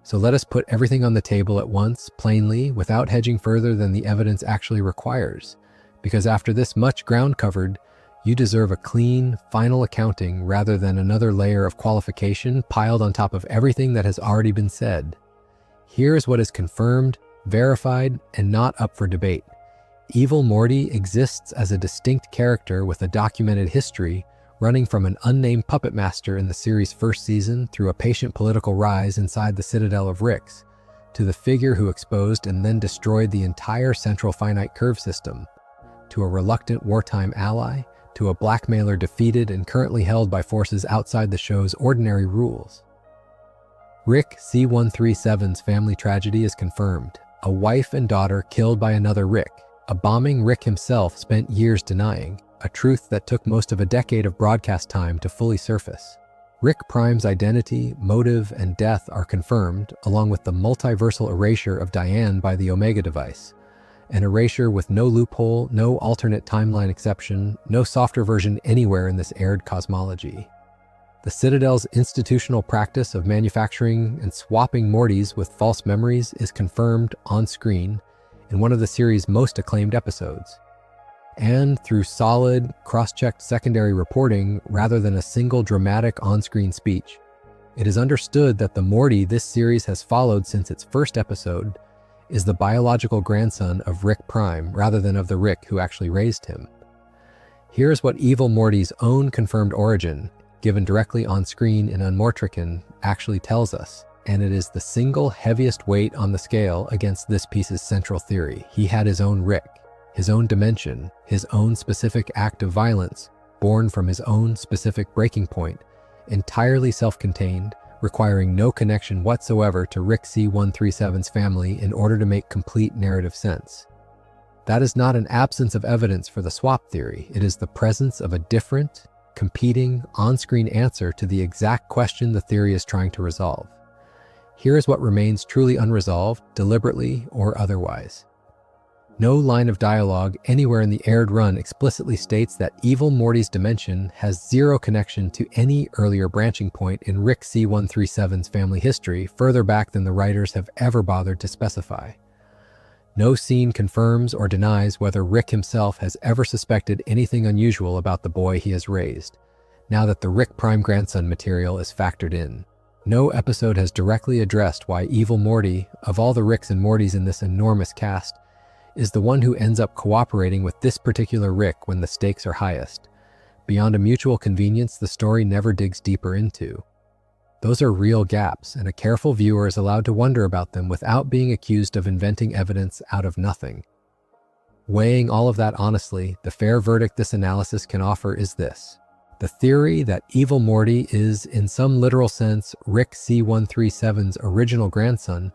So let us put everything on the table at once, plainly, without hedging further than the evidence actually requires. Because after this much ground covered, you deserve a clean, final accounting rather than another layer of qualification piled on top of everything that has already been said. Here is what is confirmed, verified, and not up for debate. Evil Morty exists as a distinct character with a documented history, running from an unnamed puppet master in the series' first season through a patient political rise inside the Citadel of Ricks, to the figure who exposed and then destroyed the entire Central Finite Curve system, to a reluctant wartime ally, to a blackmailer defeated and currently held by forces outside the show's ordinary rules. Rick C-137's family tragedy is confirmed, a wife and daughter killed by another Rick, a bombing Rick himself spent years denying, a truth that took most of a decade of broadcast time to fully surface. Rick Prime's identity, motive, and death are confirmed, along with the multiversal erasure of Diane by the Omega device. An erasure with no loophole, no alternate timeline exception, no softer version anywhere in this aired cosmology. The Citadel's institutional practice of manufacturing and swapping Mortys with false memories is confirmed on screen in one of the series' most acclaimed episodes. And through solid, cross-checked secondary reporting rather than a single dramatic on-screen speech, it is understood that the Morty this series has followed since its first episode is the biological grandson of Rick Prime rather than of the Rick who actually raised him. Here's what Evil Morty's own confirmed origin, given directly on screen in Unmortrican, actually tells us, and it is the single heaviest weight on the scale against this piece's central theory. He had his own Rick, his own dimension, his own specific act of violence, born from his own specific breaking point, entirely self-contained, requiring no connection whatsoever to Rick C-137's family in order to make complete narrative sense. That is not an absence of evidence for the swap theory. It is the presence of a different, competing, on-screen answer to the exact question the theory is trying to resolve. Here is what remains truly unresolved, deliberately or otherwise. No line of dialogue anywhere in the aired run explicitly states that Evil Morty's dimension has zero connection to any earlier branching point in Rick C-137's family history further back than the writers have ever bothered to specify. No scene confirms or denies whether Rick himself has ever suspected anything unusual about the boy he has raised, now that the Rick Prime grandson material is factored in. No episode has directly addressed why Evil Morty, of all the Ricks and Mortys in this enormous cast, is the one who ends up cooperating with this particular Rick when the stakes are highest. Beyond a mutual convenience the story never digs deeper into. Those are real gaps, and a careful viewer is allowed to wonder about them without being accused of inventing evidence out of nothing. Weighing all of that honestly, the fair verdict this analysis can offer is this. The theory that Evil Morty is, in some literal sense, Rick C-137's original grandson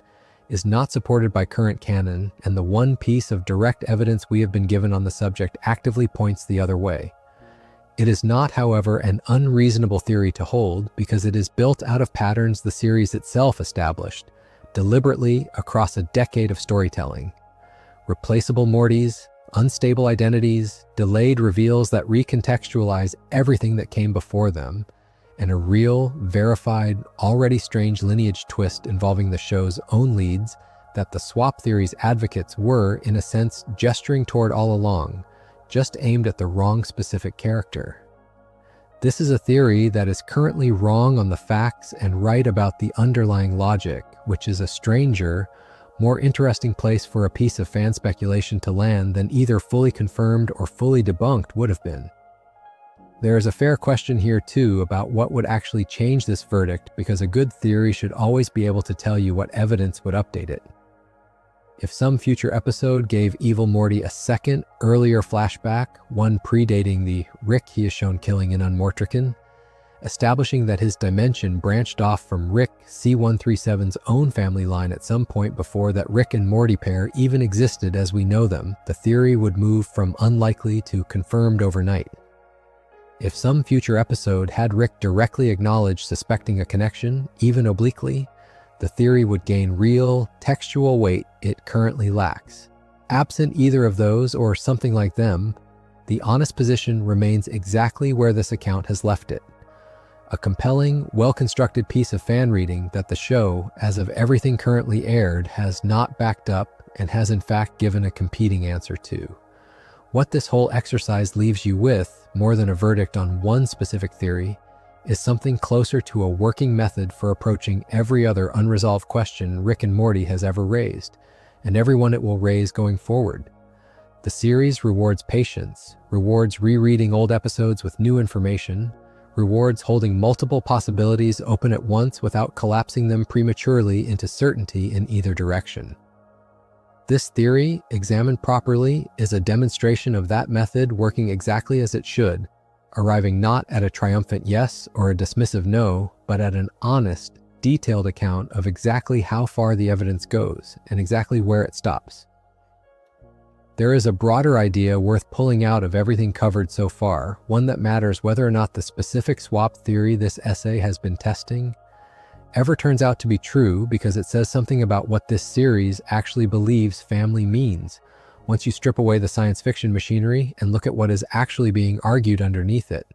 is not supported by current canon, and the one piece of direct evidence we have been given on the subject actively points the other way. It is not, however, an unreasonable theory to hold because it is built out of patterns the series itself established, deliberately across a decade of storytelling. Replaceable Mortys, unstable identities, delayed reveals that recontextualize everything that came before them, and a real, verified, already strange lineage twist involving the show's own leads that the swap theory's advocates were, in a sense, gesturing toward all along, just aimed at the wrong specific character. This is a theory that is currently wrong on the facts and right about the underlying logic, which is a stranger, more interesting place for a piece of fan speculation to land than either fully confirmed or fully debunked would have been. There is a fair question here too about what would actually change this verdict, because a good theory should always be able to tell you what evidence would update it. If some future episode gave Evil Morty a second, earlier flashback, one predating the Rick he is shown killing in Unmortrican, establishing that his dimension branched off from Rick C-137's own family line at some point before that Rick and Morty pair even existed as we know them, the theory would move from unlikely to confirmed overnight. If some future episode had Rick directly acknowledge suspecting a connection, even obliquely, the theory would gain real, textual weight it currently lacks. Absent either of those or something like them, the honest position remains exactly where this account has left it. A compelling, well-constructed piece of fan reading that the show, as of everything currently aired, has not backed up and has in fact given a competing answer to. What this whole exercise leaves you with, more than a verdict on one specific theory, is something closer to a working method for approaching every other unresolved question Rick and Morty has ever raised, and every one it will raise going forward. The series rewards patience, rewards rereading old episodes with new information, rewards holding multiple possibilities open at once without collapsing them prematurely into certainty in either direction. This theory, examined properly, is a demonstration of that method working exactly as it should, arriving not at a triumphant yes or a dismissive no, but at an honest, detailed account of exactly how far the evidence goes and exactly where it stops. There is a broader idea worth pulling out of everything covered so far, one that matters whether or not the specific swap theory this essay has been testing ever turns out to be true, because it says something about what this series actually believes family means, once you strip away the science fiction machinery and look at what is actually being argued underneath it.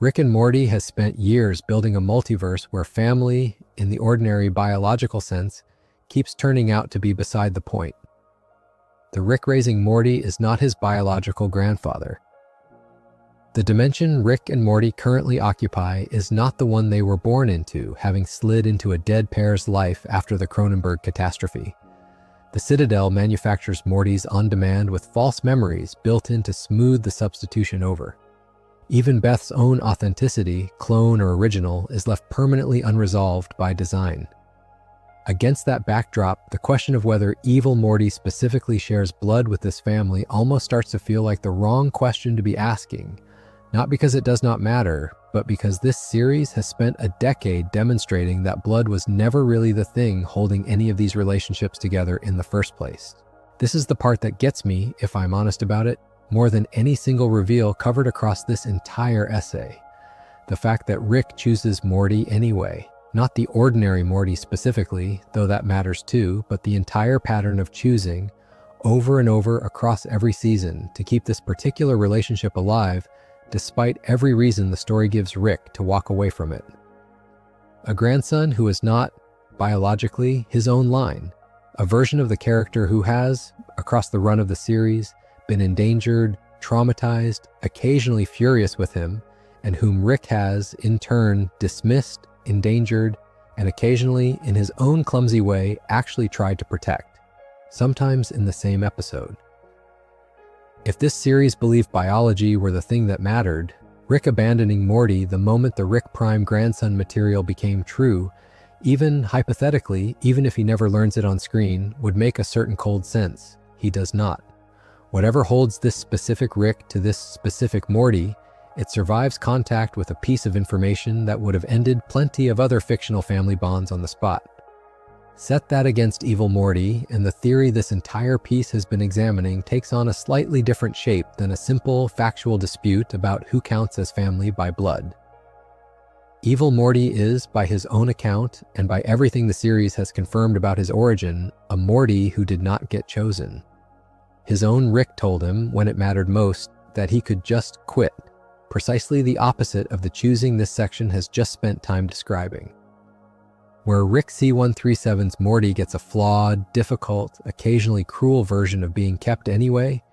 Rick and Morty has spent years building a multiverse where family, in the ordinary biological sense, keeps turning out to be beside the point. The Rick raising Morty is not his biological grandfather. The dimension Rick and Morty currently occupy is not the one they were born into, having slid into a dead pair's life after the Cronenberg catastrophe. The Citadel manufactures Mortys on demand with false memories built in to smooth the substitution over. Even Beth's own authenticity, clone or original, is left permanently unresolved by design. Against that backdrop, the question of whether Evil Morty specifically shares blood with this family almost starts to feel like the wrong question to be asking, not because it does not matter, but because this series has spent a decade demonstrating that blood was never really the thing holding any of these relationships together in the first place. This is the part that gets me, if I'm honest about it, more than any single reveal covered across this entire essay. The fact that Rick chooses Morty anyway. Not the ordinary Morty specifically, though that matters too, but the entire pattern of choosing, over and over across every season, to keep this particular relationship alive, despite every reason the story gives Rick to walk away from it. A grandson who is not, biologically, his own line. A version of the character who has, across the run of the series, been endangered, traumatized, occasionally furious with him, and whom Rick has, in turn, dismissed, endangered, and occasionally, in his own clumsy way, actually tried to protect, sometimes in the same episode. If this series believed biology were the thing that mattered, Rick abandoning Morty the moment the Rick Prime grandson material became true, even hypothetically, even if he never learns it on screen, would make a certain cold sense. He does not. Whatever holds this specific Rick to this specific Morty, it survives contact with a piece of information that would have ended plenty of other fictional family bonds on the spot. Set that against Evil Morty, and the theory this entire piece has been examining takes on a slightly different shape than a simple, factual dispute about who counts as family by blood. Evil Morty is, by his own account, and by everything the series has confirmed about his origin, a Morty who did not get chosen. His own Rick told him, when it mattered most, that he could just quit, precisely the opposite of the choosing this section has just spent time describing. Where Rick C-137's Morty gets a flawed, difficult, occasionally cruel version of being kept anyway,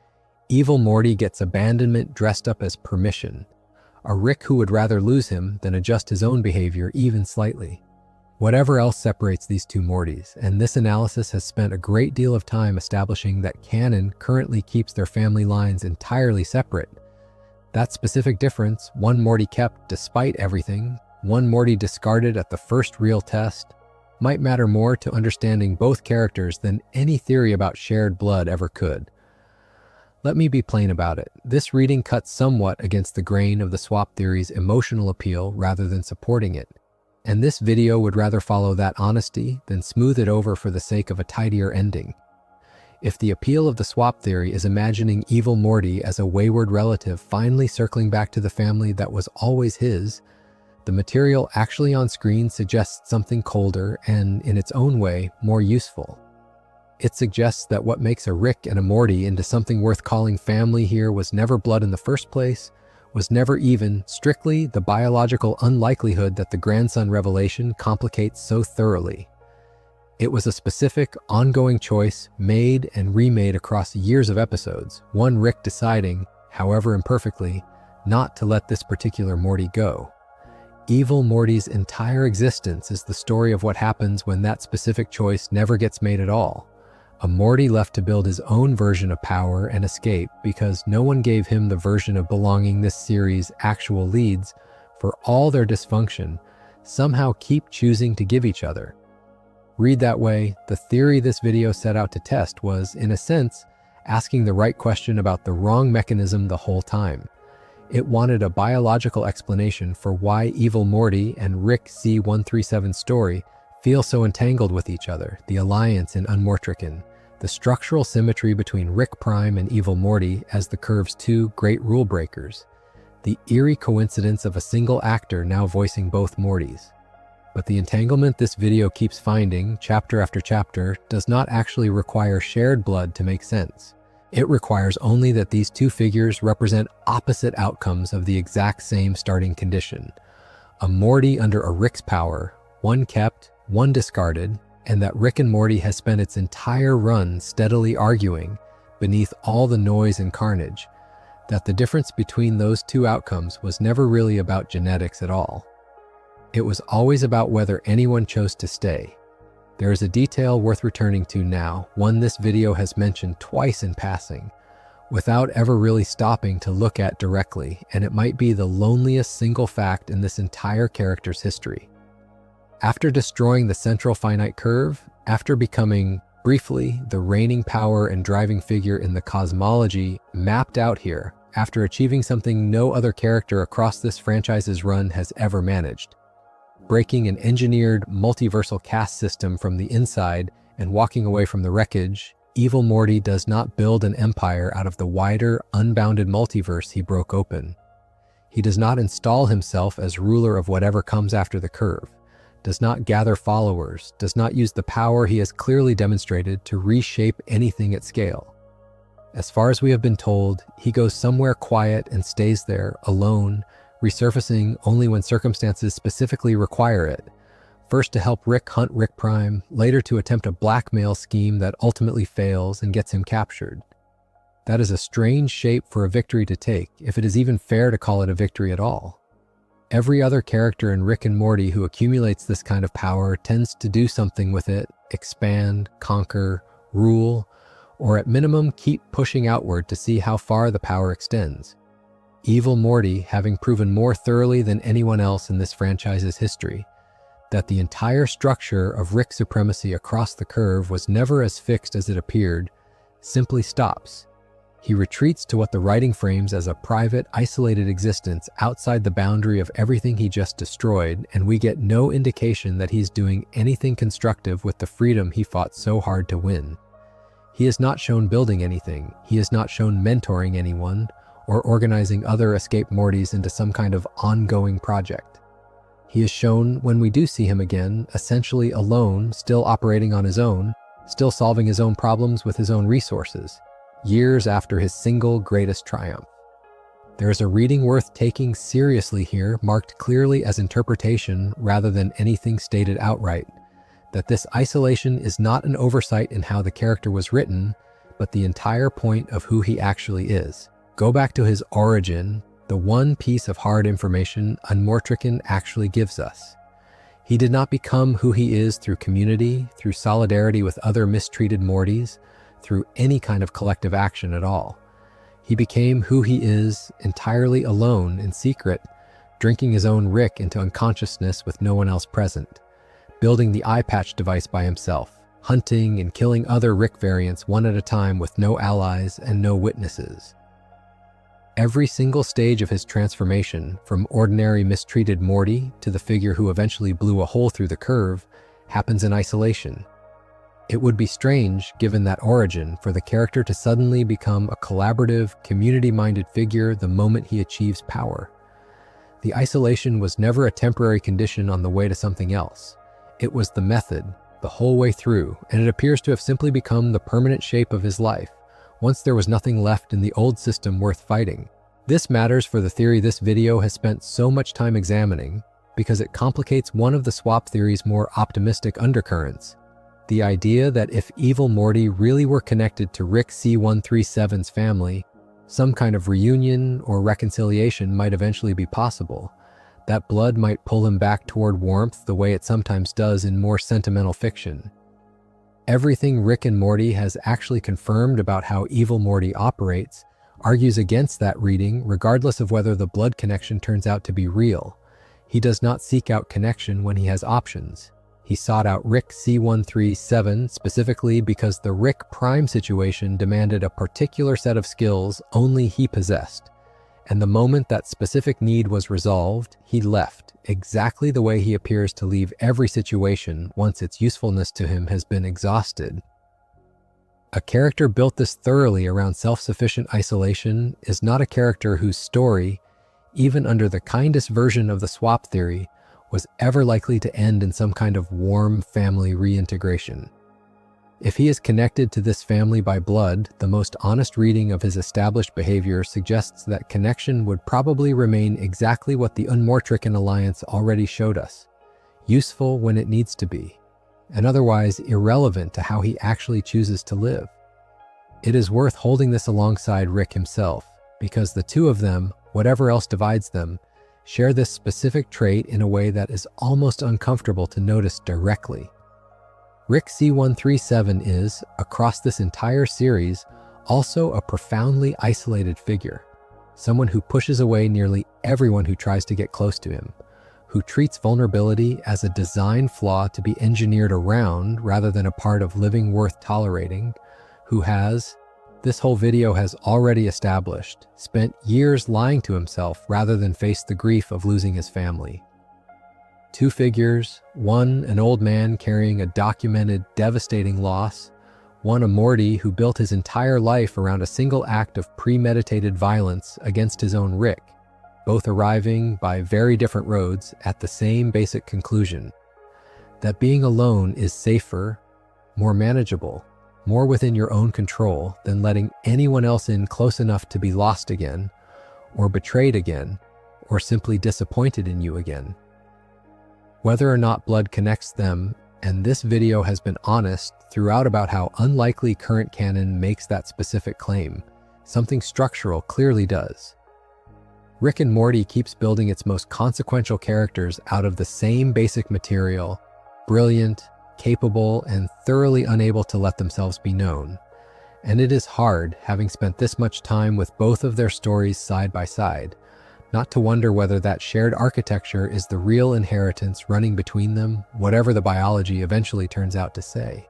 Evil Morty gets abandonment dressed up as permission. A Rick who would rather lose him than adjust his own behavior even slightly. whatever else separates these two Mortys, and this analysis has spent a great deal of time establishing that canon currently keeps their family lines entirely separate. That specific difference, one Morty kept despite everything, one Morty discarded at the first real test, might matter more to understanding both characters than any theory about shared blood ever could. Let me be plain about it. This reading cuts somewhat against the grain of the swap theory's emotional appeal rather than supporting it. And this video would rather follow that honesty than smooth it over for the sake of a tidier ending. If the appeal of the swap theory is imagining Evil Morty as a wayward relative finally circling back to the family that was always his, the material actually on screen suggests something colder and, in its own way, more useful. It suggests that what makes a Rick and a Morty into something worth calling family here was never blood in the first place, was never even, strictly, the biological unlikelihood that the grandson revelation complicates so thoroughly. It was a specific, ongoing choice made and remade across years of episodes, one Rick deciding, however imperfectly, not to let this particular Morty go. Evil Morty's entire existence is the story of what happens when that specific choice never gets made at all. A Morty left to build his own version of power and escape because no one gave him the version of belonging this series' actual leads, for all their dysfunction, somehow keep choosing to give each other. Read that way, the theory this video set out to test was, in a sense, asking the right question about the wrong mechanism the whole time. It wanted a biological explanation for why Evil Morty and Rick C-137's story feel so entangled with each other, the alliance in Unmortrican, the structural symmetry between Rick Prime and Evil Morty as the Curve's two great rule breakers, the eerie coincidence of a single actor now voicing both Mortys. But the entanglement this video keeps finding, chapter after chapter, does not actually require shared blood to make sense. It requires only that these two figures represent opposite outcomes of the exact same starting condition. A Morty under a Rick's power, one kept, one discarded, and that Rick and Morty has spent its entire run steadily arguing, beneath all the noise and carnage, that the difference between those two outcomes was never really about genetics at all. It was always about whether anyone chose to stay. There is a detail worth returning to now, one this video has mentioned twice in passing, without ever really stopping to look at directly, and it might be the loneliest single fact in this entire character's history. After destroying the Central Finite Curve, after becoming, briefly, the reigning power and driving figure in the cosmology mapped out here, after achieving something no other character across this franchise's run has ever managed, breaking an engineered multiversal caste system from the inside and walking away from the wreckage, Evil Morty does not build an empire out of the wider, unbounded multiverse he broke open. He does not install himself as ruler of whatever comes after the curve, does not gather followers, does not use the power he has clearly demonstrated to reshape anything at scale. As far as we have been told, he goes somewhere quiet and stays there, alone, resurfacing only when circumstances specifically require it. First to help Rick hunt Rick Prime, later to attempt a blackmail scheme that ultimately fails and gets him captured. That is a strange shape for a victory to take, if it is even fair to call it a victory at all. Every other character in Rick and Morty who accumulates this kind of power tends to do something with it, expand, conquer, rule, or at minimum keep pushing outward to see how far the power extends. Evil Morty having proven more thoroughly than anyone else in this franchise's history that the entire structure of Rick supremacy across the curve was never as fixed as it appeared, simply stops. He retreats to what the writing frames as a private, isolated existence outside the boundary of everything he just destroyed, and we get no indication that he's doing anything constructive with the freedom he fought so hard to win. He is not shown building anything, he is not shown mentoring anyone, or organizing other escaped Mortys into some kind of ongoing project. He is shown, when we do see him again, essentially alone, still operating on his own, still solving his own problems with his own resources, years after his single greatest triumph. There is a reading worth taking seriously here, marked clearly as interpretation rather than anything stated outright, that this isolation is not an oversight in how the character was written, but the entire point of who he actually is. Go back to his origin, the one piece of hard information Unmortrican actually gives us. He did not become who he is through community, through solidarity with other mistreated Mortys, through any kind of collective action at all. He became who he is entirely alone in secret, drinking his own Rick into unconsciousness with no one else present, building the Eyepatch device by himself, hunting and killing other Rick variants one at a time with no allies and no witnesses. Every single stage of his transformation, from ordinary mistreated Morty to the figure who eventually blew a hole through the curve, happens in isolation. It would be strange, given that origin, for the character to suddenly become a collaborative, community-minded figure the moment he achieves power. The isolation was never a temporary condition on the way to something else. It was the method, the whole way through, and it appears to have simply become the permanent shape of his life, once there was nothing left in the old system worth fighting. This matters for the theory this video has spent so much time examining, because it complicates one of the swap theory's more optimistic undercurrents. The idea that if Evil Morty really were connected to Rick C-137's family, some kind of reunion or reconciliation might eventually be possible. That blood might pull him back toward warmth the way it sometimes does in more sentimental fiction. Everything Rick and Morty has actually confirmed about how Evil Morty operates argues against that reading, regardless of whether the blood connection turns out to be real. He does not seek out connection when he has options. He sought out Rick C-137 specifically because the Rick Prime situation demanded a particular set of skills only he possessed. And the moment that specific need was resolved, he left, exactly the way he appears to leave every situation once its usefulness to him has been exhausted. A character built this thoroughly around self-sufficient isolation is not a character whose story, even under the kindest version of the swap theory, was ever likely to end in some kind of warm family reintegration. If he is connected to this family by blood, the most honest reading of his established behavior suggests that connection would probably remain exactly what the Rick and Alliance already showed us, useful when it needs to be, and otherwise irrelevant to how he actually chooses to live. It is worth holding this alongside Rick himself, because the two of them, whatever else divides them, share this specific trait in a way that is almost uncomfortable to notice directly. Rick C-137 is, across this entire series, also a profoundly isolated figure, someone who pushes away nearly everyone who tries to get close to him, who treats vulnerability as a design flaw to be engineered around rather than a part of living worth tolerating, who has, this whole video has already established, spent years lying to himself rather than face the grief of losing his family. Two figures, one an old man carrying a documented, devastating loss, one a Morty who built his entire life around a single act of premeditated violence against his own Rick, both arriving by very different roads at the same basic conclusion: that being alone is safer, more manageable, more within your own control than letting anyone else in close enough to be lost again, or betrayed again, or simply disappointed in you again. Whether or not blood connects them, and this video has been honest throughout about how unlikely current canon makes that specific claim, something structural clearly does. Rick and Morty keeps building its most consequential characters out of the same basic material, brilliant, capable, and thoroughly unable to let themselves be known. And it is hard, having spent this much time with both of their stories side by side, not to wonder whether that shared architecture is the real inheritance running between them, whatever the biology eventually turns out to say.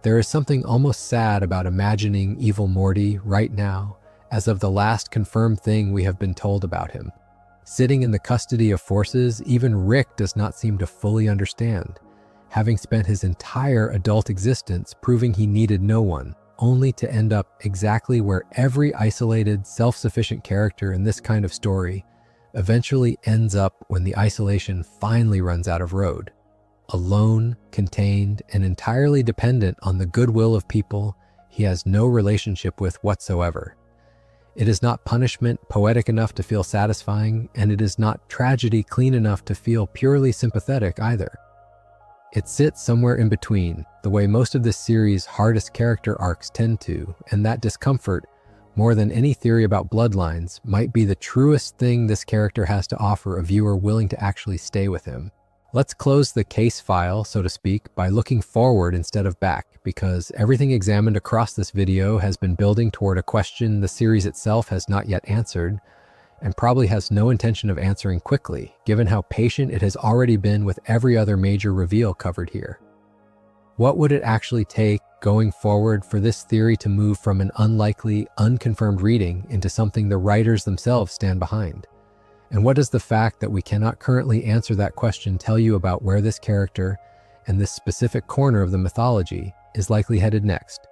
There is something almost sad about imagining Evil Morty right now as of the last confirmed thing we have been told about him. Sitting in the custody of forces even Rick does not seem to fully understand, having spent his entire adult existence proving he needed no one, only to end up exactly where every isolated, self-sufficient character in this kind of story eventually ends up when the isolation finally runs out of road. Alone, contained, and entirely dependent on the goodwill of people he has no relationship with whatsoever. It is not punishment poetic enough to feel satisfying, and it is not tragedy clean enough to feel purely sympathetic either. It sits somewhere in between, the way most of this series' hardest character arcs tend to, and that discomfort, more than any theory about bloodlines, might be the truest thing this character has to offer a viewer willing to actually stay with him. Let's close the case file, so to speak, by looking forward instead of back, because everything examined across this video has been building toward a question the series itself has not yet answered, and probably has no intention of answering quickly, given how patient it has already been with every other major reveal covered here. What would it actually take going forward for this theory to move from an unlikely, unconfirmed reading into something the writers themselves stand behind? And what does the fact that we cannot currently answer that question tell you about where this character and this specific corner of the mythology is likely headed next?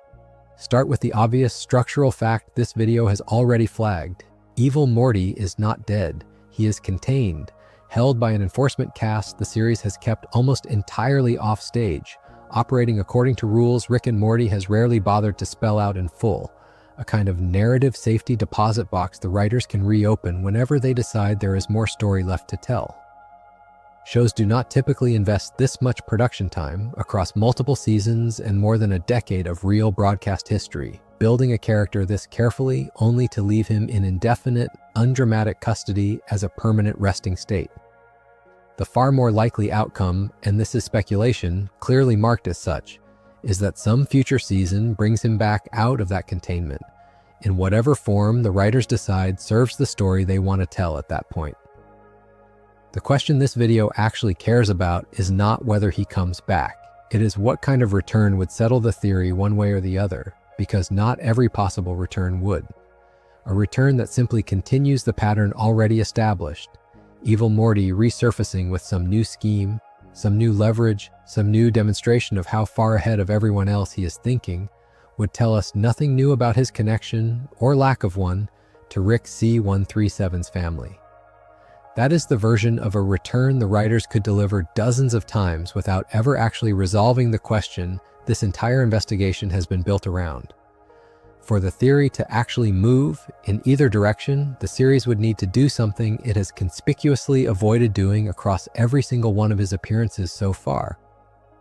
Start with the obvious structural fact this video has already flagged. Evil Morty is not dead. He is contained, held by an enforcement caste the series has kept almost entirely off stage, operating according to rules Rick and Morty has rarely bothered to spell out in full. A kind of narrative safety deposit box the writers can reopen whenever they decide there is more story left to tell. Shows do not typically invest this much production time across multiple seasons and more than a decade of real broadcast history, building a character this carefully only to leave him in indefinite, undramatic custody as a permanent resting state. The far more likely outcome, and this is speculation, clearly marked as such, is that some future season brings him back out of that containment, in whatever form the writers decide serves the story they want to tell at that point. The question this video actually cares about is not whether he comes back. It is what kind of return would settle the theory one way or the other, because not every possible return would. A return that simply continues the pattern already established, Evil Morty resurfacing with some new scheme, some new leverage, some new demonstration of how far ahead of everyone else he is thinking, would tell us nothing new about his connection, or lack of one, to Rick C-137's family. That is the version of a return the writers could deliver dozens of times without ever actually resolving the question this entire investigation has been built around. For the theory to actually move in either direction, the series would need to do something it has conspicuously avoided doing across every single one of his appearances so far.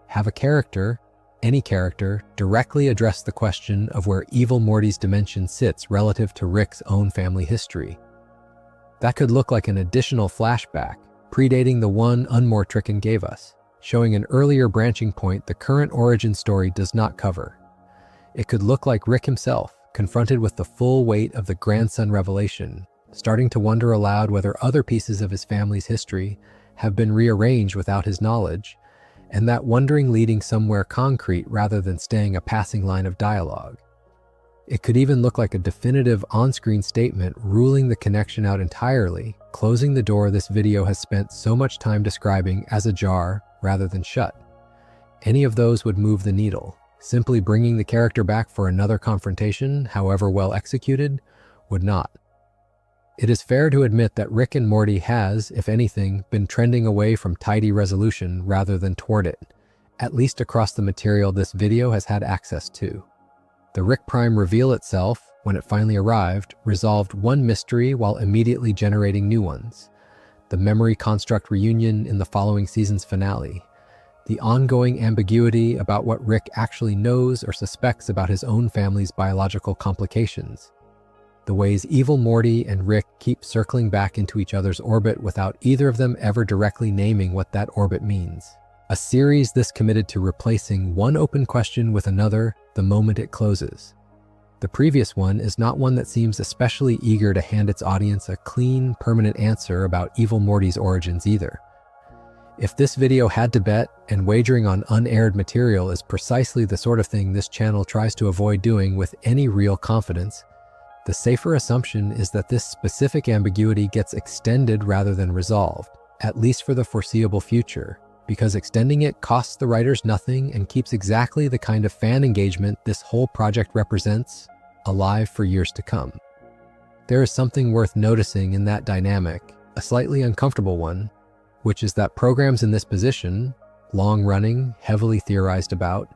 Have a character, any character, directly address the question of where Evil Morty's dimension sits relative to Rick's own family history. That could look like an additional flashback, predating the one Unmortricken gave us, showing an earlier branching point the current origin story does not cover. It could look like Rick himself, confronted with the full weight of the grandson revelation, starting to wonder aloud whether other pieces of his family's history have been rearranged without his knowledge, and that wondering leading somewhere concrete rather than staying a passing line of dialogue. It could even look like a definitive on-screen statement ruling the connection out entirely, closing the door this video has spent so much time describing as ajar rather than shut. Any of those would move the needle. Simply bringing the character back for another confrontation, however well executed, would not. It is fair to admit that Rick and Morty has, if anything, been trending away from tidy resolution rather than toward it, at least across the material this video has had access to. The Rick Prime reveal itself, when it finally arrived, resolved one mystery while immediately generating new ones. The memory construct reunion in the following season's finale. The ongoing ambiguity about what Rick actually knows or suspects about his own family's biological complications. The ways Evil Morty and Rick keep circling back into each other's orbit without either of them ever directly naming what that orbit means. A series this committed to replacing one open question with another the moment it closes. The previous one is not one that seems especially eager to hand its audience a clean, permanent answer about Evil Morty's origins either. If this video had to bet, and wagering on unaired material is precisely the sort of thing this channel tries to avoid doing with any real confidence, the safer assumption is that this specific ambiguity gets extended rather than resolved, at least for the foreseeable future, because extending it costs the writers nothing and keeps exactly the kind of fan engagement this whole project represents alive for years to come. There is something worth noticing in that dynamic, a slightly uncomfortable one, which is that programs in this position, long-running, heavily theorized about,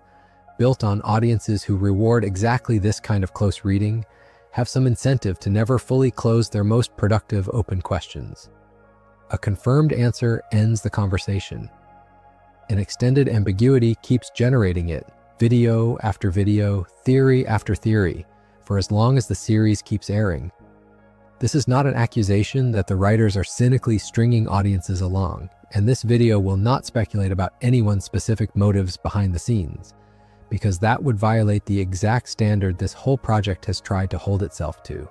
built on audiences who reward exactly this kind of close reading, have some incentive to never fully close their most productive open questions. A confirmed answer ends the conversation. An extended ambiguity keeps generating it, video after video, theory after theory, for as long as the series keeps airing. This is not an accusation that the writers are cynically stringing audiences along. and this video will not speculate about anyone's specific motives behind the scenes, because that would violate the exact standard this whole project has tried to hold itself to.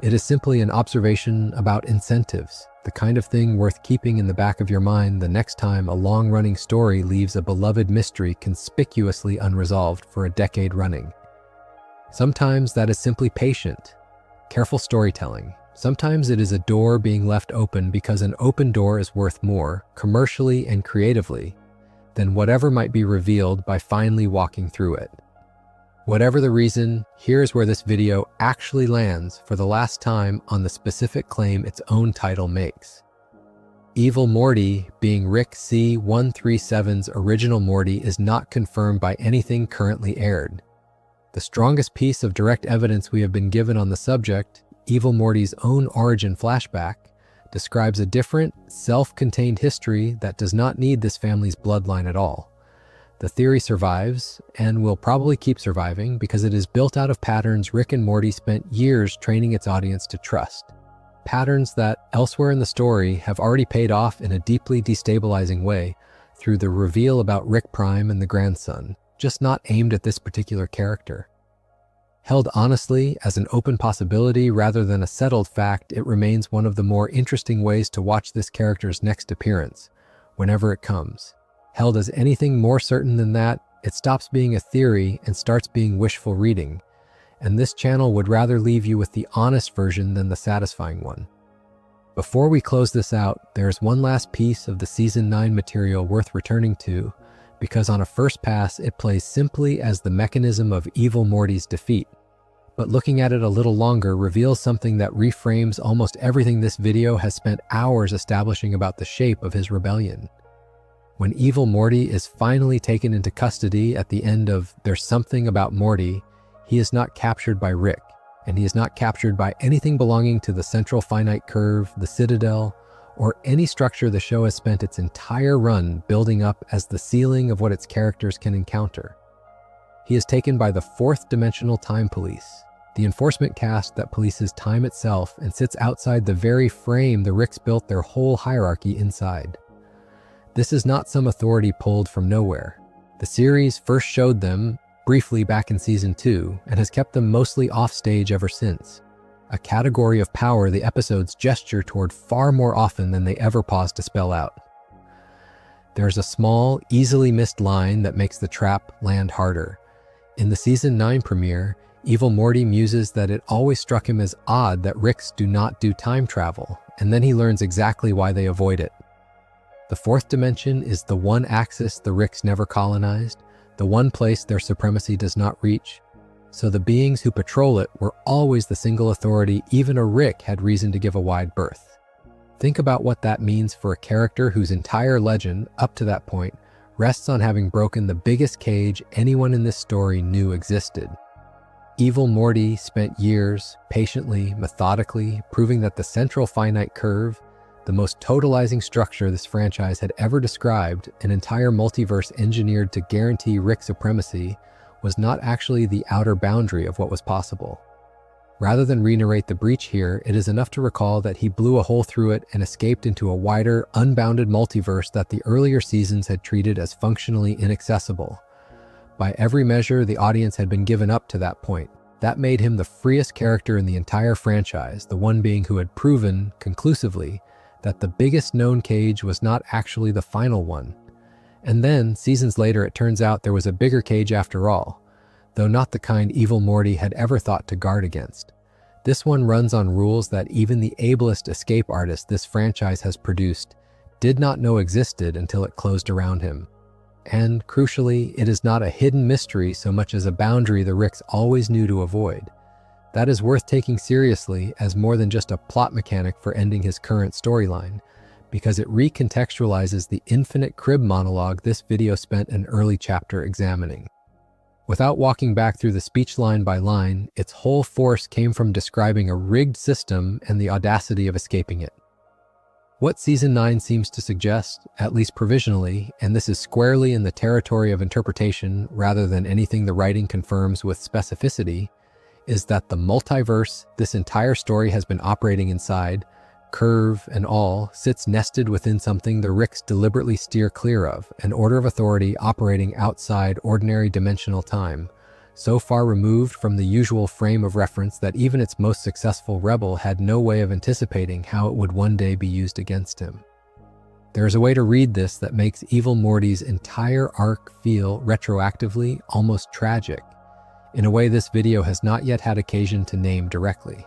It is simply an observation about incentives, the kind of thing worth keeping in the back of your mind the next time a long-running story leaves a beloved mystery conspicuously unresolved for a decade running. Sometimes that is simply patient, careful storytelling. Sometimes it is a door being left open because an open door is worth more, commercially and creatively, than whatever might be revealed by finally walking through it. Whatever the reason, here's where this video actually lands for the last time on the specific claim its own title makes. Evil Morty, being Rick C-137's original Morty, is not confirmed by anything currently aired. The strongest piece of direct evidence we have been given on the subject, Evil Morty's own origin flashback, describes a different, self-contained history that does not need this family's bloodline at all. The theory survives, and will probably keep surviving, because it is built out of patterns Rick and Morty spent years training its audience to trust. Patterns that, elsewhere in the story, have already paid off in a deeply destabilizing way through the reveal about Rick Prime and the grandson, just not aimed at this particular character. Held honestly as an open possibility rather than a settled fact, it remains one of the more interesting ways to watch this character's next appearance, whenever it comes. Held as anything more certain than that, it stops being a theory and starts being wishful reading, and this channel would rather leave you with the honest version than the satisfying one. Before we close this out, there is one last piece of the Season 9 material worth returning to, because on a first pass it plays simply as the mechanism of Evil Morty's defeat, but looking at it a little longer reveals something that reframes almost everything this video has spent hours establishing about the shape of his rebellion. When Evil Morty is finally taken into custody at the end of There's Something About Morty, he is not captured by Rick, and he is not captured by anything belonging to the Central Finite Curve, the Citadel, or any structure the show has spent its entire run building up as the ceiling of what its characters can encounter. He is taken by the fourth-dimensional time police, the enforcement caste that polices time itself and sits outside the very frame the Ricks built their whole hierarchy inside. This is not some authority pulled from nowhere. The series first showed them, briefly back in Season 2, and has kept them mostly off-stage ever since. A category of power the episodes gesture toward far more often than they ever pause to spell out. There's a small, easily missed line that makes the trap land harder. In the Season 9 premiere, Evil Morty muses that it always struck him as odd that Ricks do not do time travel, and then he learns exactly why they avoid it. The fourth dimension is the one axis the Ricks never colonized, the one place their supremacy does not reach, so the beings who patrol it were always the single authority even a Rick had reason to give a wide berth. Think about what that means for a character whose entire legend, up to that point, rests on having broken the biggest cage anyone in this story knew existed. Evil Morty spent years, patiently, methodically, proving that the Central Finite Curve, the most totalizing structure this franchise had ever described, an entire multiverse engineered to guarantee Rick supremacy, was not actually the outer boundary of what was possible. Rather than re-narrate the breach here, it is enough to recall that he blew a hole through it and escaped into a wider, unbounded multiverse that the earlier seasons had treated as functionally inaccessible. By every measure, the audience had been given up to that point. That made him the freest character in the entire franchise, the one being who had proven, conclusively, that the biggest known cage was not actually the final one. And then, seasons later, it turns out there was a bigger cage after all, though not the kind Evil Morty had ever thought to guard against. This one runs on rules that even the ablest escape artist this franchise has produced did not know existed until it closed around him. And, crucially, it is not a hidden mystery so much as a boundary the Ricks always knew to avoid. That is worth taking seriously as more than just a plot mechanic for ending his current storyline, because it recontextualizes the infinite crib monologue this video spent an early chapter examining. Without walking back through the speech line by line, its whole force came from describing a rigged system and the audacity of escaping it. What Season 9 seems to suggest, at least provisionally, and this is squarely in the territory of interpretation rather than anything the writing confirms with specificity, is that the multiverse this entire story has been operating inside curve and all, sits nested within something the Ricks deliberately steer clear of, an order of authority operating outside ordinary dimensional time, so far removed from the usual frame of reference that even its most successful rebel had no way of anticipating how it would one day be used against him. There is a way to read this that makes Evil Morty's entire arc feel retroactively almost tragic, in a way this video has not yet had occasion to name directly.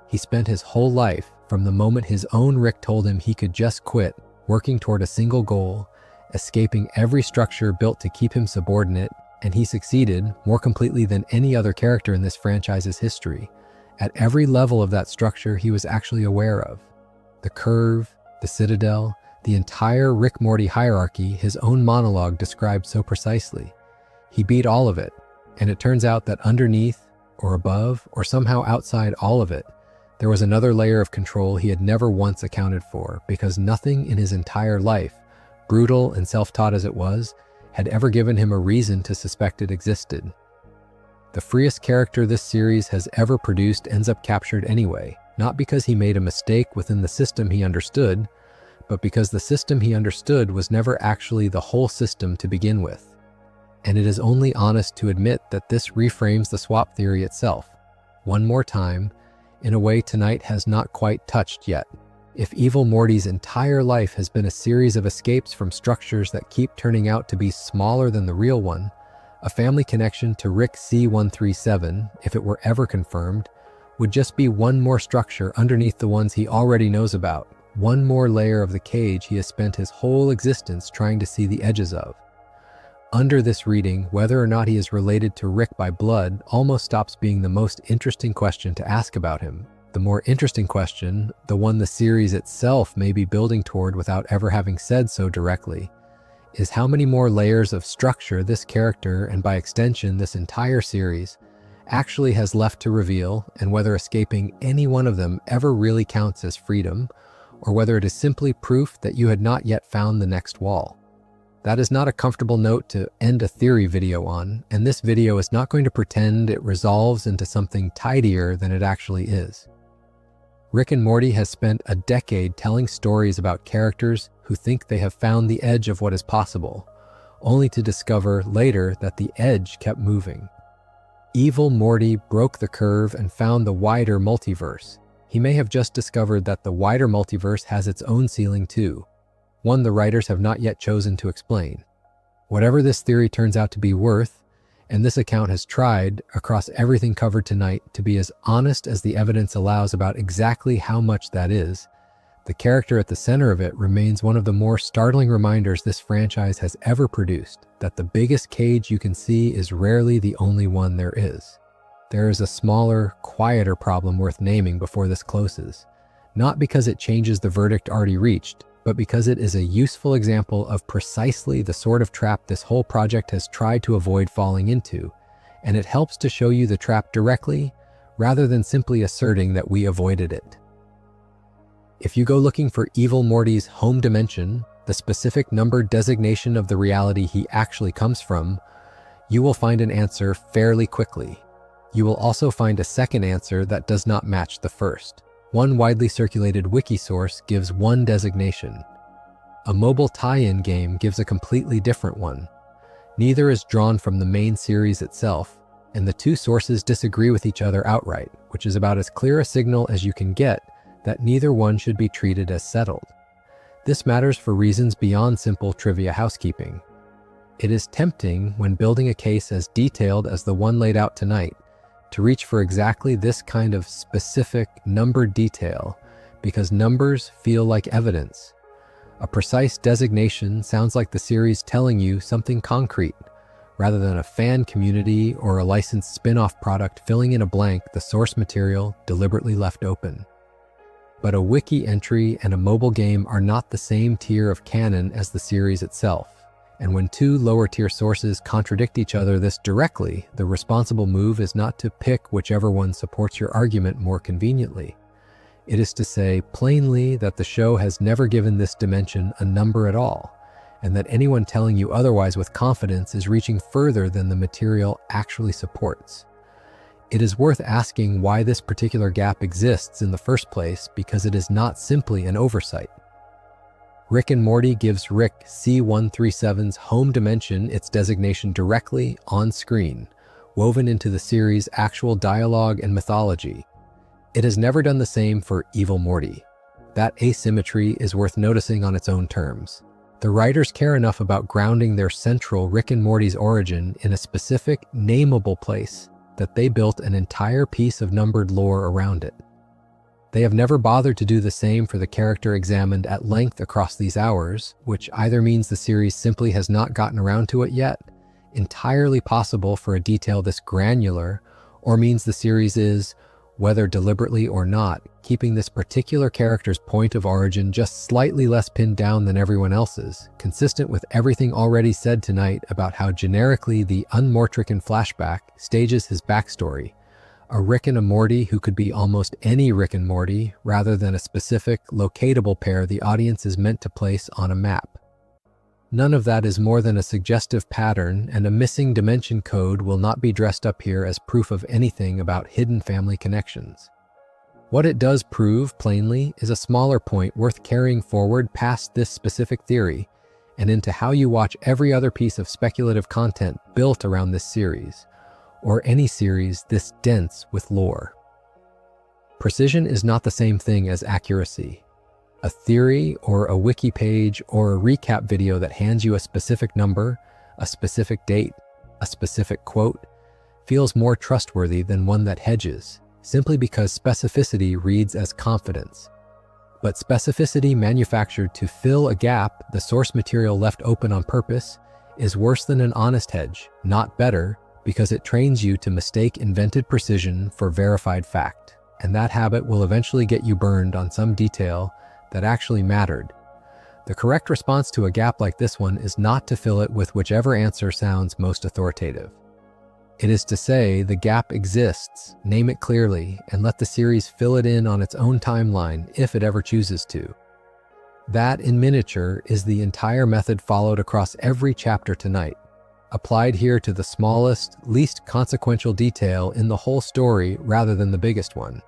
He spent his whole life, from the moment his own Rick told him he could just quit, working toward a single goal, escaping every structure built to keep him subordinate, and he succeeded, more completely than any other character in this franchise's history, at every level of that structure he was actually aware of. The Curve, the Citadel, the entire Rick-Morty hierarchy his own monologue described so precisely. He beat all of it, and it turns out that underneath, or above, or somehow outside all of it, there was another layer of control he had never once accounted for, because nothing in his entire life, brutal and self-taught as it was, had ever given him a reason to suspect it existed. The freest character this series has ever produced ends up captured anyway, not because he made a mistake within the system he understood, but because the system he understood was never actually the whole system to begin with. And it is only honest to admit that this reframes the swap theory itself, one more time, in a way tonight has not quite touched yet. If Evil Morty's entire life has been a series of escapes from structures that keep turning out to be smaller than the real one, a family connection to Rick C-137, if it were ever confirmed, would just be one more structure underneath the ones he already knows about, one more layer of the cage he has spent his whole existence trying to see the edges of. Under this reading, whether or not he is related to Rick by blood almost stops being the most interesting question to ask about him. The more interesting question, the one the series itself may be building toward without ever having said so directly, is how many more layers of structure this character, and by extension this entire series, actually has left to reveal, and whether escaping any one of them ever really counts as freedom, or whether it is simply proof that you had not yet found the next wall. That is not a comfortable note to end a theory video on, and this video is not going to pretend it resolves into something tidier than it actually is. Rick and Morty has spent a decade telling stories about characters who think they have found the edge of what is possible, only to discover later that the edge kept moving. Evil Morty broke the curve and found the wider multiverse. He may have just discovered that the wider multiverse has its own ceiling too, one the writers have not yet chosen to explain. Whatever this theory turns out to be worth, and this account has tried, across everything covered tonight, to be as honest as the evidence allows about exactly how much that is, the character at the center of it remains one of the more startling reminders this franchise has ever produced, that the biggest cage you can see is rarely the only one there is. There is a smaller, quieter problem worth naming before this closes, not because it changes the verdict already reached, but because it is a useful example of precisely the sort of trap this whole project has tried to avoid falling into, and it helps to show you the trap directly, rather than simply asserting that we avoided it. If you go looking for Evil Morty's home dimension, the specific number designation of the reality he actually comes from, you will find an answer fairly quickly. You will also find a second answer that does not match the first. One widely circulated wiki source gives one designation. A mobile tie-in game gives a completely different one. Neither is drawn from the main series itself, and the two sources disagree with each other outright, which is about as clear a signal as you can get that neither one should be treated as settled. This matters for reasons beyond simple trivia housekeeping. It is tempting, when building a case as detailed as the one laid out tonight, to reach for exactly this kind of specific numbered detail, because numbers feel like evidence. A precise designation sounds like the series telling you something concrete, rather than a fan community or a licensed spin-off product filling in a blank the source material deliberately left open. But a wiki entry and a mobile game are not the same tier of canon as the series itself. And when two lower-tier sources contradict each other this directly, the responsible move is not to pick whichever one supports your argument more conveniently. It is to say plainly that the show has never given this dimension a number at all, and that anyone telling you otherwise with confidence is reaching further than the material actually supports. It is worth asking why this particular gap exists in the first place, because it is not simply an oversight. Rick and Morty gives Rick C-137's home dimension its designation directly on screen, woven into the series' actual dialogue and mythology. It has never done the same for Evil Morty. That asymmetry is worth noticing on its own terms. The writers care enough about grounding their central Rick and Morty's origin in a specific, nameable place that they built an entire piece of numbered lore around it. They have never bothered to do the same for the character examined at length across these hours, which either means the series simply has not gotten around to it yet, entirely possible for a detail this granular, or means the series is, whether deliberately or not, keeping this particular character's point of origin just slightly less pinned down than everyone else's, consistent with everything already said tonight about how generically the Unmortrican flashback stages his backstory, a Rick and a Morty who could be almost any Rick and Morty rather than a specific, locatable pair the audience is meant to place on a map. None of that is more than a suggestive pattern, and a missing dimension code will not be dressed up here as proof of anything about hidden family connections. What it does prove, plainly, is a smaller point worth carrying forward past this specific theory and into how you watch every other piece of speculative content built around this series, or any series this dense with lore. Precision is not the same thing as accuracy. A theory or a wiki page or a recap video that hands you a specific number, a specific date, a specific quote, feels more trustworthy than one that hedges, simply because specificity reads as confidence. But specificity manufactured to fill a gap the source material left open on purpose is worse than an honest hedge, not better, because it trains you to mistake invented precision for verified fact, and that habit will eventually get you burned on some detail that actually mattered. The correct response to a gap like this one is not to fill it with whichever answer sounds most authoritative. It is to say the gap exists, name it clearly, and let the series fill it in on its own timeline if it ever chooses to. That, in miniature, is the entire method followed across every chapter tonight, applied here to the smallest, least consequential detail in the whole story rather than the biggest one.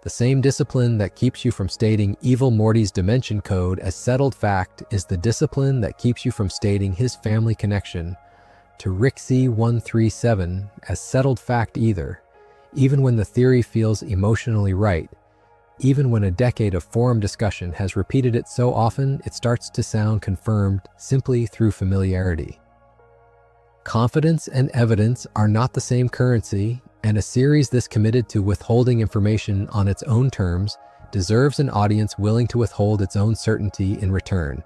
The same discipline that keeps you from stating Evil Morty's dimension code as settled fact is the discipline that keeps you from stating his family connection to Rick C-137 as settled fact either, even when the theory feels emotionally right, even when a decade of forum discussion has repeated it so often it starts to sound confirmed simply through familiarity. Confidence and evidence are not the same currency, and a series this committed to withholding information on its own terms deserves an audience willing to withhold its own certainty in return,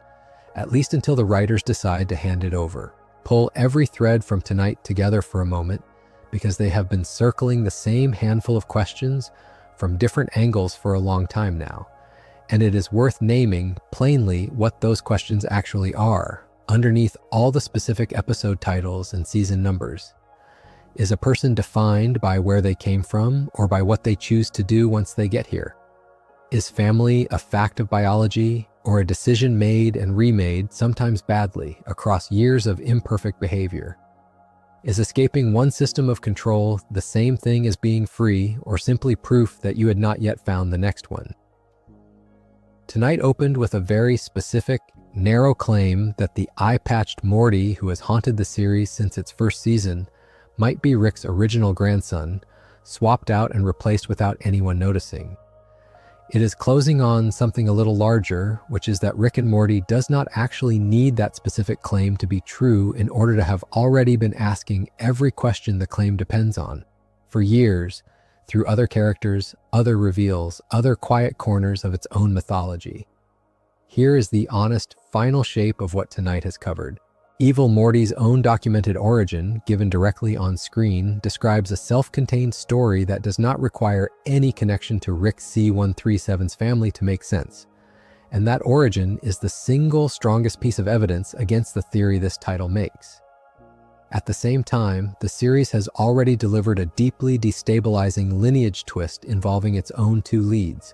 at least until the writers decide to hand it over. Pull every thread from tonight together for a moment, because they have been circling the same handful of questions from different angles for a long time now, and it is worth naming plainly what those questions actually are, underneath all the specific episode titles and season numbers. Is a person defined by where they came from or by what they choose to do once they get here? Is family a fact of biology or a decision made and remade, sometimes badly, across years of imperfect behavior? Is escaping one system of control the same thing as being free, or simply proof that you had not yet found the next one? Tonight opened with a very specific, narrow claim that the eye-patched Morty who has haunted the series since its first season might be Rick's original grandson, swapped out and replaced without anyone noticing. It is closing on something a little larger, which is that Rick and Morty does not actually need that specific claim to be true in order to have already been asking every question the claim depends on, for years, through other characters, other reveals, other quiet corners of its own mythology. Here is the honest, final shape of what tonight has covered. Evil Morty's own documented origin, given directly on screen, describes a self-contained story that does not require any connection to Rick C-137's family to make sense. And that origin is the single strongest piece of evidence against the theory this title makes. At the same time, the series has already delivered a deeply destabilizing lineage twist involving its own two leads,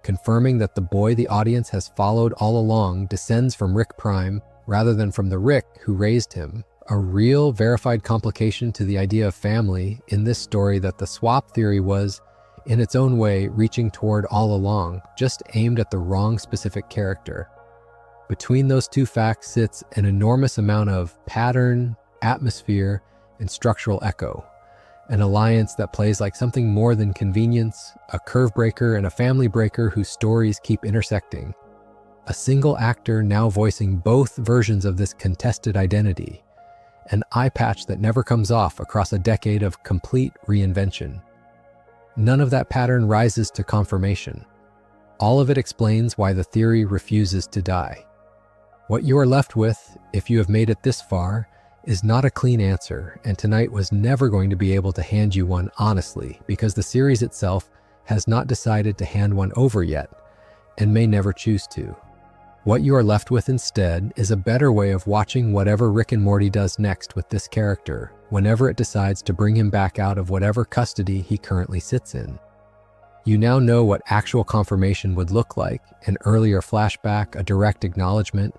confirming that the boy the audience has followed all along descends from Rick Prime rather than from the Rick who raised him, a real verified complication to the idea of family in this story that the swap theory was, in its own way, reaching toward all along, just aimed at the wrong specific character. Between those two facts sits an enormous amount of pattern, atmosphere, and structural echo. An alliance that plays like something more than convenience, a curve breaker and a family breaker whose stories keep intersecting. A single actor now voicing both versions of this contested identity. An eye patch that never comes off across a decade of complete reinvention. None of that pattern rises to confirmation. All of it explains why the theory refuses to die. What you are left with, if you have made it this far, is not a clean answer, and tonight was never going to be able to hand you one honestly, because the series itself has not decided to hand one over yet, and may never choose to. What you are left with instead is a better way of watching whatever Rick and Morty does next with this character, whenever it decides to bring him back out of whatever custody he currently sits in. You now know what actual confirmation would look like, an earlier flashback, a direct acknowledgement,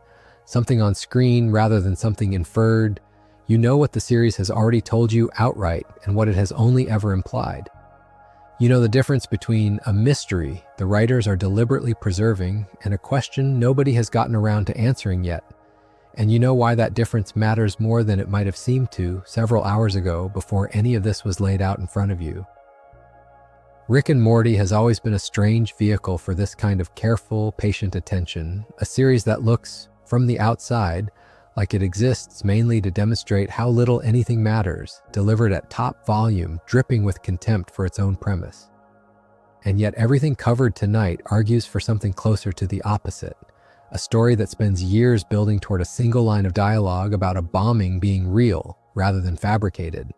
something on screen rather than something inferred. You know what the series has already told you outright and what it has only ever implied. You know the difference between a mystery the writers are deliberately preserving and a question nobody has gotten around to answering yet. And you know why that difference matters more than it might have seemed to several hours ago before any of this was laid out in front of you. Rick and Morty has always been a strange vehicle for this kind of careful, patient attention, a series that looks, from the outside, like it exists mainly to demonstrate how little anything matters, delivered at top volume, dripping with contempt for its own premise. And yet everything covered tonight argues for something closer to the opposite, a story that spends years building toward a single line of dialogue about a bombing being real rather than fabricated,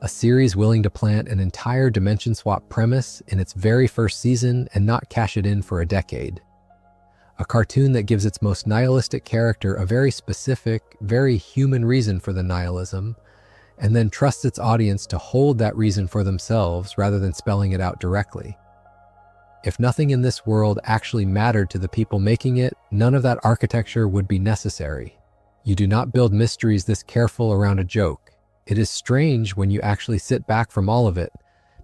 a series willing to plant an entire dimension swap premise in its very first season and not cash it in for a decade. A cartoon that gives its most nihilistic character a very specific, very human reason for the nihilism, and then trusts its audience to hold that reason for themselves rather than spelling it out directly. If nothing in this world actually mattered to the people making it, none of that architecture would be necessary. You do not build mysteries this careful around a joke. It is strange when you actually sit back from all of it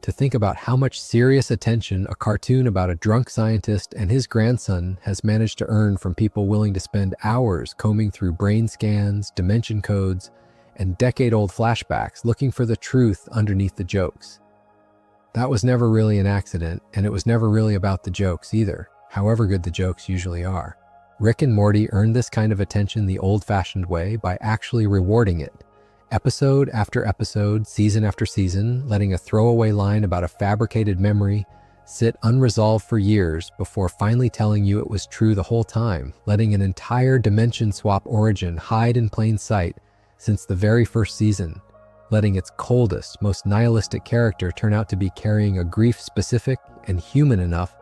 to think about how much serious attention a cartoon about a drunk scientist and his grandson has managed to earn from people willing to spend hours combing through brain scans, dimension codes, and decade-old flashbacks looking for the truth underneath the jokes. That was never really an accident, and it was never really about the jokes either, however good the jokes usually are. Rick and Morty earned this kind of attention the old-fashioned way by actually rewarding it. Episode after episode, season after season, letting a throwaway line about a fabricated memory sit unresolved for years before finally telling you it was true the whole time, letting an entire dimension swap origin hide in plain sight since the very first season, letting its coldest, most nihilistic character turn out to be carrying a grief specific and human enough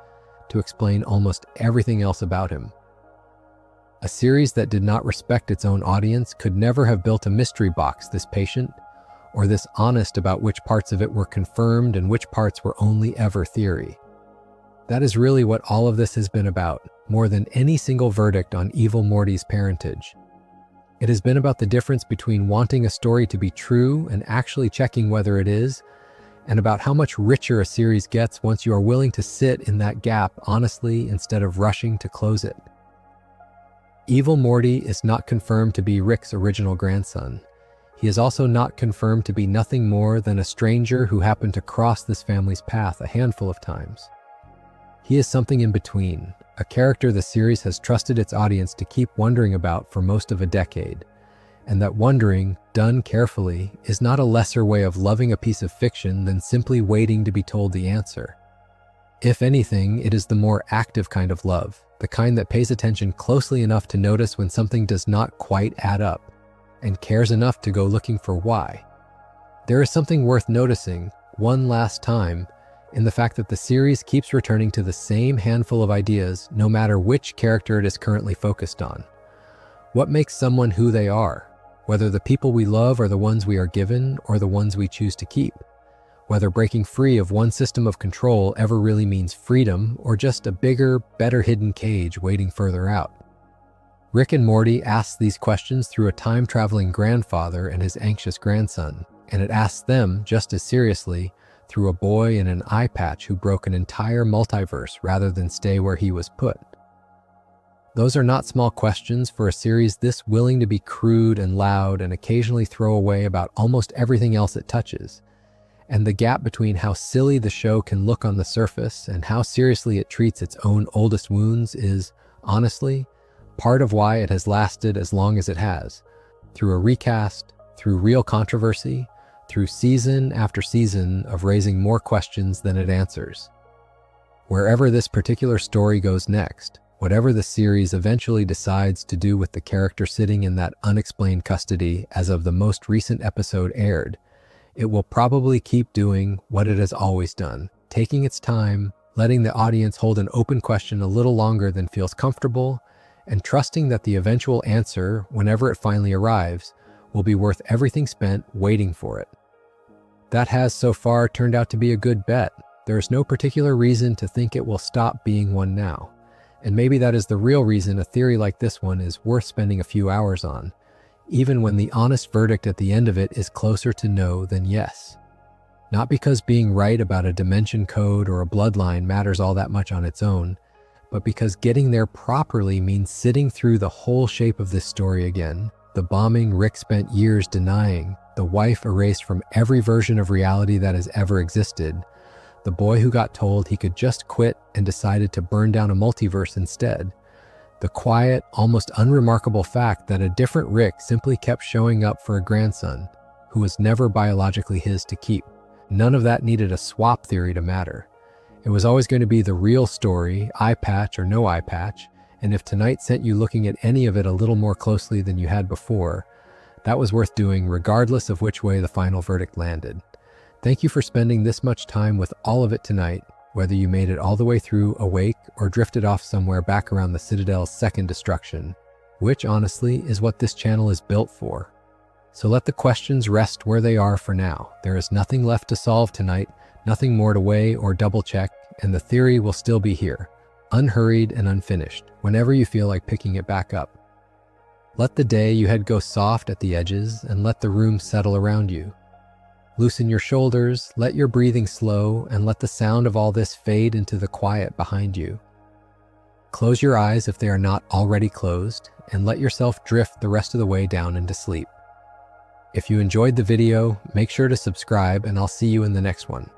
to explain almost everything else about him. A series that did not respect its own audience could never have built a mystery box this patient, or this honest about which parts of it were confirmed and which parts were only ever theory. That is really what all of this has been about, more than any single verdict on Evil Morty's parentage. It has been about the difference between wanting a story to be true and actually checking whether it is, and about how much richer a series gets once you are willing to sit in that gap honestly instead of rushing to close it. Evil Morty is not confirmed to be Rick's original grandson. He is also not confirmed to be nothing more than a stranger who happened to cross this family's path a handful of times. He is something in between, a character the series has trusted its audience to keep wondering about for most of a decade, and that wondering, done carefully, is not a lesser way of loving a piece of fiction than simply waiting to be told the answer. If anything, it is the more active kind of love, the kind that pays attention closely enough to notice when something does not quite add up, and cares enough to go looking for why. There is something worth noticing, one last time, in the fact that the series keeps returning to the same handful of ideas no matter which character it is currently focused on. What makes someone who they are, whether the people we love are the ones we are given or the ones we choose to keep. Whether breaking free of one system of control ever really means freedom or just a bigger, better hidden cage waiting further out. Rick and Morty asks these questions through a time-traveling grandfather and his anxious grandson, and it asks them just as seriously through a boy in an eye patch who broke an entire multiverse rather than stay where he was put. Those are not small questions for a series this willing to be crude and loud and occasionally throw away about almost everything else it touches. And the gap between how silly the show can look on the surface and how seriously it treats its own oldest wounds is, honestly, part of why it has lasted as long as it has. Through a recast, through real controversy, through season after season of raising more questions than it answers. Wherever this particular story goes next, whatever the series eventually decides to do with the character sitting in that unexplained custody as of the most recent episode aired, it will probably keep doing what it has always done, taking its time, letting the audience hold an open question a little longer than feels comfortable, and trusting that the eventual answer, whenever it finally arrives, will be worth everything spent waiting for it. That has so far turned out to be a good bet. There is no particular reason to think it will stop being one now. And maybe that is the real reason a theory like this one is worth spending a few hours on, even when the honest verdict at the end of it is closer to no than yes. Not because being right about a dimension code or a bloodline matters all that much on its own, but because getting there properly means sitting through the whole shape of this story again. The bombing Rick spent years denying, the wife erased from every version of reality that has ever existed, the boy who got told he could just quit and decided to burn down a multiverse instead, the quiet, almost unremarkable fact that a different Rick simply kept showing up for a grandson who was never biologically his to keep. None of that needed a swap theory to matter. It was always going to be the real story, eye patch or no eye patch, and if tonight sent you looking at any of it a little more closely than you had before, that was worth doing regardless of which way the final verdict landed. Thank you for spending this much time with all of it tonight, whether you made it all the way through awake or drifted off somewhere back around the Citadel's second destruction, which honestly is what this channel is built for. So let the questions rest where they are for now. There is nothing left to solve tonight, nothing more to weigh or double check, and the theory will still be here, unhurried and unfinished, whenever you feel like picking it back up. Let the day you had go soft at the edges and let the room settle around you. Loosen your shoulders, let your breathing slow, and let the sound of all this fade into the quiet behind you. Close your eyes if they are not already closed, and let yourself drift the rest of the way down into sleep. If you enjoyed the video, make sure to subscribe, and I'll see you in the next one.